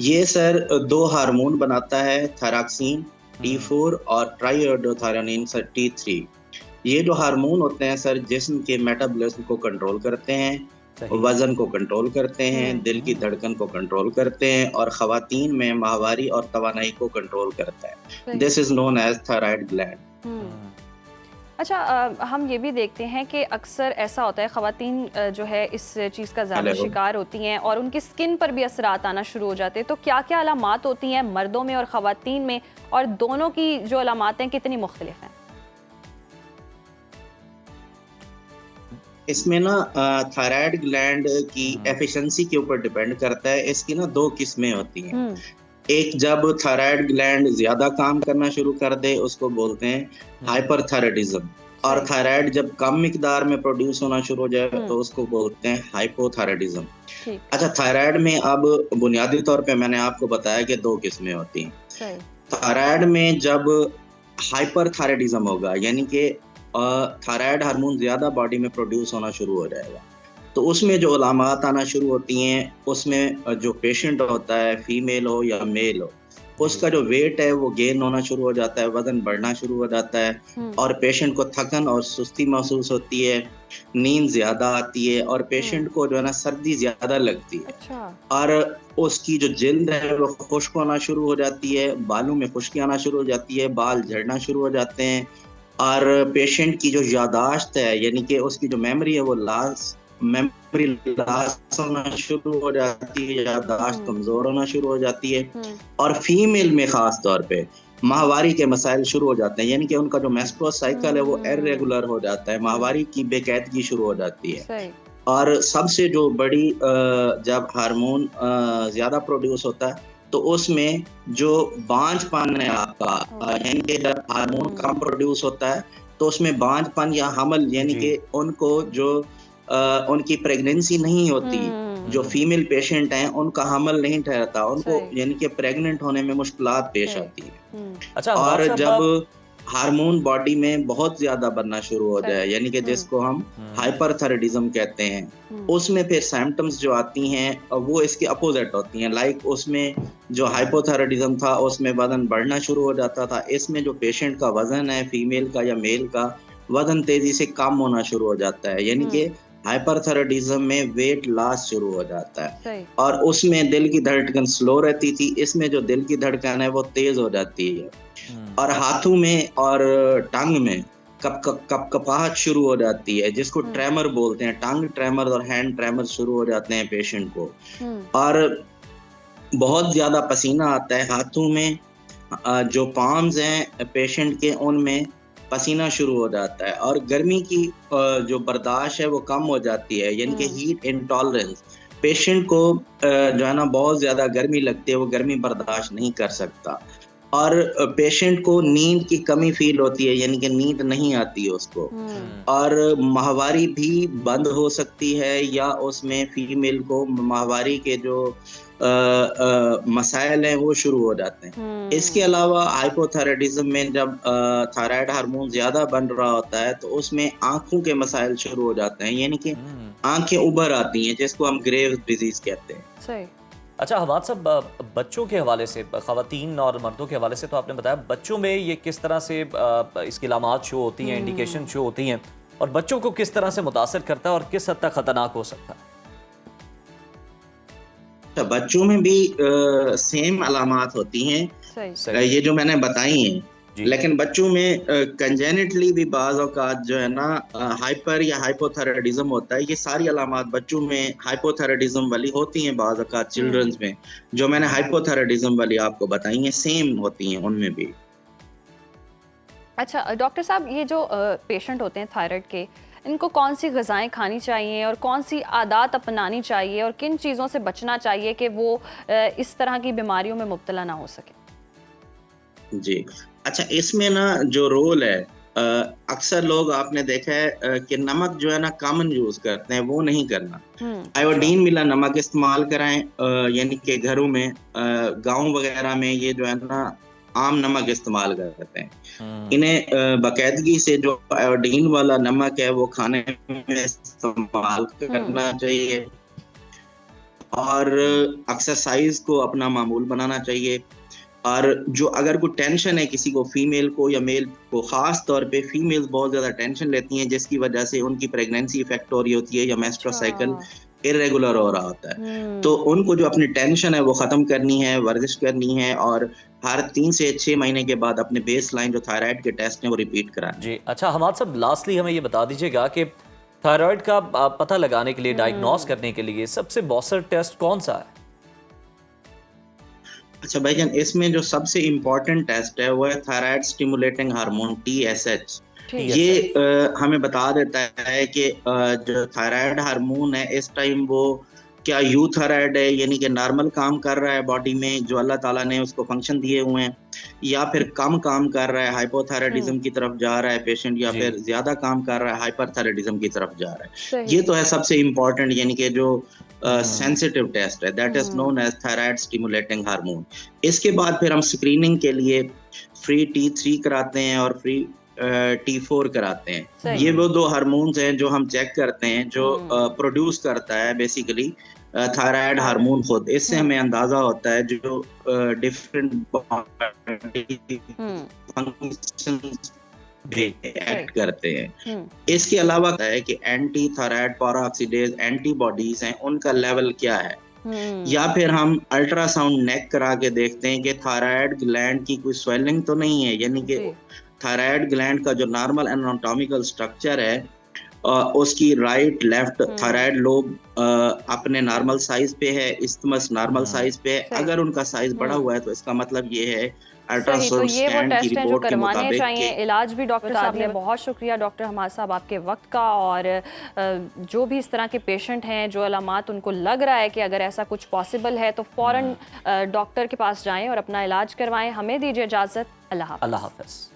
ये सर 2 हार्मोन बनाता है, थायरॉक्सिन T4 और ट्राईआयोडोथायरोनिन सर T3। ये जो हार्मोन होते हैं सर जिस्म के मेटाबॉलिज्म को कंट्रोल करते हैं, वजन को कंट्रोल करते हैं, दिल की धड़कन को कंट्रोल करते हैं और खवातीन में माहवारी और तवानाई को कंट्रोल करता है। This is known as thyroid gland. अच्छा, हम ये भी देखते हैं कि अक्सर ऐसा होता है ख़वातीन जो है इस चीज़ का ज़्यादा शिकार होती हैं और उनकी स्किन पर भी असरात आना शुरू हो जाते हैं। तो क्या क्या अलामात होती हैं मर्दों में और ख़वातीन में, और दोनों की जो अलामात हैं कितनी मुख्तलिफ हैं? इसमें ना थायराइड ग्लैंड की एफिशिएंसी के ऊपर डिपेंड करता है। इसकी ना 2 किस्में होती हैं। एक, जब थायराइड ग्लैंड ज्यादा काम करना शुरू कर दे उसको बोलते हैं हाइपरथायराइडिज्म, और थायराइड जब कम मिकदार में प्रोड्यूस होना शुरू हो जाए तो उसको बोलते हैं हाइपोथायराइडिज्म। अच्छा, थायराइड में अब बुनियादी तौर पे मैंने आपको बताया कि 2 किस्में होती हैं। थायराइड में जब हाइपरथायराइडिज्म होगा यानी कि थायराइड हार्मोन ज्यादा बॉडी में प्रोड्यूस होना शुरू हो जाएगा, तो उसमें जो अलामात आना शुरू होती हैं, उसमें जो पेशेंट होता है, फीमेल हो या मेल हो, उसका जो वेट है वो गेन होना शुरू हो जाता है, वजन बढ़ना शुरू हो जाता है और पेशेंट को थकन और सुस्ती महसूस होती है, नींद ज्यादा आती है और पेशेंट को जो है ना सर्दी ज्यादा लगती है। और उसकी जो जिल्द है वो खुश्क होना शुरू हो जाती है, बालों में खुश्की आना शुरू हो जाती है, बाल झड़ना शुरू हो जाते हैं और पेशेंट की जो यादाश्त है यानी कि उसकी जो मेमोरी है वो मेमोरी लॉस होना शुरू हो जाती है, याददाश्त कमजोर होना शुरू हो जाती है। और फीमेल में खास तौर पे माहवारी के मसाइल शुरू हो जाते हैं, यानी कि उनका जो मेंस्ट्रुअल साइकिल है वो इर्रेगुलर हो जाता है, माहवारी की बेकायदगी शुरू हो जाती है। और सबसे जो बड़ी जब हार्मोन ज्यादा प्रोड्यूस होता है तो उसमें जो बांझपन है आपका, यानी कि जब हार्मोन कम प्रोड्यूस होता है तो तो उसमें बांझपन या हमल यानी कि उनको जो उनकी प्रेगनेंसी नहीं होती, जो फीमेल पेशेंट हैं उनका हमल नहीं ठहरता, उनको यानी कि प्रेग्नेंट होने में मुश्किलात पेश आती है। अच्छा, और जब हार्मोन बॉडी में बहुत ज्यादा बनना शुरू हो जाए, यानी कि जिसको हम हाइपरथायराइडिज्म कहते हैं, उसमें फिर सिम्टम्स जो आती हैं वो इसके अपोजिट होती हैं। लाइक उसमें जो हाइपोथायराइडिज्म था उसमें वजन बढ़ना शुरू हो जाता था, इसमें जो पेशेंट का वजन है फीमेल का या मेल का, वजन तेजी से कम होना शुरू हो जाता है, यानी कि हाइपरथायराइडिज्म में वेट लॉस शुरू हो जाता है। और उसमें दिल की धड़कन स्लो रहती थी, इसमें जो दिल की धड़कन है वो तेज हो जाती है। और हाथों में और टंग में कपकपाहट शुरू हो जाती है, जिसको ट्रेमर बोलते हैं, टंग ट्रेमर और हैंड ट्रेमर शुरू हो जाते हैं पेशेंट को। और बहुत ज्यादा पसीना आता है हाथों में, जो पाम्स हैं पेशेंट के उनमें पसीना शुरू हो जाता है। और गर्मी की जो बर्दाश्त है वो कम हो जाती है, यानी कि हीट इंटॉलरेंस, पेशेंट को जो है ना बहुत ज्यादा गर्मी लगती है, वो गर्मी बर्दाश्त नहीं कर सकता। और पेशेंट को नींद की कमी फील होती है, यानी कि नींद नहीं आती है उसको। और माहवारी भी बंद हो सकती है, या उसमें फीमेल को माहवारी के जो मसाइल हैं वो शुरू हो जाते हैं। इसके अलावा हाइपोथायराइडिज्म में जब थायराइड हार्मोन ज्यादा बन रहा होता है तो उसमें आंखों के मसाइल शुरू हो जाते हैं, यानी कि आंखें उभर आती हैं, जिसको हम ग्रेव्स डिजीज कहते हैं। सही। अच्छा हवाद साहब, बच्चों के हवाले से, ख़वातीन और मर्दों के हवाले से तो आपने बताया, बच्चों में ये किस तरह से इसकी अलामात शो होती हैं, इंडिकेशन शो होती हैं, और बच्चों को किस तरह से मुतासर करता है और किस हद तक ख़तरनाक हो सकता है? तो बच्चों में भी सेम अलामात होती हैं, ये जो मैंने बताई हैं, लेकिन बच्चों में कंजेनिटली भी बाज़ औक़ात जो है ना हाइपर या हाइपोथायराइडिज्म होता है। ये सारी अलामात बच्चों में हाइपोथायराइडिज्म वाली होती हैं, बाज़ औक़ात चिल्ड्रंस में जो मैंने हाइपोथायराइडिज्म वाली आपको बताई हैं सेम होती हैं उनमें भी। अच्छा डॉक्टर साहब, ये जो पेशेंट होते हैं थायराइड के, इनको कौन सी ग़िज़ाएँ खानी चाहिए और कौन सी आदत अपनानी चाहिए और किन चीज़ों से बचना चाहिए कि वो इस तरह की बीमारियों में मुब्तला ना हो सके? जी, अच्छा, इसमें ना जो रोल है, अक्सर लोग आपने देखा है कि नमक जो है ना कॉमन यूज करते हैं, वो नहीं करना। आयोडीन मिला नमक इस्तेमाल कराएं, यानी कि घरों में, गांव वगैरह में ये जो है ना आम नमक इस्तेमाल करते हैं। इन्हें बाकायदगी से जो आयोडीन वाला नमक है वो खाने में इस्तेमाल करना चाहिए। और एक्सरसाइज को अपना मामूल बनाना चाहिए। और जो अगर कोई टेंशन है किसी को, फीमेल को या मेल को, खास तौर पे फीमेल्स बहुत ज़्यादा टेंशन लेती हैं, जिसकी वजह से उनकी प्रेगनेंसी इफेक्ट हो रही होती है या मेंस्ट्रुअल साइकिल इरेगुलर हो रहा होता है, तो उनको जो अपनी टेंशन है वो ख़त्म करनी है, वर्जिश करनी है, और हर 3 से 6 महीने के बाद अपने बेस लाइन जो थायराइड के टेस्ट हैं वो रिपीट कराएं। जी, अच्छा हमाद साहब, लास्टली हमें ये बता दीजिएगा कि थायराइड का पता लगाने के लिए, डायग्नोस करने के लिए सबसे मौसर टेस्ट कौन सा है? अच्छा भाईजान, इसमें जो सबसे इम्पोर्टेंट टेस्ट है वो है थायराइड स्टिमुलेटिंग हार्मोन TSH। ये हमें बता देता है कि जो थायराइड हार्मोन है इस टाइम वो क्या यूथायराइड है, यानी कि नॉर्मल काम कर रहा है बॉडी में जो अल्लाह ताला ने उसको फंक्शन दिए हुए हैं, या फिर कम काम कर रहा है, हाइपोथायराइडिज्म की तरफ जा रहा है पेशेंट, या फिर ज्यादा काम कर रहा है, हाइपरथायराइडिज्म की तरफ जा रहा है। ये तो है सबसे इम्पोर्टेंट, यानी कि जो सेंसिटिव टेस्ट है, that is known as thyroid stimulating hormone. इसके बाद फिर हम स्क्रीनिंग के लिए फ्री T3 कराते हैं और फ्री T4 कराते हैं। ये वो 2 हार्मोन्स हैं जो हम चेक करते हैं, जो प्रोड्यूस करता है बेसिकली थायराइड हार्मोन खुद। इससे हमें अंदाजा होता है जो डिफरेंट फंक्शंस एक्ट करते हैं। इसके अलावा है कि एंटी थायराइड पेरोक्सीडेज एंटीबॉडीज हैं, उनका लेवल क्या है, या फिर हम अल्ट्रासाउंड नेक करा के देखते हैं कि थायराइड ग्लैंड की कोई स्वेलिंग तो नहीं है, यानी कि थायराइड ग्लैंड का जो नॉर्मल एनाटॉमिकल स्ट्रक्चर है उसकी राइट लेफ्ट थायराइड लोब अपने नॉर्मल साइज पे है, इस्थमस नॉर्मल साइज पे है। अगर उनका साइज बढ़ा हुआ है तो इसका मतलब ये है अल्ट्रासाउंड स्कैन की रिपोर्ट के मुताबिक चाहिए। इलाज भी डॉक्टर साहब ने, बहुत शुक्रिया डॉक्टर हमाद साहब आपके वक्त का। और जो भी इस तरह के पेशेंट हैं, जो अलामात उनको लग रहा है कि अगर ऐसा कुछ पॉसिबल है तो फ़ौरन डॉक्टर के पास जाएं और अपना इलाज करवाएं। हमें दीजिए इजाज़त। अल्लाह हाफ़िज़।